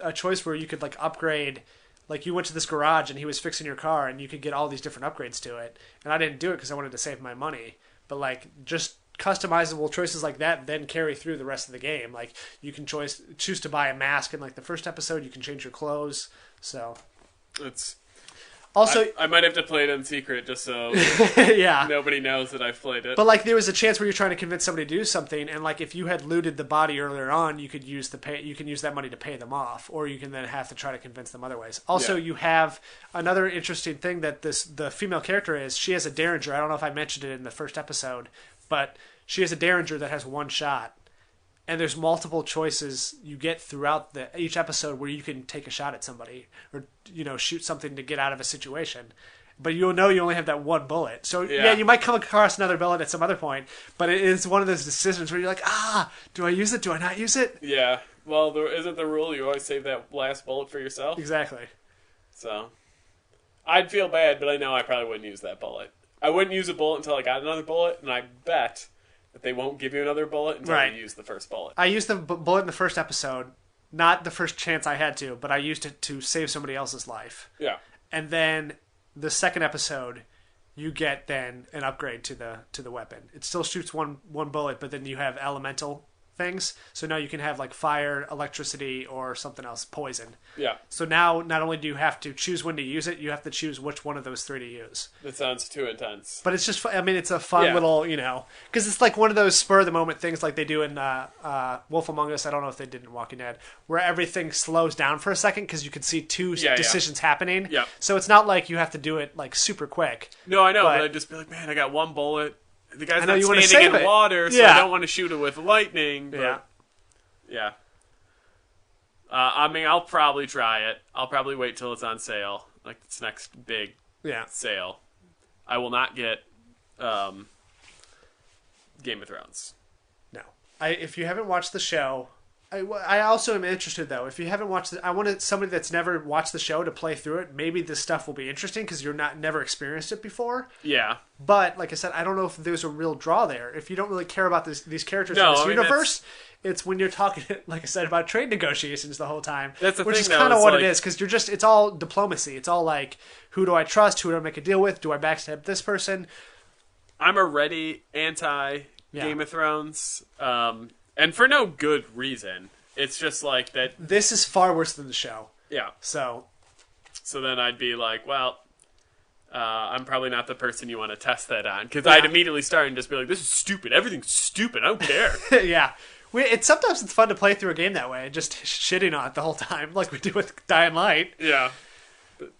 Speaker 1: a choice where you could upgrade. You went to this garage and he was fixing your car, and you could get all these different upgrades to it. And I didn't do it because I wanted to save my money. But just customizable choices like that then carry through the rest of the game. You can choose to buy a mask in the first episode. You can change your clothes. So
Speaker 2: it's
Speaker 1: also
Speaker 2: I might have to play it in secret just so
Speaker 1: yeah,
Speaker 2: nobody knows that I've played it.
Speaker 1: But there was a chance where you're trying to convince somebody to do something, and if you had looted the body earlier on, you could use that money to pay them off, or you can then have to try to convince them otherwise. Also, you have another interesting thing that the female character is. She has a derringer. I don't know if I mentioned it in the first episode, but she has a derringer that has one shot. And there's multiple choices you get throughout each episode where you can take a shot at somebody or shoot something to get out of a situation. But you only have that one bullet. So yeah, you might come across another bullet at some other point, but it is one of those decisions where you're like, do I use it? Do I not use it?
Speaker 2: Yeah. Well, isn't the rule you always save that last bullet for yourself?
Speaker 1: Exactly.
Speaker 2: So I'd feel bad, but I know I probably wouldn't use that bullet. I wouldn't use a bullet until I got another bullet, and I bet that they won't give you another bullet until you use the first bullet.
Speaker 1: I used the bullet in the first episode, not the first chance I had to, but I used it to save somebody else's life.
Speaker 2: Yeah.
Speaker 1: And then the second episode, you get then an upgrade to the weapon. It still shoots one bullet, but then you have elemental things. So now you can have fire, electricity, or something else, poison.
Speaker 2: Yeah.
Speaker 1: So now not only do you have to choose when to use it, you have to choose which one of those three to use.
Speaker 2: That sounds too intense.
Speaker 1: But it's just, it's a fun little, because it's one of those spur of the moment things like they do in Wolf Among Us. I don't know if they did in Walking Dead, where everything slows down for a second because you can see two decisions happening.
Speaker 2: Yeah.
Speaker 1: So it's not like you have to do it super quick.
Speaker 2: No, I know, but I'd just be like, man, I got one bullet. The guy's not
Speaker 1: you
Speaker 2: standing in water, so I don't want to shoot it with lightning. But yeah. I'll probably try it. I'll probably wait till it's on sale, this next big sale. I will not get Game of Thrones.
Speaker 1: No. If you haven't watched the show, I also am interested, though. If you haven't watched it, I wanted somebody that's never watched the show to play through it. Maybe this stuff will be interesting because you're never experienced it before.
Speaker 2: Yeah.
Speaker 1: But, like I said, I don't know if there's a real draw there. If you don't really care about these characters in this universe, it's when you're talking, like I said, about trade negotiations the whole time.
Speaker 2: That's the
Speaker 1: which
Speaker 2: thing,
Speaker 1: is kind of what it is, because it's all diplomacy. It's all who do I trust? Who do I make a deal with? Do I backstab this person?
Speaker 2: I'm already anti-Game of Thrones. And for no good reason. It's just that...
Speaker 1: This is far worse than the show.
Speaker 2: Yeah.
Speaker 1: So
Speaker 2: then I'd be like, well, I'm probably not the person you want to test that on. Because I'd immediately start and just be like, this is stupid. Everything's stupid. I don't care.
Speaker 1: Yeah. Sometimes it's fun to play through a game that way. Just shitting on it the whole time. Like we do with Dying Light.
Speaker 2: Yeah. But,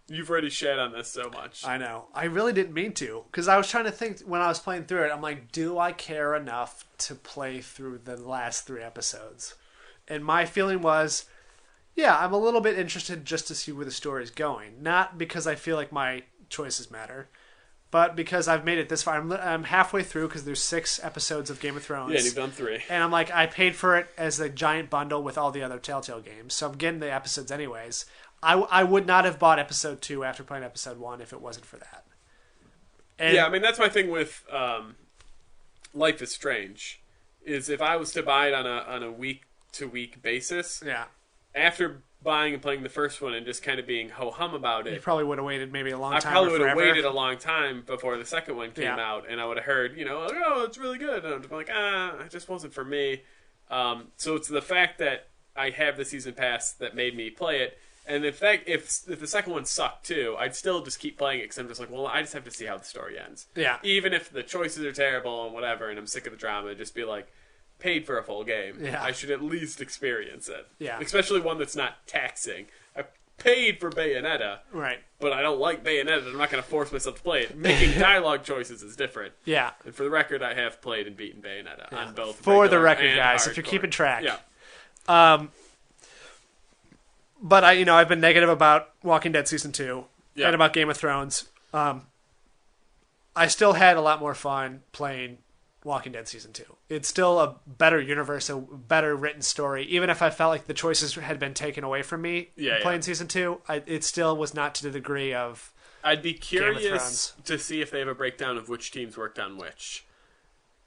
Speaker 2: you've already shat on this so much.
Speaker 1: I know. I really didn't mean to. Because I was trying to think when I was playing through it. I'm like, do I care enough to play through the last 3 episodes? And my feeling was, yeah, I'm a little bit interested just to see where the story is going. Not because I feel like my choices matter, but because I've made it this far. I'm halfway through because there's 6 episodes of Game of Thrones.
Speaker 2: Yeah, and you've done 3.
Speaker 1: And I'm like, I paid for it as a giant bundle with all the other Telltale games. So I'm getting the episodes anyways. I would not have bought episode 2 after playing episode 1 if it wasn't for that. And
Speaker 2: yeah, that's my thing with Life is Strange. Is if I was to buy it on a week-to-week basis, after buying and playing the first one and just kind of being ho-hum about it...
Speaker 1: You probably would have waited maybe a long time.
Speaker 2: I probably would have waited a long time before the second one came out, and I would have heard, oh, it's really good. And I'm like, it just wasn't for me. So it's the fact that I have the season pass that made me play it. And if the second one sucked too, I'd still just keep playing it because I'm just like, well, I just have to see how the story ends. Yeah. Even if the choices are terrible and whatever, and I'm sick of the drama, just be like, paid for a full game. Yeah. I should at least experience it. Yeah. Especially one that's not taxing. I paid for Bayonetta. Right. But I don't like Bayonetta. I'm not going to force myself to play it. Making dialogue choices is different. Yeah. And for the record, I have played and beaten Bayonetta on both. For the record, guys, if you're keeping track. Yeah.
Speaker 1: But I've been negative about Walking Dead Season 2 and about Game of Thrones. I still had a lot more fun playing Walking Dead Season 2. It's still a better universe, a better written story. Even if I felt like the choices had been taken away from me playing Season 2, it still was not to the degree of
Speaker 2: I'd be curious to see if they have a breakdown of which teams worked on which.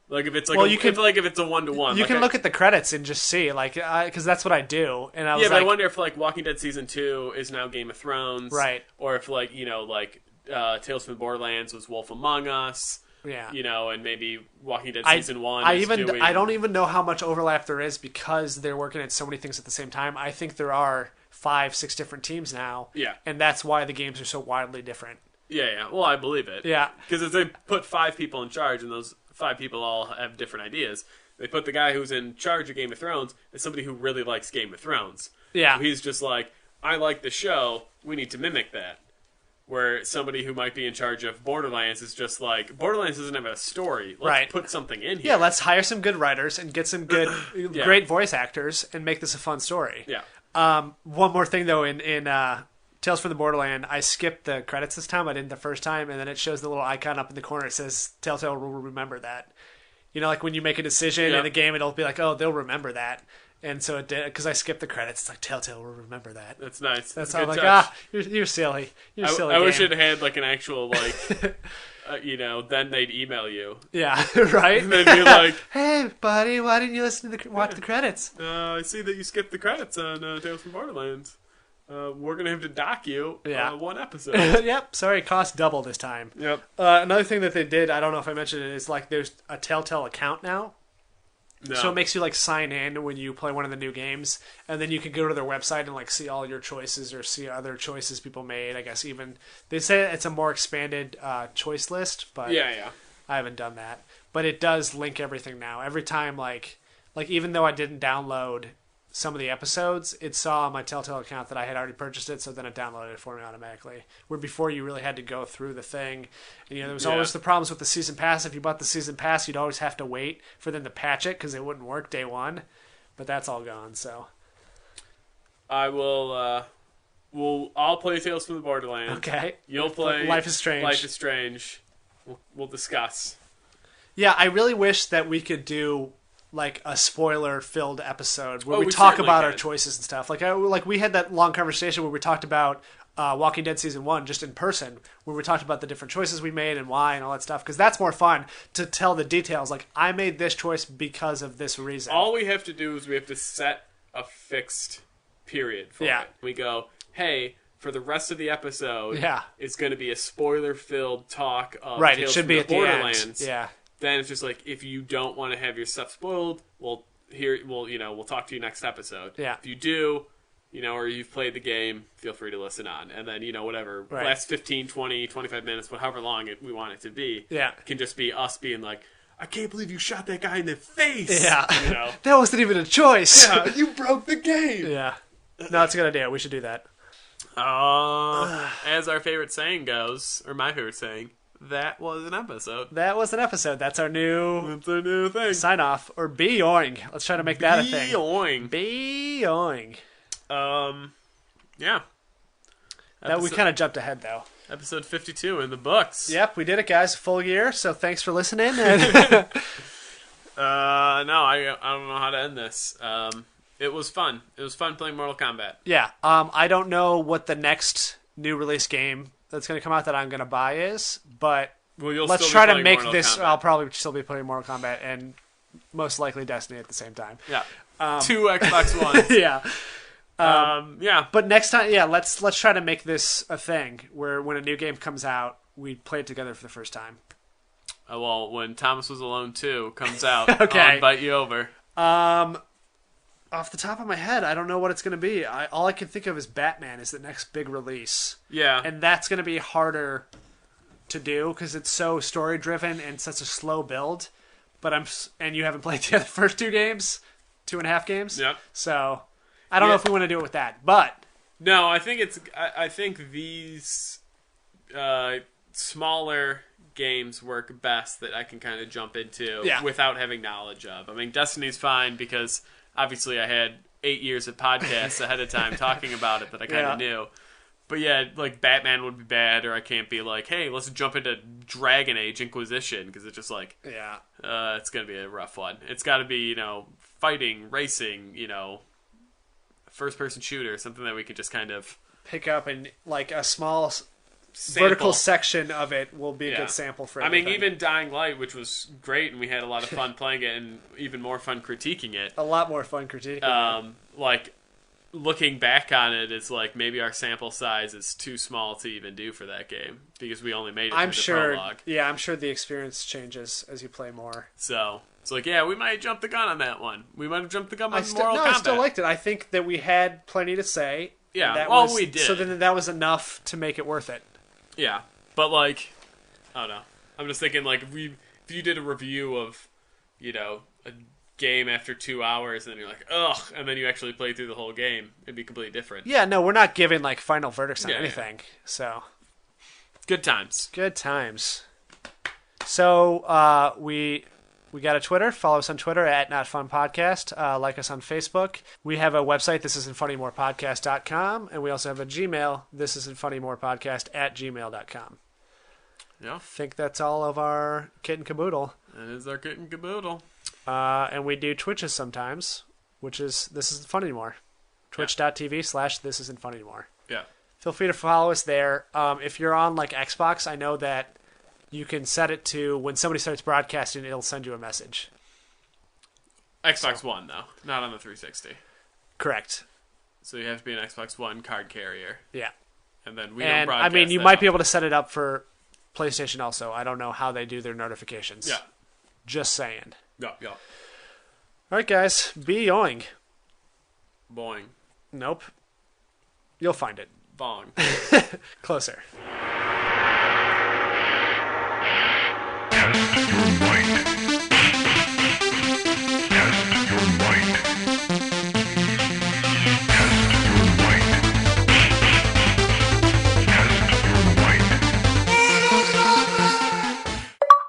Speaker 2: Like, if it's like if it's a 1-to-1.
Speaker 1: You can look at the credits and just see, like, because that's what I do. And I was
Speaker 2: but I wonder if, like, Walking Dead Season 2 is now Game of Thrones.
Speaker 1: Right.
Speaker 2: Or if, like, Tales from the Borderlands was Wolf Among Us.
Speaker 1: Yeah.
Speaker 2: And maybe Walking Dead Season 1
Speaker 1: I don't even know how much overlap there is because they're working at so many things at the same time. I think there are 5-6 different teams now.
Speaker 2: Yeah.
Speaker 1: And that's why the games are so wildly different.
Speaker 2: Yeah. Well, I believe it.
Speaker 1: Yeah.
Speaker 2: Because if they put 5 people in charge and those 5 people all have different ideas, they put the guy who's in charge of Game of Thrones as somebody who really likes Game of Thrones.
Speaker 1: Yeah.
Speaker 2: So he's just like, I like the show, we need to mimic that. Where somebody who might be in charge of Borderlands is just like, Borderlands doesn't have a story. Let's put something in here.
Speaker 1: Yeah, let's hire some good writers and get some good, great voice actors and make this a fun story.
Speaker 2: Yeah.
Speaker 1: One more thing, though, in Tales from the Borderland, I skipped the credits this time. I didn't the first time, and then it shows the little icon up in the corner. It says, Telltale will remember that. Like when you make a decision in the game, it'll be like, oh, they'll remember that. And so it did, because I skipped the credits. It's like, Telltale will remember that.
Speaker 2: That's nice.
Speaker 1: That's how I'm like, you're silly. You're silly.
Speaker 2: I wish it had like an actual, like, then they'd email you.
Speaker 1: Yeah, right?
Speaker 2: And they'd be like,
Speaker 1: hey, buddy, why didn't you watch the credits?
Speaker 2: I see that you skipped the credits on Tales from Borderlands. We're going to have to dock you one episode.
Speaker 1: Yep, sorry, it cost double this time.
Speaker 2: Yep.
Speaker 1: Another thing that they did, I don't know if I mentioned it, is like there's a Telltale account now. No. So it makes you like sign in when you play one of the new games, and then you can go to their website and like see all your choices or see other choices people made. I guess even they say it's a more expanded choice list, but I haven't done that. But it does link everything now. Every time, like even though I didn't download some of the episodes, it saw on my Telltale account that I had already purchased it, so then it downloaded it for me automatically. Where before you really had to go through the thing. And, there was always the problems with the season pass. If you bought the season pass, you'd always have to wait for them to patch it because it wouldn't work day one. But that's all gone, so.
Speaker 2: I will, I'll play Tales from the Borderlands.
Speaker 1: Okay.
Speaker 2: You'll play
Speaker 1: Life is Strange.
Speaker 2: Life is Strange. We'll discuss.
Speaker 1: Yeah, I really wish that we could do like a spoiler-filled episode where we talk about our choices and stuff. Like we had that long conversation where we talked about Walking Dead Season 1 just in person, where we talked about the different choices we made and why and all that stuff, because that's more fun to tell the details. Like, I made this choice because of this reason.
Speaker 2: All we have to do is we have to set a fixed period for it. We go, hey, for the rest of the episode, it's going to be a spoiler-filled talk of Tales
Speaker 1: it should
Speaker 2: from
Speaker 1: be
Speaker 2: the
Speaker 1: at the
Speaker 2: Borderlands.
Speaker 1: end. Yeah.
Speaker 2: Then it's just like, if you don't want to have your stuff spoiled, we'll talk to you next episode.
Speaker 1: Yeah.
Speaker 2: If you do, or you've played the game, feel free to listen on. And then, whatever, last 15, 20, 25 minutes, however long we want it to be, can just be us being like, I can't believe you shot that guy in the face.
Speaker 1: Yeah. That wasn't even a choice.
Speaker 2: Yeah, you broke the game.
Speaker 1: Yeah. No, it's a good idea. We should do that.
Speaker 2: As our favorite saying goes, or my favorite saying, that was an episode.
Speaker 1: That was an episode. That's our new
Speaker 2: thing.
Speaker 1: Sign off. Or be-oing. Let's try to make that a thing.
Speaker 2: Be-oing.
Speaker 1: Be-oing.
Speaker 2: Yeah.
Speaker 1: We kind of jumped ahead, though.
Speaker 2: Episode 52 in the books.
Speaker 1: Yep, we did it, guys. Full year, so thanks for listening.
Speaker 2: No, I don't know how to end this. It was fun. It was fun playing Mortal Kombat.
Speaker 1: Yeah. I don't know what the next new release game that's going to come out that I'm going to buy is, but let's try to make this. I'll probably still be playing Mortal Kombat and most likely Destiny at the same time.
Speaker 2: Yeah. 2 Xbox Ones.
Speaker 1: Yeah.
Speaker 2: Yeah.
Speaker 1: But next time, let's try to make this a thing where when a new game comes out, we play it together for the first time.
Speaker 2: Well, when Thomas Was Alone 2 comes out,
Speaker 1: okay.
Speaker 2: I'll invite you over.
Speaker 1: Off the top of my head, I don't know what it's going to be. All I can think of is Batman is the next big release.
Speaker 2: Yeah.
Speaker 1: And that's going to be harder to do because it's so story-driven and such a slow build. And you haven't played the other first 2 games, 2.5 games.
Speaker 2: Yep.
Speaker 1: So I don't know if we want to do it with that, but
Speaker 2: no, I think these smaller games work best that I can kind of jump into without having knowledge of. I mean, Destiny's fine because obviously I had 8 years of podcasts ahead of time talking about it that I kind of knew. But yeah, like Batman would be bad, or I can't be like, hey, let's jump into Dragon Age Inquisition, because it's just like, it's gonna be a rough one. It's got to be fighting, racing, first person shooter, something that we could just kind of
Speaker 1: pick up and like a small vertical section of it will be a good sample for everything.
Speaker 2: I mean, even Dying Light, which was great, and we had a lot of fun playing it, and even more fun critiquing it.
Speaker 1: A lot more fun critiquing it.
Speaker 2: Like, looking back on it, it's like maybe our sample size is too small to even do for that game, because we only made it through the prologue.
Speaker 1: Yeah, I'm sure the experience changes as you play more.
Speaker 2: So, it's like, we might jump the gun on that one. We might have jumped the gun on Mortal Kombat.
Speaker 1: I still liked it. I think that we had plenty to say.
Speaker 2: Yeah, we did.
Speaker 1: So then that was enough to make it worth it.
Speaker 2: Yeah, but like, I don't know. I'm just thinking like if you did a review of, a game after 2 hours, and then you're like, ugh, and then you actually play through the whole game, it'd be completely different.
Speaker 1: Yeah, no, we're not giving like final verdicts on anything. Yeah. So,
Speaker 2: good times.
Speaker 1: Good times. So we got a Twitter. Follow us on Twitter at NotFunPodcast. Like us on Facebook. We have a website, thisisn'tfunnymorepodcast.com, and we also have a Gmail, thisisn'tfunnymorepodcast@gmail.com.
Speaker 2: Yeah.
Speaker 1: I think that's all of our kit and caboodle.
Speaker 2: That is our kit and caboodle.
Speaker 1: And we do Twitches sometimes, which is This Isn't Fun Anymore. Twitch.tv/This Isn't Fun Anymore.
Speaker 2: Yeah.
Speaker 1: Feel free to follow us there. If you're on like Xbox, I know that you can set it to when somebody starts broadcasting, it'll send you a message.
Speaker 2: Xbox One, though. Not on the 360.
Speaker 1: Correct.
Speaker 2: So you have to be an Xbox One card carrier.
Speaker 1: Yeah.
Speaker 2: And then we don't broadcast.
Speaker 1: I mean, you might be able to set it up for PlayStation also. I don't know how they do their notifications.
Speaker 2: Yeah.
Speaker 1: Just saying.
Speaker 2: Yeah.
Speaker 1: All right, guys. Be yoing.
Speaker 2: Boing.
Speaker 1: Nope. You'll find it.
Speaker 2: Bong.
Speaker 1: Closer.